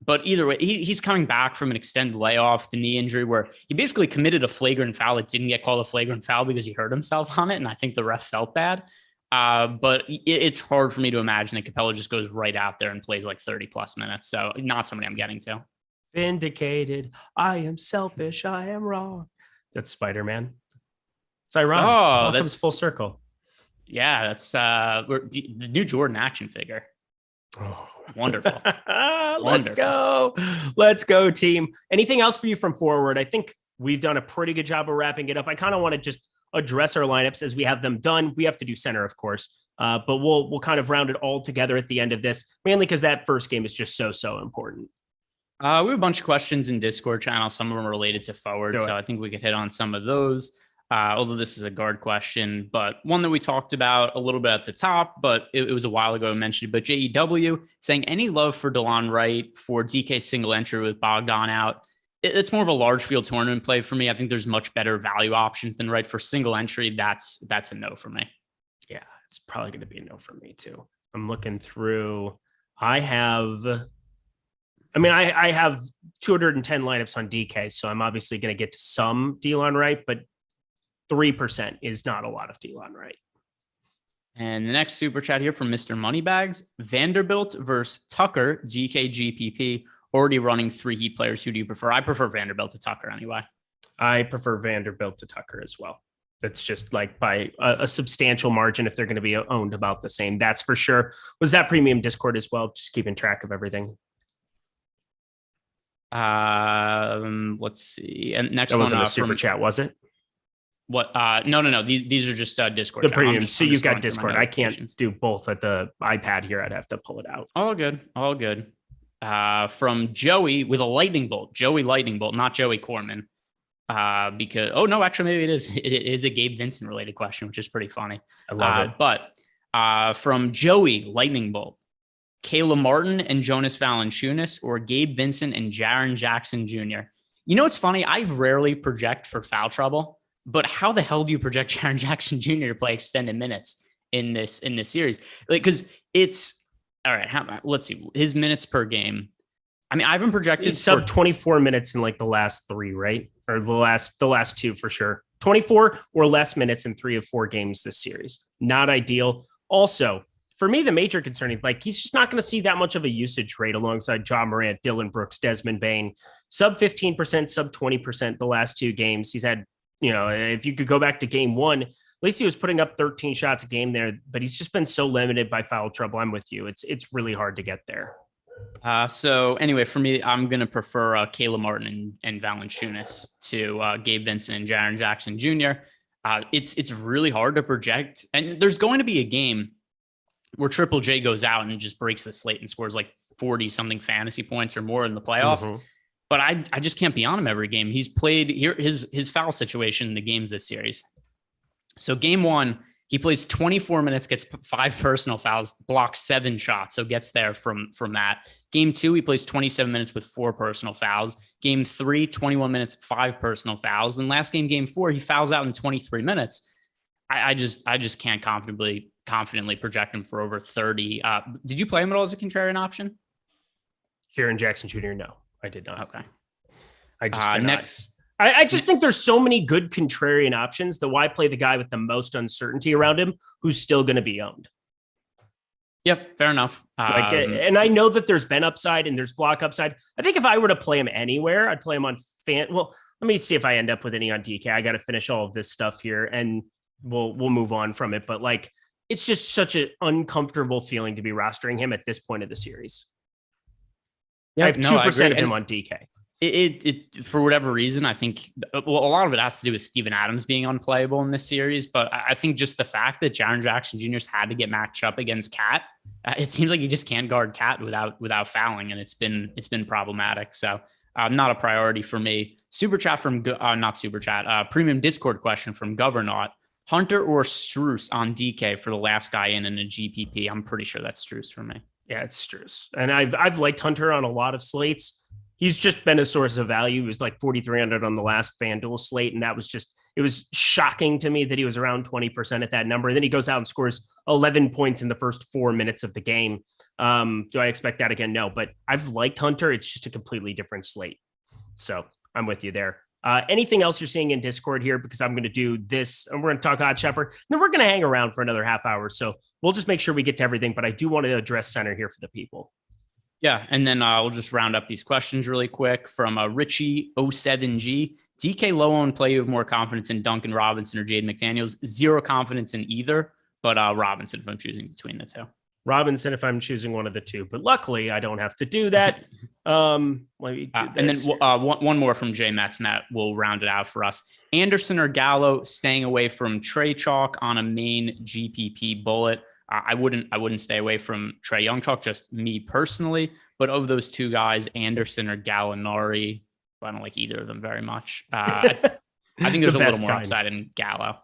But either way, he's coming back from an extended layoff, the knee injury, where he basically committed a flagrant foul. It didn't get called a flagrant foul because he hurt himself on it, and I think the ref felt bad. But it's hard for me to imagine that Capella just goes right out there and plays like 30 plus minutes. So not somebody I'm getting to.
Vindicated. I am selfish. I am wrong. That's Spider-Man. It's ironic.
Oh,
that's full circle.
Yeah, that's the new Jordan action figure.
Oh,
wonderful.
Let's go, team. Anything else for you from forward? I think we've done a pretty good job of wrapping it up. I kind of want to just address our lineups as we have them done. We have to do center, of course, but we'll kind of round it all together at the end of this, mainly because that first game is just so important.
We have a bunch of questions in Discord channel. Some of them are related to forward, so I think we could hit on some of those. Although this is a guard question, but one that we talked about a little bit at the top, but it was a while ago I mentioned it. But JEW saying any love for DeLon Wright for DK single entry with Bogdan out. It's more of a large field tournament play for me. I think there's much better value options than Wright for single entry. That's a no for me.
Yeah, it's probably going to be a no for me too. I'm looking through. I have 210 lineups on DK, so I'm obviously going to get to some DeLon Wright, but 3% is not a lot of DeLon Wright.
And the next super chat here from Mr. Moneybags, Vanderbilt versus Tucker, DKGPP, already running 3 Heat players. Who do you prefer? I prefer Vanderbilt to Tucker anyway.
I prefer Vanderbilt to Tucker as well. That's just like by a substantial margin if they're going to be owned about the same. That's for sure. Was that premium Discord as well? Just keeping track of everything.
Let's see. And next
that
one
wasn't a super chat, was it?
What? No. These are just Discord.
The premium. So you've got Discord. I can't do both at the iPad here. I'd have to pull it out.
All good. From Joey with a lightning bolt. Joey lightning bolt, not Joey Corman. Because actually maybe it is a Gabe Vincent related question, which is pretty funny.
I love it.
But from Joey lightning bolt, Kayla Martin and Jonas Valanciunas, or Gabe Vincent and Jaren Jackson Jr. You know what's funny? I rarely project for foul trouble, but how the hell do you project Jaren Jackson Jr. to play extended minutes in this series? Like, because it's all right. Let's see his minutes per game. I mean, I haven't projected
sub 24 minutes in like the last 3, right? Or the last 2 for sure. 24 or less minutes in 3 of 4 games this series. Not ideal. Also, for me, the major concern is like he's just not going to see that much of a usage rate alongside Ja Morant, Dylan Brooks, Desmond Bane. Sub 15%, sub 20% the last 2 games. He's had, if you could go back to game 1, at least he was putting up 13 shots a game there, but he's just been so limited by foul trouble. I'm with you. It's really hard to get there.
So anyway, for me, I'm going to prefer Kayla Martin and Valanciunas to Gabe Vincent and Jaren Jackson Jr. It's really hard to project. And there's going to be a game where Triple J goes out and just breaks the slate and scores like 40 something fantasy points or more in the playoffs. Mm-hmm. But I just can't be on him every game. He's played here his foul situation in the games this series. So game 1, he plays 24 minutes, gets 5 personal fouls, blocks 7 shots. So gets there from that. Game 2, he plays 27 minutes with 4 personal fouls. Game 3, 21 minutes, 5 personal fouls. Then last game 4, he fouls out in 23 minutes. I just can't confidently project him for over 30. Did you play him at all as a contrarian option?
Jaren Jackson Jr. No, I did not.
Okay.
I just next. I just think there's so many good contrarian options that why play the guy with the most uncertainty around him who's still going to be owned.
Yep, fair enough.
And I know that there's Ben upside and there's block upside. I think if I were to play him anywhere, I'd play him on Well, let me see if I end up with any on DK. I got to finish all of this stuff here and we'll move on from it. But like, it's just such an uncomfortable feeling to be rostering him at this point of the series. Yeah, I have 2% of him on DK.
It for whatever reason, I think a lot of it has to do with Steven Adams being unplayable in this series. But I think just the fact that Jaren Jackson Jr.'s had to get matched up against Cat, it seems like he just can't guard Cat without fouling, and it's been problematic. So not a priority for me. Super chat from not super chat. Premium Discord question from Governaut. Hunter or Strus on DK for the last guy in a GPP? I'm pretty sure that's Strus for me.
Yeah, it's Strus, and I've liked Hunter on a lot of slates. He's just been a source of value. He was like 4,300 on the last FanDuel slate. And that was it was shocking to me that he was around 20% at that number. And then he goes out and scores 11 points in the first 4 minutes of the game. Do I expect that again? No, but I've liked Hunter. It's just a completely different slate. So I'm with you there. Anything else you're seeing in Discord here? Because I'm going to do this and we're going to talk Oddsshopper. Then we're going to hang around for another half hour. So we'll just make sure we get to everything. But I do want to address center here for the people.
Yeah, and then we'll just round up these questions really quick from Richie07G. DK low on play, you have more confidence in Duncan Robinson or Jade McDaniels. 0 confidence in either, but Robinson if I'm choosing between the 2.
Robinson if I'm choosing one of the 2, but luckily I don't have to do that. Let me do
and then one more from Jay Metz, and that will round it out for us. Anderson or Gallo staying away from Trae Chalk on a main GPP bullet. I wouldn't stay away from Trae Young chalk, just me personally. But of those 2 guys, Anderson or Gallinari, I don't like either of them very much. I I think there's
The
a little
best
more
kind.
upside in Gallo.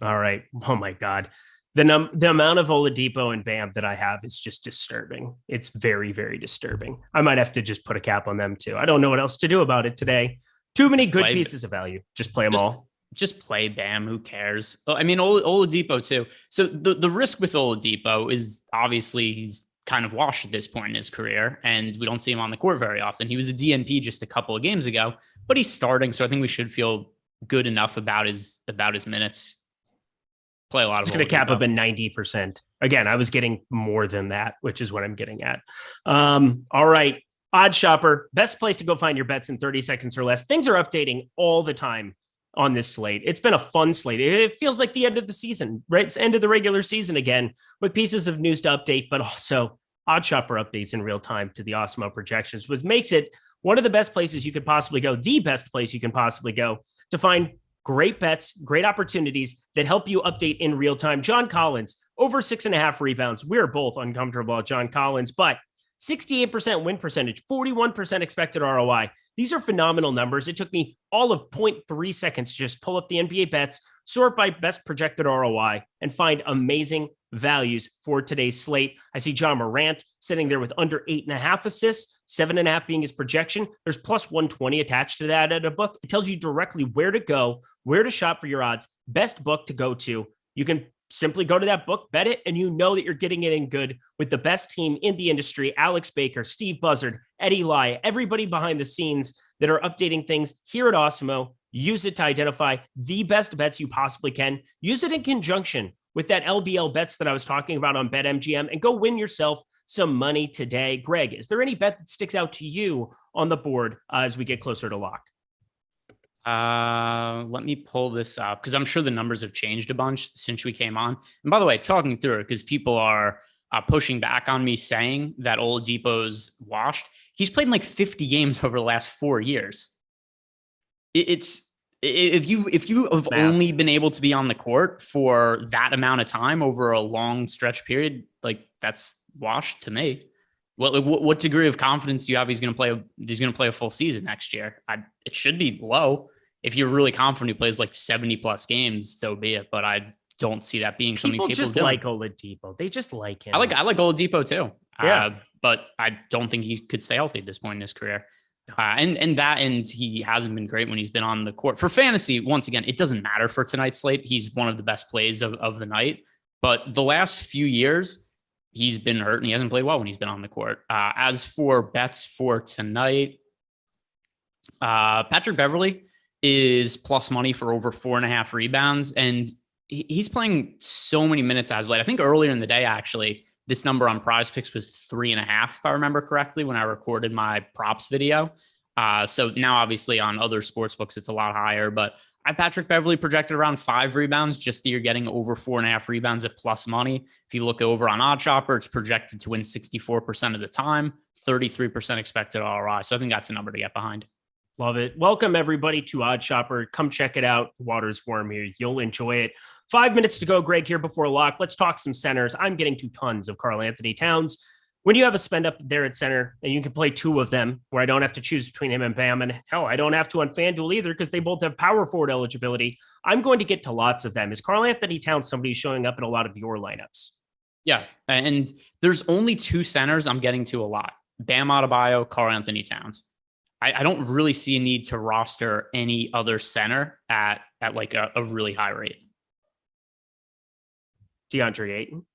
All right. Oh my God. The amount of Oladipo and Bam that I have is just disturbing. It's very, very disturbing. I might have to just put a cap on them too. I don't know what else to do about it today. Too many good pieces of value. Just play them all.
Just play Bam. Who cares? I mean, Oladipo too. So the risk with Oladipo is obviously he's kind of washed at this point in his career, and we don't see him on the court very often. He was a DNP just a couple of games ago, but he's starting, so I think we should feel good enough about his minutes. Play a lot of.
It's going to cap up at 90%. Again, I was getting more than that, which is what I'm getting at. All right. Oddsshopper, best place to go find your bets in 30 seconds or less. Things are updating all the time on this slate. It's been a fun slate. It feels like the end of the season, right? It's end of the regular season again, with pieces of news to update, but also Oddsshopper updates in real time to the Awesemo projections, which makes it one of the best places you could possibly go, the best place you can possibly go to find great bets, great opportunities that help you update in real time. John Collins, over 6.5 rebounds. We're both uncomfortable at John Collins, but 68% win percentage, 41% expected ROI. These are phenomenal numbers. It took me all of 0.3 seconds to just pull up the NBA bets, sort by best projected ROI, and find amazing values for today's slate. I see John Morant sitting there with under 8.5 assists, 7.5 being his projection. There's plus 120 attached to that at a book. It tells you directly where to go, where to shop for your odds, best book to go to. You can simply go to that book, bet it, and you know that you're getting it in good with the best team in the industry, Alex Baker, Steve Buzzard, Eddie Lai, everybody behind the scenes that are updating things here at Awesemo. Use it to identify the best bets you possibly can. Use it in conjunction with that LBL bets that I was talking about on BetMGM and go win yourself some money today. Greg, is there any bet that sticks out to you on the board as we get closer to lock?
Let me pull this up because I'm sure the numbers have changed a bunch since we came on. And by the way, talking through it, because people are pushing back on me saying that Oladipo's washed. He's played in like 50 games over the last 4 years. It's if you have only been able to be on the court for that amount of time over a long stretch period, like that's washed to me. What degree of confidence do you have he's going to play a full season next year? It should be low. If you're really confident he plays like 70 plus games, so be it. But I don't see that being something
people just like Oladipo. They just like him.
I like Oladipo too.
Yeah.
But I don't think he could stay healthy at this point in his career. And he hasn't been great when he's been on the court. For fantasy, once again, it doesn't matter for tonight's slate. He's one of the best plays of the night. But the last few years, he's been hurt and he hasn't played well when he's been on the court. As for bets for tonight, Patrick Beverley is plus money for over 4.5 rebounds. And he's playing so many minutes as late. I think earlier in the day, actually, this number on Prize Picks was 3.5, if I remember correctly, when I recorded my props video. So now, obviously, on other sports books, it's a lot higher. But I have Patrick Beverley projected around 5 rebounds, just that you're getting over 4.5 rebounds at plus money. If you look over on Oddsshopper, it's projected to win 64% of the time, 33% expected ROI. So I think that's a number to get behind.
Love it. Welcome, everybody, to Oddsshopper. Come check it out. The water's warm here. You'll enjoy it. 5 minutes to go, Greg, here before lock. Let's talk some centers. I'm getting to tons of Karl Anthony Towns. When you have a spend up there at center, and you can play 2 of them, where I don't have to choose between him and Bam, and hell, I don't have to on FanDuel either because they both have power forward eligibility, I'm going to get to lots of them. Is Karl Anthony Towns somebody who's showing up in a lot of your lineups?
Yeah, and there's only 2 centers I'm getting to a lot. Bam Adebayo, Karl Anthony Towns. I don't really see a need to roster any other center at like a really high rate.
DeAndre Ayton?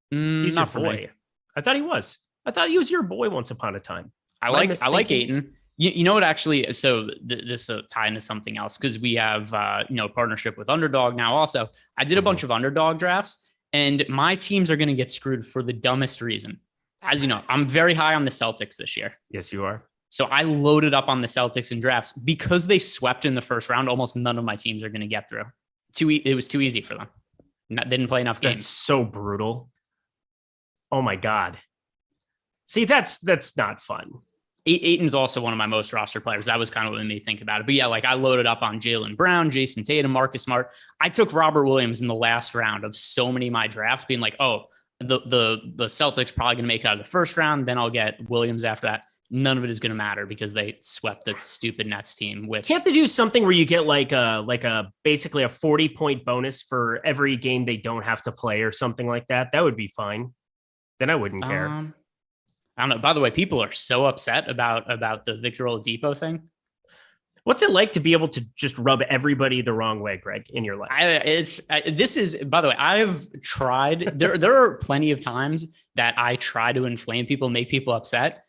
He's
your boy. I thought he was. I thought he was your boy once upon a time.
I like Ayton. You know what? Actually, so this tie into something else because we have partnership with Underdog now. Also, I did a bunch of Underdog drafts, and my teams are going to get screwed for the dumbest reason. As you know, I'm very high on the Celtics this year.
Yes, you are.
So I loaded up on the Celtics in drafts because they swept in the first round. Almost none of my teams are going to get through. It was too easy for them. Didn't play enough games.
That's so brutal. Oh my God. See, that's not fun.
Ayton's also one of my most roster players. That was kind of what made me think about it. But yeah, like I loaded up on Jaylen Brown, Jason Tatum, Marcus Smart. I took Robert Williams in the last round of so many of my drafts, being like, oh, the Celtics probably going to make it out of the first round. Then I'll get Williams after that. none of it is going to matter because they swept the stupid Nets team. Which
can't they do something where you get like a basically a 40-point bonus for every game they don't have to play or something like that? That would be fine. Then I wouldn't care.
I don't know. By the way, people are so upset about the Victor Oladipo thing.
What's it like to be able to just rub everybody the wrong way, Greg, in your life?
This is, by the way, I've tried. There are plenty of times that I try to inflame people, make people upset.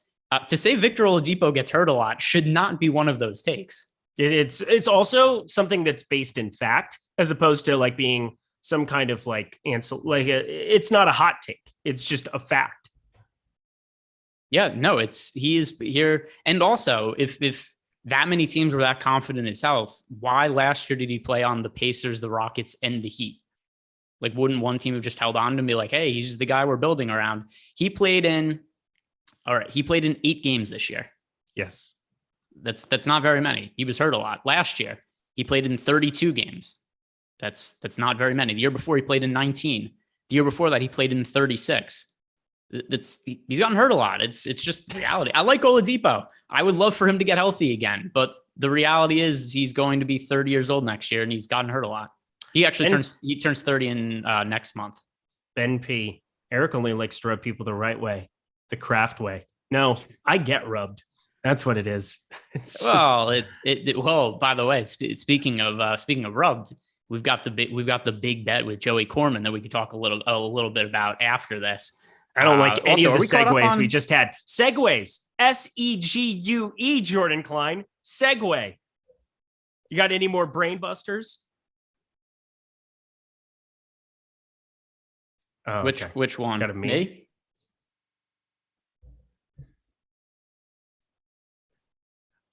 To say Victor Oladipo gets hurt a lot should not be one of those takes.
It's also something that's based in fact, as opposed to like being some kind of like it's not a hot take. It's just a fact.
Yeah, no, he is here. And also, if that many teams were that confident in his health, why last year did he play on the Pacers, the Rockets, and the Heat? Like, wouldn't one team have just held on to him and be like, hey, he's the guy we're building around? He played in 8 games this year.
Yes.
That's not very many. He was hurt a lot. Last year, he played in 32 games. That's not very many. The year before, he played in 19. The year before that, he played in 36. He's gotten hurt a lot. It's just reality. I like Oladipo. I would love for him to get healthy again, but the reality is he's going to be 30 years old next year, and he's gotten hurt a lot. He actually turns 30 in next month.
Ben P. Eric only likes to rub people the right way, the craft way. No, I get rubbed. That's what it is.
Well, by the way, speaking of rubbed, we've got the big bet with Joey Corman that we could talk a little bit about after this.
I don't like any of the segues we just had. Segues. SEGUE, Jordan Klein. Segue. You got any more brain busters? Oh,
which one?
Got a me?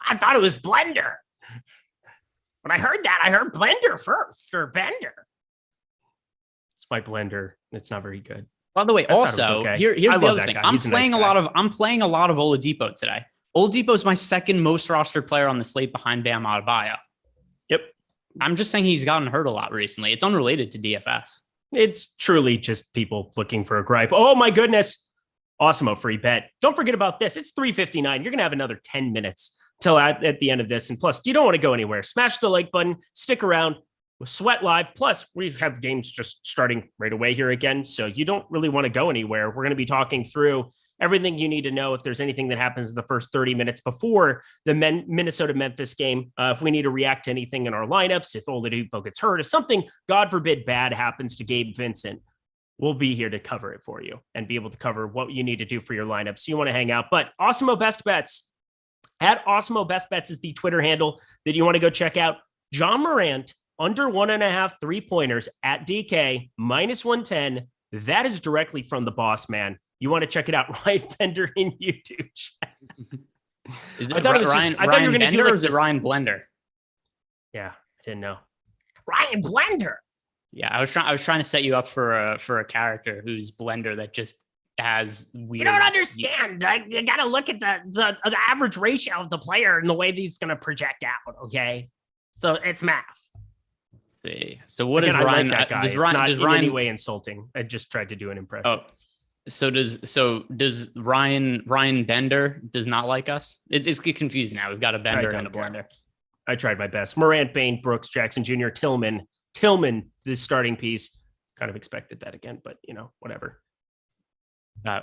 I thought it was Blender. When I heard that, I heard Blender first, or Bender. It's my Blender. It's not very good.
By the way, also, here's the other thing. I'm playing a lot of Oladipo today. Oladipo is my second most rostered player on the slate behind Bam Adebayo.
Yep.
I'm just saying he's gotten hurt a lot recently. It's unrelated to DFS.
It's truly just people looking for a gripe. Oh my goodness. Awesemo free bet. Don't forget about this. It's 3:59. You're going to have another 10 minutes till at the end of this. And plus, you don't want to go anywhere. Smash the like button. Stick around. With Sweat Live. Plus, we have games just starting right away here again. So you don't really want to go anywhere. We're going to be talking through everything you need to know if there's anything that happens in the first 30 minutes before the Minnesota-Memphis game. If we need to react to anything in our lineups, if Oladipo gets hurt, if something, God forbid, bad happens to Gabe Vincent, we'll be here to cover it for you and be able to cover what you need to do for your lineups. So you want to hang out. But Awesemo Best Bets. At Awesemo Best Bets is the Twitter handle that you want to go check out. John Morant, under 1.5 3-pointers at DK, -110. That is directly from the boss man. You want to check it out. Ryan Bender in YouTube chat.
I thought it was Ryan. I thought you were going to do like, or is it Ryan Blender?
Yeah, I didn't know. Ryan Blender.
Yeah, I was trying to set you up for a character who's Blender that just has weird.
You don't understand. You got to look at the average ratio of the player and the way he's going to project out. Okay, so it's math.
See. So what is Ryan?
Like does Ryan in any way insulting? I just tried to do an impression.
Oh, so does Ryan Bender does not like us? It's confusing now. We've got a Bender and a Blender.
I tried my best. Morant, Bain, Brooks, Jackson Jr., Tillman, this starting piece. Kind of expected that again, but whatever.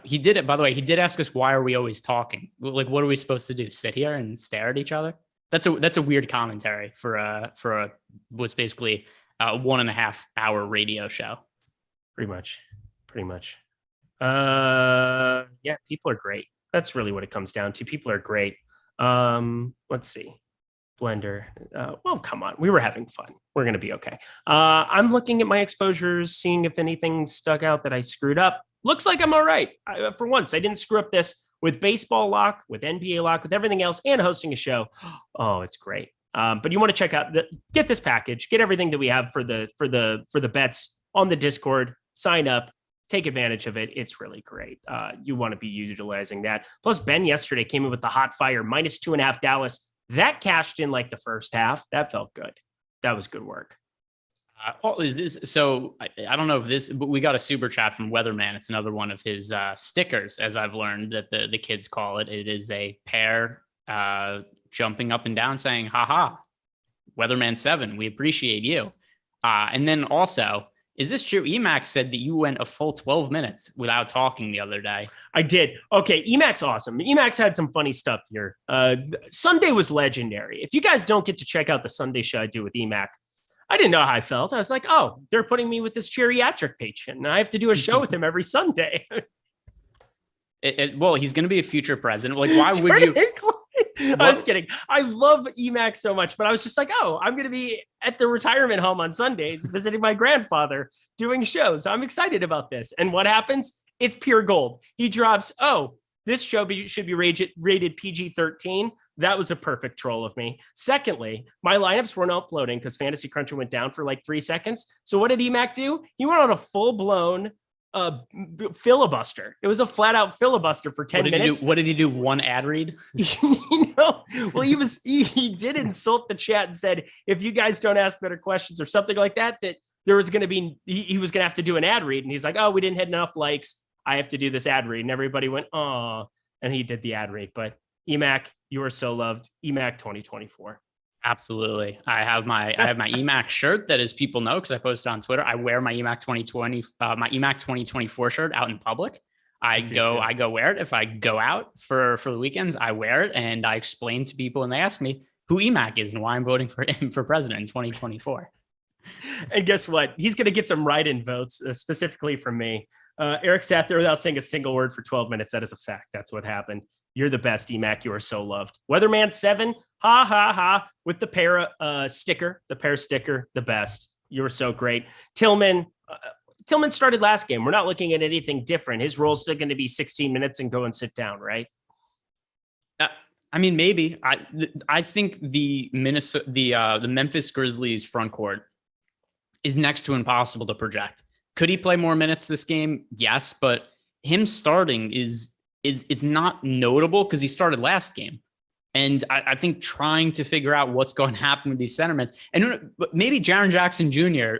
He did it. By the way, he did ask us, why are we always talking? Like, what are we supposed to do? Sit here and stare at each other? That's a weird commentary for a what's basically a 1.5 hour radio show. Pretty much.
Yeah, people are great. That's really what it comes down to. People are great. Let's see. Blender. Well, come on. We were having fun. We're going to be okay. I'm looking at my exposures, seeing if anything stuck out that I screwed up. Looks like I'm all right. For once, I didn't screw up this. With baseball lock, with NBA lock, with everything else, and hosting a show. Oh, it's great. But you want to check out get this package, get everything that we have for the bets on the Discord, sign up, take advantage of it. It's really great. You want to be utilizing that. Plus, Ben yesterday came in with the hot fire, -2.5 Dallas. That cashed in like the first half. That felt good. That was good work.
I don't know if this, but we got a super chat from Weatherman. It's another one of his stickers, as I've learned that the kids call it. It is a pair jumping up and down saying, haha, Weatherman 7, we appreciate you. And then also, is this true? Emac said that you went a full 12 minutes without talking the other day.
I did. Okay, Emac's awesome. Emac's had some funny stuff here. Sunday was legendary. If you guys don't get to check out the Sunday show I do with Emac, I didn't know how I felt. I was like, oh, they're putting me with this geriatric patient, and I have to do a show with him every Sunday.
Well, he's going to be a future president. Like, why would you?
I was kidding. I love Emac so much, but I was just like, oh, I'm going to be at the retirement home on Sundays visiting my grandfather doing shows. I'm excited about this. And what happens? It's pure gold. He drops, oh, this show should be rated PG-13. That was a perfect troll of me. Secondly, my lineups weren't uploading because Fantasy Cruncher went down for like 3 seconds. So what did Emac do? He went on a full-blown filibuster. It was a flat-out filibuster for 10 minutes.
What did he do? One ad read?
Well, he did insult the chat and said, if you guys don't ask better questions or something like that, that there was going to be, he was going to have to do an ad read. And he's like, oh, we didn't hit enough likes. I have to do this ad read. And everybody went, oh, and he did the ad read. But Emac, you are so loved. Emac 2024.
Absolutely. I have my Emac shirt that, as people know, because I posted on Twitter, I wear my Emac 2020, my Emac 2024 shirt out in public. I go wear it. If I go out for the weekends, I wear it and I explain to people and they ask me who Emac is and why I'm voting for him for president in 2024.
And guess what? He's going to get some write-in votes, specifically from me. Eric sat there without saying a single word for 12 minutes. That is a fact. That's what happened. You're the best, Emac. You are so loved. Weatherman 7, ha, ha, ha, with the pair sticker, the best. You were so great. Tillman started last game. We're not looking at anything different. His role is still going to be 16 minutes and go and sit down, right?
I mean, maybe. I think the Memphis Grizzlies front court is next to impossible to project. Could he play more minutes this game? Yes, but him starting is not notable because he started last game. And I think trying to figure out what's going to happen with these sentiments, and maybe Jaren Jackson Jr.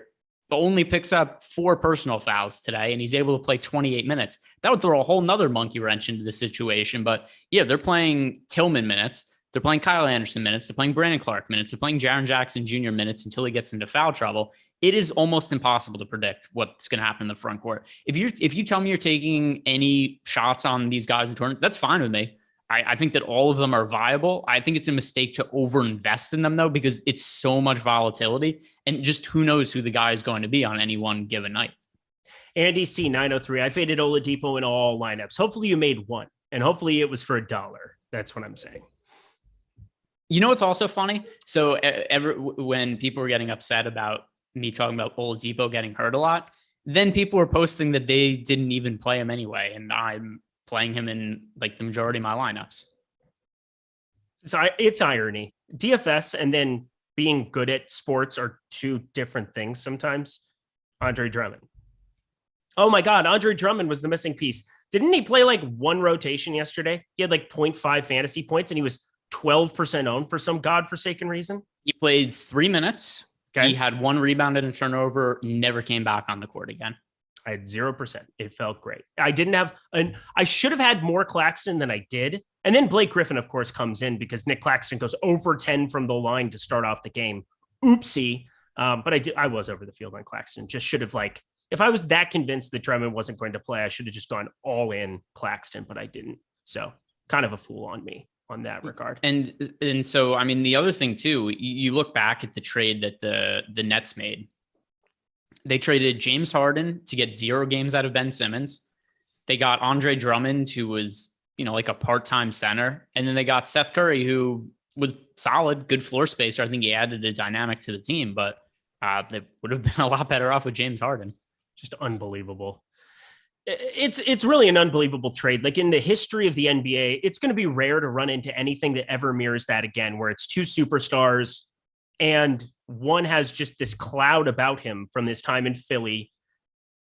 only picks up 4 personal fouls today and he's able to play 28 minutes. That would throw a whole nother monkey wrench into the situation. But yeah, they're playing Tillman minutes. They're playing Kyle Anderson minutes. They're playing Brandon Clark minutes. They're playing Jaren Jackson Jr. minutes until he gets into foul trouble. It is almost impossible to predict what's going to happen in the front court. If you tell me you're taking any shots on these guys in tournaments, that's fine with me. I think that all of them are viable. I think it's a mistake to overinvest in them, though, because it's so much volatility and just who knows who the guy is going to be on any one given night.
Andy C 903. I faded Oladipo in all lineups. Hopefully you made one, and hopefully it was for $1. That's what I'm saying.
You know what's also funny? So when people were getting upset about me talking about Oladipo getting hurt a lot, then people were posting that they didn't even play him anyway, and I'm playing him in like the majority of my lineups.
It's irony. DFS and then being good at sports are two different things sometimes. Andre Drummond. Oh my God, Andre Drummond was the missing piece. Didn't he play like one rotation yesterday? He had like 0.5 fantasy points and he was 12% owned for some godforsaken reason.
He played 3 minutes.
Okay.
He had 1 rebound and a turnover, never came back on the court again.
I had 0%. It felt great. I should have had more Claxton than I did. And then Blake Griffin, of course, comes in because Nick Claxton goes over 10 from the line to start off the game. Oopsie. But I was over the field on Claxton. Just should have if I was that convinced that Drummond wasn't going to play, I should have just gone all in Claxton, but I didn't. So kind of a fool on me on that regard.
And so, I mean, the other thing too, you look back at the trade that the Nets made. They traded James Harden to get 0 games out of Ben Simmons. They got Andre Drummond, who was, like a part-time center. And then they got Seth Curry, who was solid, good floor spacer. I think he added a dynamic to the team, but they would have been a lot better off with James Harden.
Just unbelievable. It's really an unbelievable trade. Like in the history of the NBA, it's going to be rare to run into anything that ever mirrors that again, where it's 2 superstars and one has just this cloud about him from his time in Philly,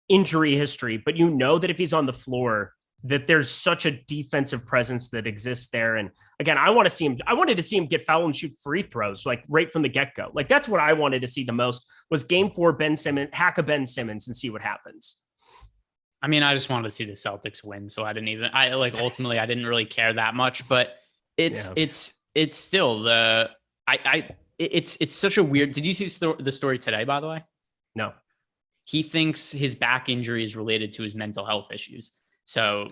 injury history. But that if he's on the floor, that there's such a defensive presence that exists there. And again, I wanted to see him get foul and shoot free throws, like right from the get-go. Like that's what I wanted to see the most was game 4, hack a Ben Simmons and see what happens.
I mean, I just wanted to see the Celtics win. So ultimately I didn't really care that much, but it's still it's such a weird, did you see the story today, by the way?
No.
He thinks his back injury is related to his mental health issues. So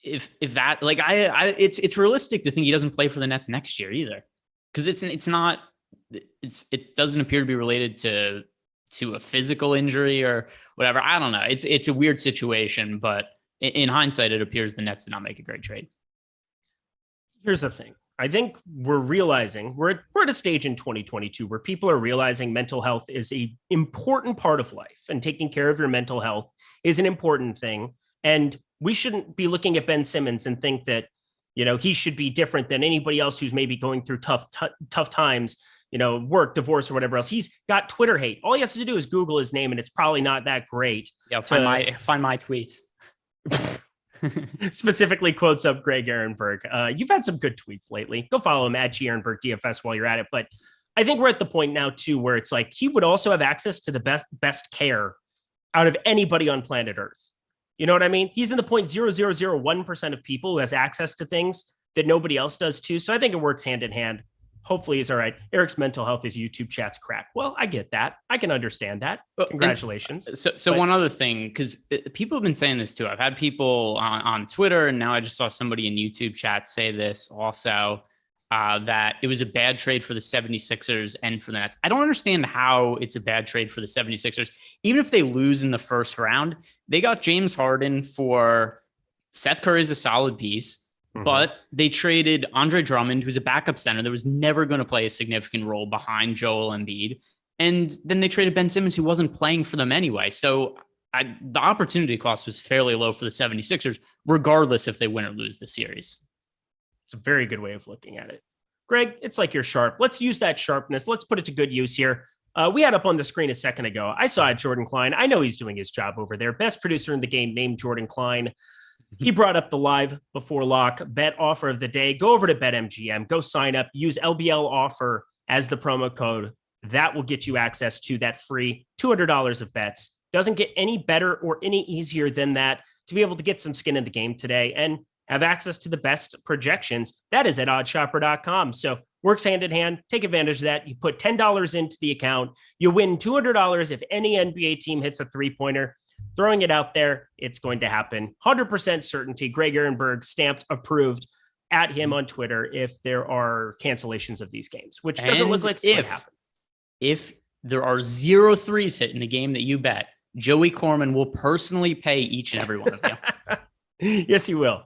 if that, like, it's realistic to think he doesn't play for the Nets next year either, because it doesn't appear to be related to a physical injury or whatever. I don't know. It's a weird situation, but in hindsight, it appears the Nets did not make a great trade.
Here's the thing. I think we're realizing we're at a stage in 2022 where people are realizing mental health is an important part of life, and taking care of your mental health is an important thing. And we shouldn't be looking at Ben Simmons and think that, he should be different than anybody else who's maybe going through tough times, work, divorce, or whatever else. He's got Twitter hate. All he has to do is Google his name, and it's probably not that great.
Yeah, find my tweets.
Specifically quotes up Greg Ehrenberg. You've had some good tweets lately. Go follow him at Ehrenberg DFS while you're at it. But I think we're at the point now too where it's like he would also have access to the best care out of anybody on planet Earth. You know what I mean? He's in the 0.0001% of people who has access to things that nobody else does too. So I think it works hand in hand. Hopefully he's all right. Eric's mental health, his YouTube chat's crack. Well, I get that. I can understand that. Congratulations.
So one other thing, because people have been saying this too. I've had people on Twitter, and now I just saw somebody in YouTube chat say this also, that it was a bad trade for the 76ers and for the Nets. I don't understand how it's a bad trade for the 76ers. Even if they lose in the first round, they got James Harden for Seth Curry's a solid piece. But they traded Andre Drummond, who's a backup center that was never going to play a significant role behind Joel Embiid. And then they traded Ben Simmons, who wasn't playing for them anyway. So the opportunity cost was fairly low for the 76ers, regardless if they win or lose the series.
It's a very good way of looking at it. Greg, it's like you're sharp. Let's use that sharpness. Let's put it to good use here. We had up on the screen a second ago. I saw Jordan Klein. I know he's doing his job over there. Best producer in the game named Jordan Klein. He brought up the live before lock bet offer of the day. Go over to BetMGM, go sign up, use LBL offer as the promo code. That will get you access to that free $200 of bets. Doesn't get any better or any easier than that to be able to get some skin in the game today and have access to the best projections. That is at Oddsshopper.com. So works hand in hand. Take advantage of that. You put $10 into the account. You win $200 if any NBA team hits a three-pointer. Throwing it out there, it's going to happen. 100% certainty. Greg Ehrenberg stamped approved at him on Twitter if there are cancellations of these games, which doesn't look like it's going to happen.
If there are 0 threes hit in the game that you bet, Joey Corman will personally pay each and every one of you.
Yes, he will.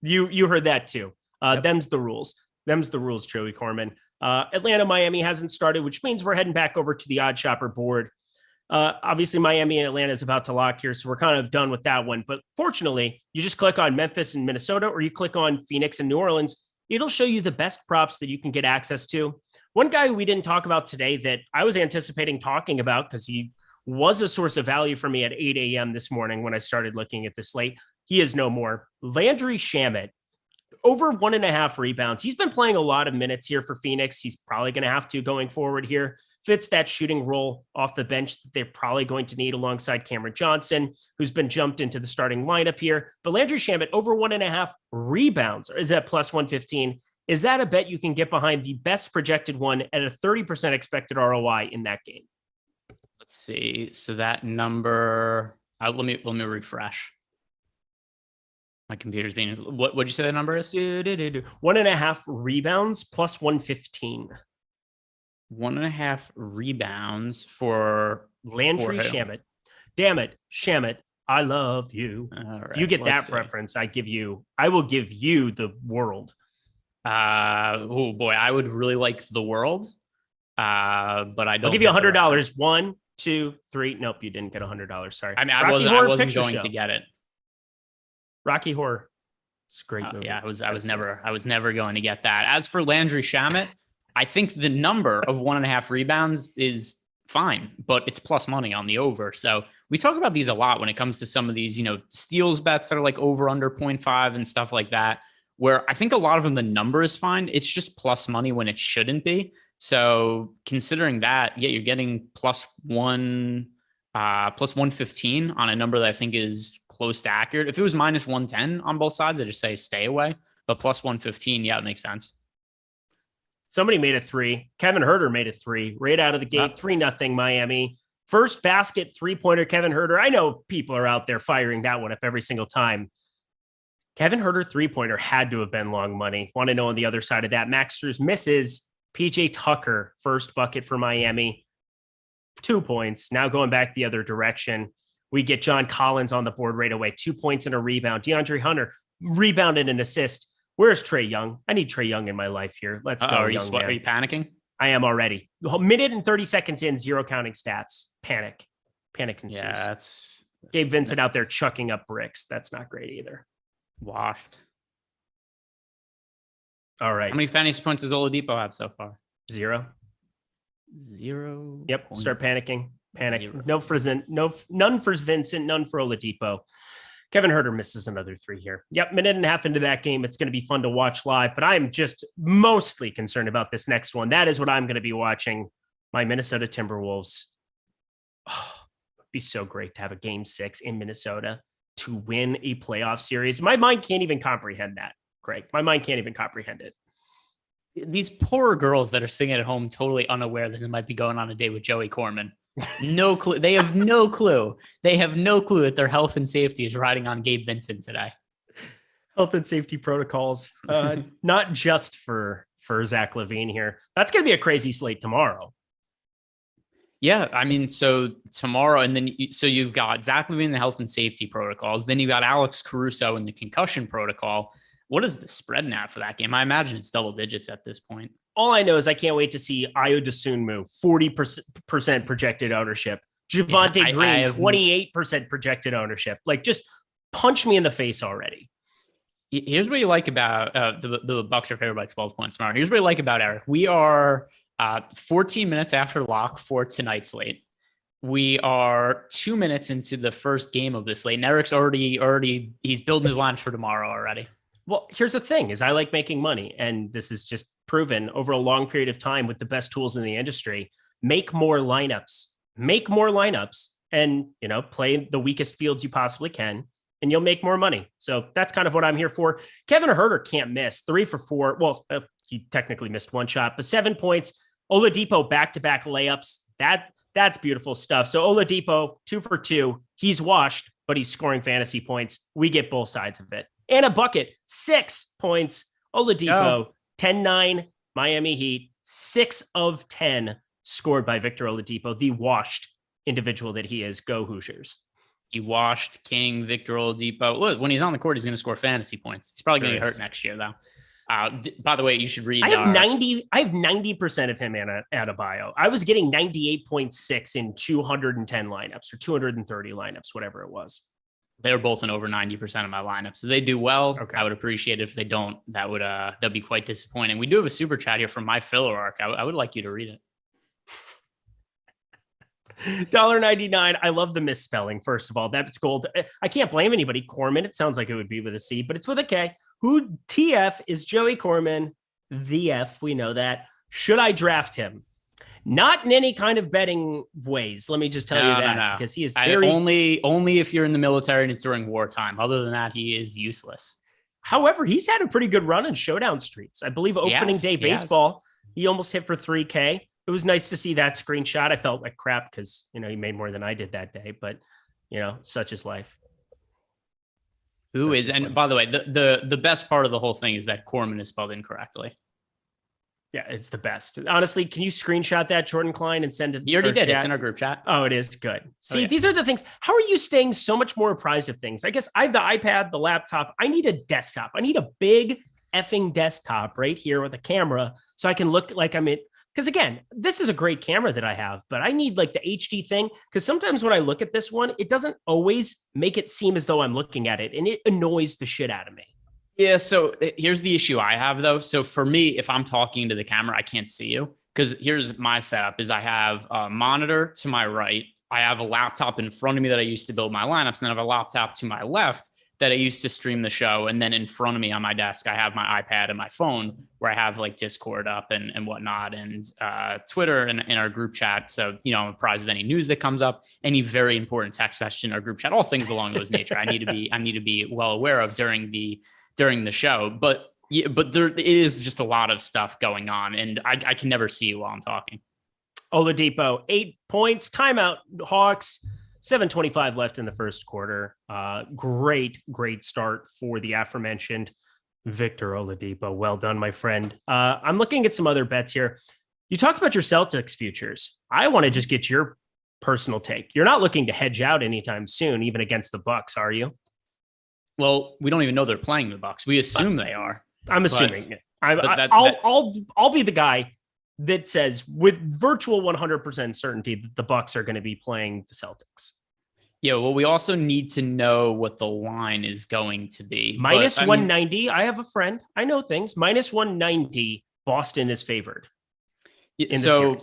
You heard that too. Them's the rules. Them's the rules, Joey Corman. Atlanta, Miami hasn't started, which means we're heading back over to the Oddsshopper board. Obviously, Miami and Atlanta is about to lock here, so we're kind of done with that one. But fortunately, you just click on Memphis and Minnesota, or you click on Phoenix and New Orleans. It'll show you the best props that you can get access to. One guy we didn't talk about today that I was anticipating talking about because he was a source of value for me at 8 a.m. this morning when I started looking at the slate. He is no more. Landry Shamet, over 1.5 rebounds. He's been playing a lot of minutes here for Phoenix. He's probably going to have to going forward here. Fits that shooting role off the bench that they're probably going to need alongside Cameron Johnson, who's been jumped into the starting lineup here. But Landry Shamet, over 1.5 rebounds, or is that plus 115? Is that a bet you can get behind the best projected one at a 30% expected ROI in that game?
Let's see. So that number, let me refresh. My computer's being, what'd you say the number is?
1.5 rebounds plus 115.
1.5 rebounds for
Landry Shamet. Damn it, Shamet, I love you.
Right,
if you get that reference, I will give you the world.
Oh boy, I would really like the world. But I don't.
I'll give you $100. 1, 2, 3. Nope, you didn't get $100. Sorry.
I mean, I wasn't going to get it.
Rocky Horror. It's a great movie.
Yeah, I was never going to get that. As for Landry Shamet, I think the number of 1.5 rebounds is fine, but it's plus money on the over. So we talk about these a lot when it comes to some of these, steals bets that are like over under 0.5 and stuff like that, where I think a lot of them, the number is fine. It's just plus money when it shouldn't be. So considering that, yeah, you're getting plus 115 on a number that I think is close to accurate. If it was minus 110 on both sides, I'd just say stay away, but plus 115, yeah, it makes sense.
Somebody made a 3. Kevin Huerter made a 3 right out of the gate. 3-0 Miami. First basket 3-pointer, Kevin Huerter. I know people are out there firing that one up every single time. Kevin Huerter 3-pointer had to have been long money. Want to know on the other side of that. Max Strus misses. PJ Tucker, first bucket for Miami. 2 points. Now going back the other direction. We get John Collins on the board right away. 2 points and a rebound. DeAndre Hunter rebounded an assist. Where's Trae Young? I need Trae Young in my life here. Let's go.
Are you panicking?
I am already. A minute and 30 seconds in, 0 counting stats. Panic ensues.
Yeah, that's
Gabe Vincent out there chucking up bricks. That's not great either.
Washed.
All right.
How many fantasy points does Oladipo have so far?
0.
0.
Yep. Start panicking. Panic.
0.
None for Vincent. None for Oladipo. Kevin Huerter misses another 3 here. Yep, minute and a half into that game. It's going to be fun to watch live, but I'm just mostly concerned about this next one. That is what I'm going to be watching. My Minnesota Timberwolves. Oh, it'd be so great to have a game 6 in Minnesota to win a playoff series. My mind can't even comprehend that, Greg. My mind can't even comprehend it.
These poor girls that are sitting at home totally unaware that they might be going on a date with Joey Corman. No clue. They have no clue. They have no clue that their health and safety is riding on Gabe Vincent today.
Health and safety protocols, not just for Zach LaVine here. That's going to be a crazy slate tomorrow.
Yeah, I mean, so tomorrow, and then so you've got Zach LaVine and the health and safety protocols. Then you got Alex Caruso in the concussion protocol. What is the spread now for that game? I imagine it's double digits at this point.
All I know is I can't wait to see Ayo Dosunmu, 40% projected ownership. Javonte Green, 28% projected ownership. Like, just punch me in the face already.
Here's what you like about the Bucks are favored by 12 points tomorrow. Here's what you like about Eric. We are 14 minutes after lock for tonight's slate. We are 2 minutes into the first game of this slate, and Eric's already he's building his lines for tomorrow already.
Well, here's the thing is I like making money, and this is just proven over a long period of time with the best tools in the industry. Make more lineups, and, play the weakest fields you possibly can, and you'll make more money. So that's kind of what I'm here for. Kevin Huerter can't miss. 3 for 4. Well, he technically missed 1 shot, but 7 points. Oladipo back-to-back layups. That's beautiful stuff. So Oladipo 2 for 2. He's washed, but he's scoring fantasy points. We get both sides of it. And a bucket, 6 points. Oladipo, 10-9, Miami Heat, 6 of 10 scored by Victor Oladipo, the washed individual that he is. Go Hoosiers.
He washed King Victor Oladipo. Look, when he's on the court, he's going to score fantasy points. He's probably going to get hurt next year, though. By the way, you should read.
I have 90% of him in Adebayo. I was getting 98.6 in 210 lineups or 230 lineups, whatever it was.
They're both in over 90% of my lineup. So they do well. Okay. I would appreciate it if they don't. That'd be quite disappointing. We do have a super chat here from my filler arc. I would like you to read it.
$1.99. I love the misspelling. First of all, that's gold. I can't blame anybody. Corman. It sounds like it would be with a C, but it's with a K. Who TF is Joey Corman? The F. We know that. Should I draft him? Not in any kind of betting ways. Let me just tell you that because he is
only if you're in the military and it's during wartime. Other than that, he is useless.
However, he's had a pretty good run in showdown streets. I believe opening day baseball, he almost hit for 3K. It was nice to see that screenshot. I felt like crap because, he made more than I did that day, but such is life.
And by the way, the best part of the whole thing is that Corman is spelled incorrectly.
Yeah, it's the best. Honestly, can you screenshot that, Jordan Klein, and send it?
You already did. It's in our group chat.
Oh, it is good. See, These are the things. How are you staying so much more apprised of things? I guess I have the iPad, the laptop. I need a desktop. I need a big effing desktop right here with a camera so I can look like I'm in. Because again, this is a great camera that I have, but I need like the HD thing. Because sometimes when I look at this one, it doesn't always make it seem as though I'm looking at it, and it annoys the shit out of me.
Yeah, so here's the issue I have, though. So for me, if I'm talking to the camera, I can't see you. because here's my setup is I have a monitor to my right. I have a laptop in front of me that I used to build my lineups. And then I have a laptop to my left that I used to stream the show. And then in front of me on my desk, I have my iPad and my phone where I have like Discord up and whatnot, and Twitter and in our group chat. So, I'm apprised of any news that comes up, any very important text message in our group chat, all things along those nature. I need to be well aware of during the show. But there is just a lot of stuff going on, and I can never see you while I'm talking.
Oladipo, 8 points, timeout Hawks, 7:25 left in the first quarter. Great start for the aforementioned Victor Oladipo. Well done, my friend. I'm looking at some other bets here. You talked about your Celtics futures. I want to just get your personal take. You're not looking to hedge out anytime soon, even against the Bucks, are you?
Well, we don't even know they're playing the Bucks. We assume they are.
I'm assuming. I'll be the guy that says with virtual 100% certainty that the Bucks are going to be playing the Celtics.
Yeah, well, we also need to know what the line is going to be.
Minus 190. I have a friend. I know things. Minus 190. Boston is favored in the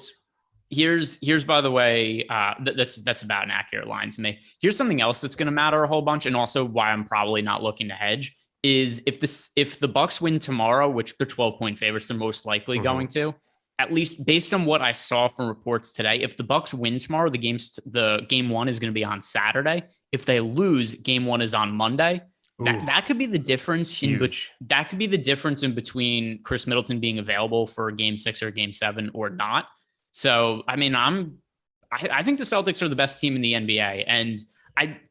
series.
Here's by the way, that's about an accurate line to me. Here's something else that's going to matter a whole bunch, and also why I'm probably not looking to hedge is if the Bucks win tomorrow, which they're 12-point favorites, they're most likely going to. At least based on what I saw from reports today, if the Bucks win tomorrow, the game one is going to be on Saturday. If they lose, game one is on Monday. That could be the difference. That could be the difference in between Chris Middleton being available for game 6 or game 7 or not. So, I mean, I think the Celtics are the best team in the NBA. And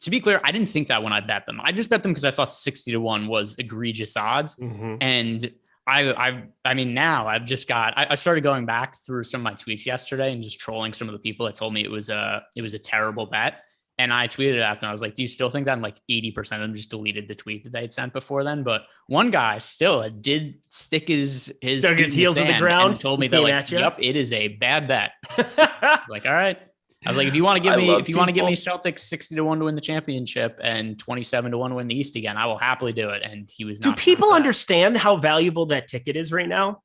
to be clear, I didn't think that when I bet them. I just bet them because I thought 60-1 was egregious odds. And I mean, now I've just I started going back through some of my tweets yesterday and just trolling some of the people that told me it was a terrible bet. And I tweeted it after, and I was like, do you still think that? And like 80% of them just deleted the tweet that they had sent before then. But one guy still did stick his
heels in the ground
and told me that, like, yep, it is a bad bet. I was like, all right. I was like, if you want to give me Celtics 60-1 to win the championship and 27-1 to win the East again, I will happily do it. And he was not.
Do people understand how valuable that ticket is right now?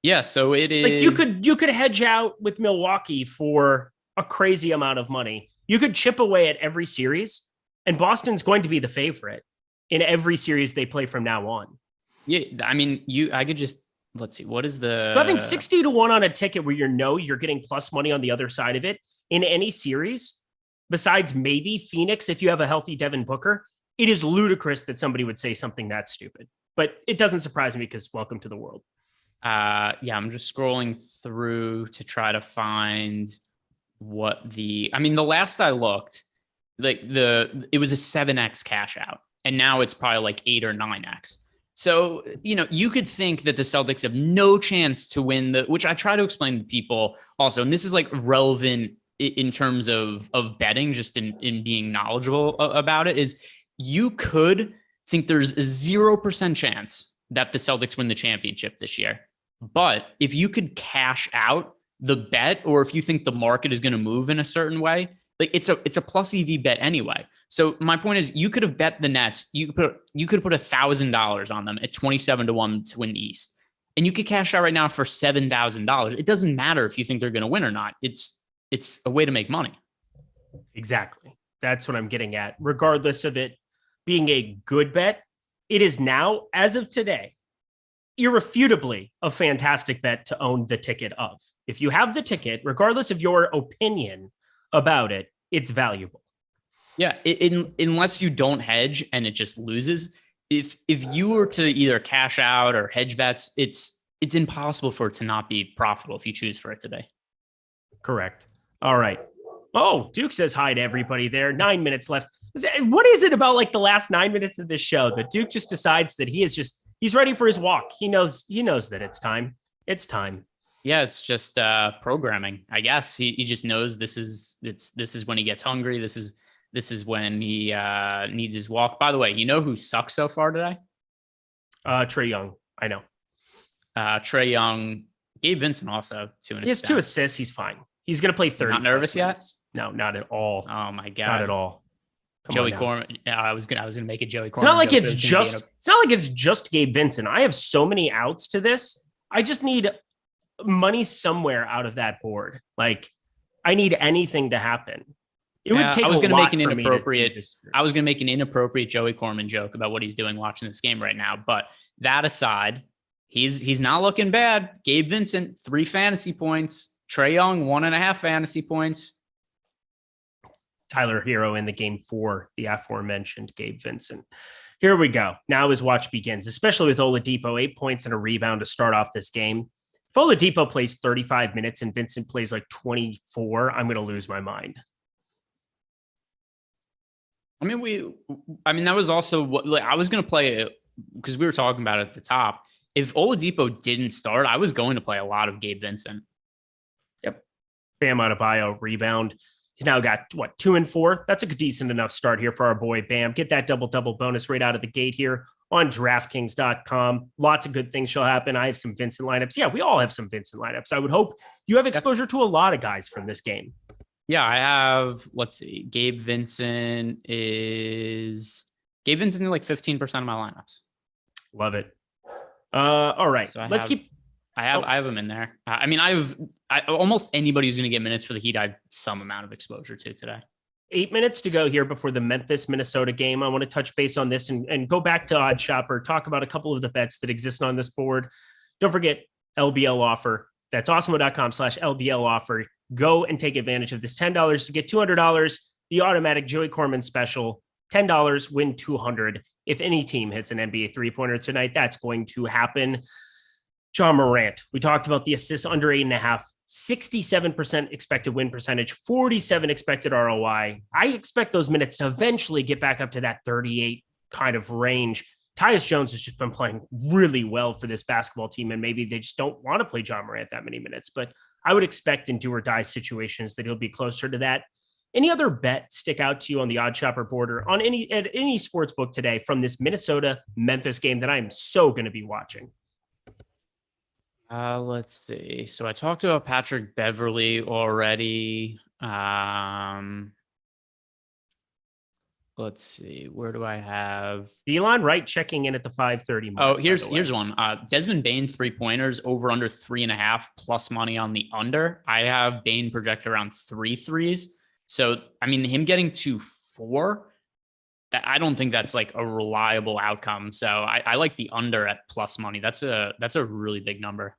Yeah. So it is
like you could hedge out with Milwaukee for a crazy amount of money. You could chip away at every series, and Boston's going to be the favorite in every series they play from now on.
Yeah. I mean, I could just. Let's see. What is the...
So having 60-1 on a ticket where you're getting plus money on the other side of it in any series, besides maybe Phoenix, if you have a healthy Devin Booker, it is ludicrous that somebody would say something that stupid. But it doesn't surprise me because welcome to the world.
Yeah, I'm just scrolling through to try to find what the last I looked, like it was a 7x cash out, and now it's probably like 8 or 9x. So, you could think that the Celtics have no chance to win which I try to explain to people also. And this is like relevant in terms of betting, just in being knowledgeable about it, is you could think there's a 0% chance that the Celtics win the championship this year. But if you could cash out the bet, or if you think the market is going to move in a certain way, like it's a plus EV bet anyway. So my point is, you could have bet the Nets. You could put $1,000 on them at 27-1 to win the East, and you could cash out right now for $7,000. It doesn't matter if you think they're going to win or not. It's a way to make money.
Exactly. That's what I'm getting at. Regardless of it being a good bet, it is now, as of today, irrefutably a fantastic bet to own the ticket of. If you have the ticket, regardless of your opinion about it, it's valuable.
Yeah, unless you don't hedge and it just loses. If you were to either cash out or hedge bets, it's impossible for it to not be profitable if you choose for it to be.
Correct. All right. Oh, Duke says hi to everybody there. 9 minutes left. What is it about like the last 9 minutes of this show that Duke just decides that he's ready for his walk? He knows that it's time. It's time.
Yeah, it's just programming, I guess. He just knows this is when he gets hungry. This is when he needs his walk. By the way, you know who sucks so far today?
Trae Young. I know.
Trae Young. Gabe Vincent also to an extent.
He has 2 assists. He's fine. He's going to play 30.
Not nervous yet?
No, not at all.
Oh my God.
Not at all.
Joey Corman. Yeah, I was gonna make a Joey Corman.
It's not like it's just Gabe Vincent. I have so many outs to this. I just need money somewhere out of that board. Like, I need anything to happen. It would take.
I was
going to
make an inappropriate. I was going to make an inappropriate Joey Corman joke about what he's doing watching this game right now. But that aside, he's not looking bad. Gabe Vincent, 3 fantasy points. Trae Young, 1.5 fantasy points.
Tyler Hero in the game for the aforementioned Gabe Vincent. Here we go. Now his watch begins, especially with Oladipo, 8 points and a rebound to start off this game. If Oladipo plays 35 minutes and Vincent plays like 24, I'm going to lose my mind.
I mean, that was also what I was going to play it because we were talking about it at the top. If Oladipo didn't start, I was going to play a lot of Gabe Vincent.
Yep. Bam Adebayo rebound. He's now got 2 and 4. That's a decent enough start here for our boy Bam. Get that double bonus right out of the gate here on DraftKings.com. Lots of good things shall happen. I have some Vincent lineups. Yeah, we all have some Vincent lineups. I would hope you have exposure to a lot of guys from this game.
Yeah, I have, let's see, Gabe Vincent is like 15% of my lineups.
Love it. All right,
so I have him in there. I mean, almost anybody who's going to get minutes for the Heat, I have some amount of exposure to today.
8 minutes to go here before the Memphis-Minnesota game. I want to touch base on this and go back to Oddsshopper, talk about a couple of the bets that exist on this board. Don't forget LBL offer. That's awesemo.com/LBL offer. Go and take advantage of this $10 to get $200. The automatic Joey Corman special, $10, win $200. If any team hits an NBA three-pointer tonight, that's going to happen. John Morant, we talked about the assists under 8.5, 67% expected win percentage, 47 expected ROI. I expect those minutes to eventually get back up to that 38 kind of range. Tyus Jones has just been playing really well for this basketball team, and maybe they just don't want to play John Morant that many minutes, but I would expect in do or die situations that he'll be closer to that. Any other bet stick out to you on the Oddsshopper board or on any sports book today from this Minnesota-Memphis game that I'm so going to be watching?
Let's see. So I talked about Patrick Beverley already. Let's see. Where do I have
Elon Wright checking in at the 5:30 mark?
Oh, here's one. Desmond Bane 3-pointers over under 3.5 plus money on the under. I have Bane projected around 3 threes. So I mean, him getting to 4. I don't think that's like a reliable outcome. So I like the under at plus money. That's a really big number.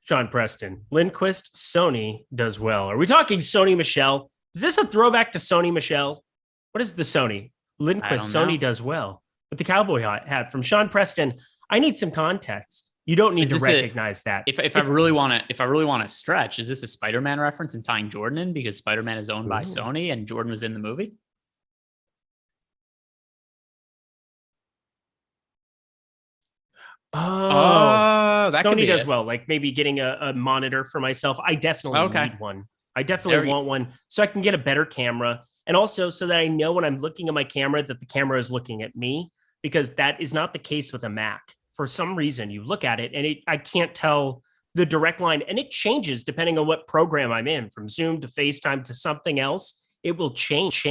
Sean Preston, Lindquist, Sony does well. Are we talking Sony Michel? Is this a throwback to Sony Michel? What is the Sony? Lindquist, Sony does well. With the cowboy hat from Sean Preston. I need some context. You don't need to recognize that.
If I really want to stretch, is this a Spider-Man reference and tying Jordan in because Spider-Man is owned by Sony and Jordan was in the movie?
That Sony does well. Like maybe getting a monitor for myself. I definitely need one. I definitely want one so I can get a better camera. And also so that I know when I'm looking at my camera that the camera is looking at me, because that is not the case with a Mac. For some reason, you look at it and I can't tell the direct line, and it changes depending on what program I'm in, from Zoom to FaceTime to something else. It will change.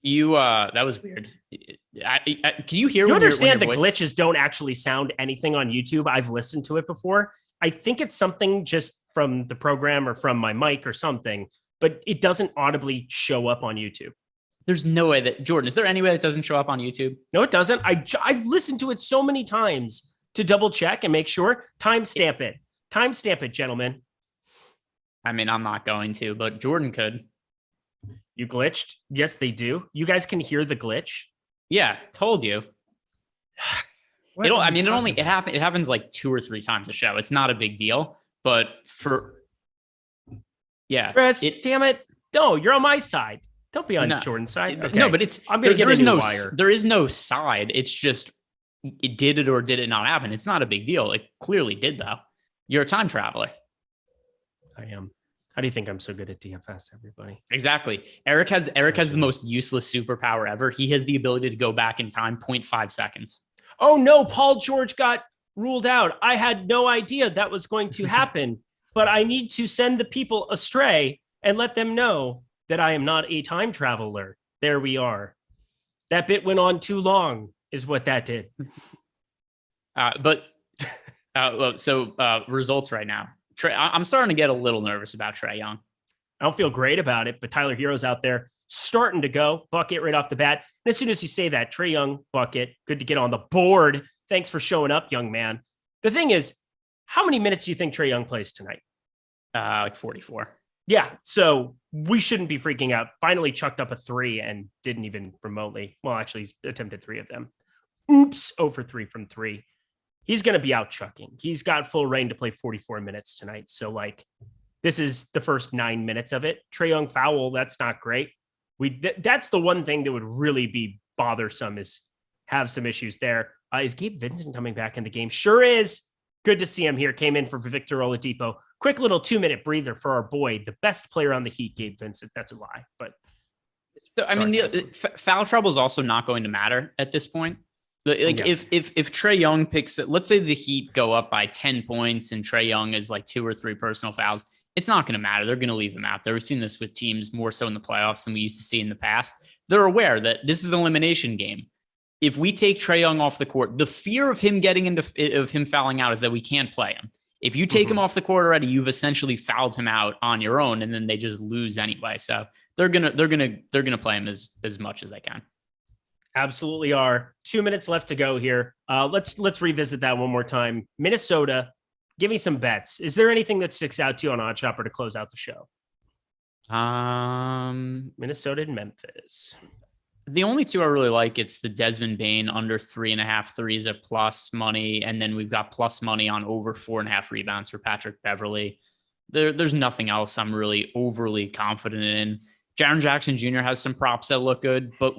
That was weird. Can you hear?
You understand the glitches don't actually sound anything on YouTube. I've listened to it before. I think it's something just from the program or from my mic or something, but it doesn't audibly show up on YouTube.
There's no way that, Jordan, is there any way that doesn't show up on YouTube?
No, it doesn't. I've listened to it so many times to double check and make sure. Timestamp it, gentlemen.
I mean, I'm not going to, but Jordan could.
You glitched? Yes, they do. You guys can hear the glitch?
Yeah, told you. It happens like 2 or 3 times a show. It's not a big deal, but
Chris, damn it. No, you're on my side. Don't be on Jordan's side. Okay.
No, but I'm going to get a new wire. There is no side. It's just, it did it or did it not happen. It's not a big deal. It clearly did, though. You're a time traveler.
I am. How do you think I'm so good at DFS, everybody?
Exactly. Eric has the most useless superpower ever. He has the ability to go back in time 0.5 seconds.
Oh, no. Paul George got ruled out. I had no idea that was going to happen, but I need to send the people astray and let them know that I am not a time traveler. There we are. That bit went on too long is what that did.
But Results right now. I'm starting to get a little nervous about Trae Young.
I don't feel great about it, but Tyler Hero's out there starting to go. Bucket right off the bat. And as soon as you say that, Trae Young, bucket, good to get on the board. Thanks for showing up, young man. The thing is, how many minutes do you think Trae Young plays tonight?
Like 44.
Yeah, so we shouldn't be freaking out. Finally chucked up a 3 and didn't even remotely. Well, actually, he's attempted 3 of them. Oops, 0 for 3 from 3. He's going to be out chucking. He's got full reign to play 44 minutes tonight. So, this is the first 9 minutes of it. Trae Young foul, that's not great. That's the one thing that would really be bothersome, is have some issues there. Is Gabe Vincent coming back in the game? Sure is. Good to see him here. Came in for Victor Oladipo. Quick little 2-minute breather for our boy, the best player on the Heat, Gabe Vincent. That's a lie, but
the foul trouble is also not going to matter at this point. If Trae Young picks it, let's say the Heat go up by 10 points and Trae Young is 2 or 3 personal fouls, it's not going to matter. They're going to leave him out there. We've seen this with teams more so in the playoffs than we used to see in the past. They're aware that this is an elimination game. If we take Trae Young off the court, the fear of him him fouling out is that we can't play him. If you take him off the court already, you've essentially fouled him out on your own, and then they just lose anyway. So they're gonna play him as much as they can.
Absolutely are. 2 minutes left to go here. Let's revisit that one more time. Minnesota, give me some bets. Is there anything that sticks out to you on Oddsshopper to close out the show? Minnesota and Memphis.
The only 2 I really like, it's the Desmond Bane under 3.5 threes at plus money. And then we've got plus money on over 4.5 rebounds for Patrick Beverley. There's nothing else I'm really overly confident in. Jaren Jackson Jr. has some props that look good, but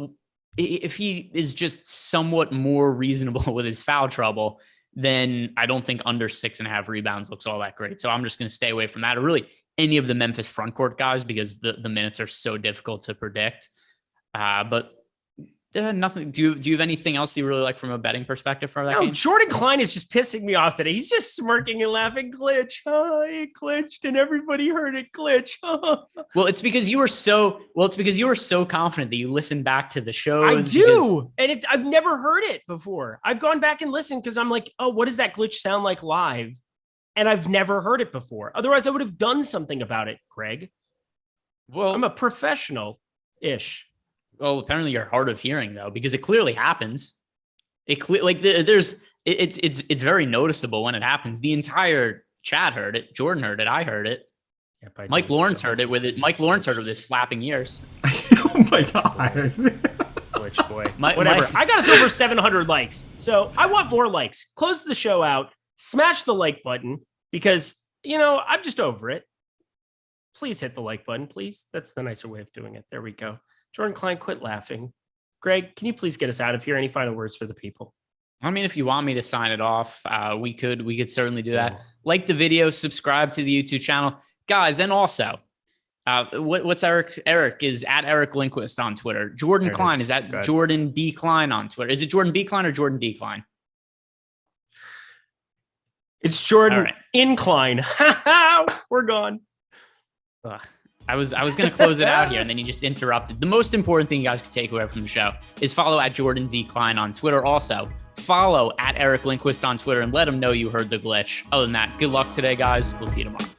if he is just somewhat more reasonable with his foul trouble, then I don't think under 6.5 rebounds looks all that great. So I'm just going to stay away from that, or really any of the Memphis frontcourt guys, because the minutes are so difficult to predict. But nothing. Do you have anything else that you really like from a betting perspective for that game?
Jordan Klein is just pissing me off today. He's just smirking and laughing. Glitch. Oh, it glitched and everybody heard it glitch.
Well, it's because you were so confident that you listened back to the shows.
I do. And I've never heard it before. I've gone back and listened because I'm like, oh, what does that glitch sound like live? And I've never heard it before. Otherwise, I would have done something about it, Greg. Well, I'm a professional-ish.
Well, apparently you're hard of hearing though, because it clearly happens. It's very noticeable when it happens. The entire chat heard it. Jordan heard it. I heard it. Yep, Mike Lawrence heard it with it. Mike Lawrence heard it with his flapping ears.
Oh my God.
Which boy. Whatever. I got us over 700 likes. So I want more likes. Close the show out. Smash the like button because, I'm just over it. Please hit the like button, please. That's the nicer way of doing it. There we go. Jordan Klein, quit laughing. Greg, can you please get us out of here? Any final words for the people?
I mean, if you want me to sign it off, we could certainly do that. Like the video, subscribe to the YouTube channel, guys. And also, what's Eric? Eric is at Eric Lindquist on Twitter. Jordan Klein is at Jordan B. Klein on Twitter. Is it Jordan B. Klein or Jordan D. Klein?
It's Jordan Incline. We're gone.
I was going to close it out here, and then you just interrupted. The most important thing you guys can take away from the show is follow at Jordan D. Klein on Twitter. Also, follow at Eric Lindquist on Twitter and let him know you heard the glitch. Other than that, good luck today, guys. We'll see you tomorrow.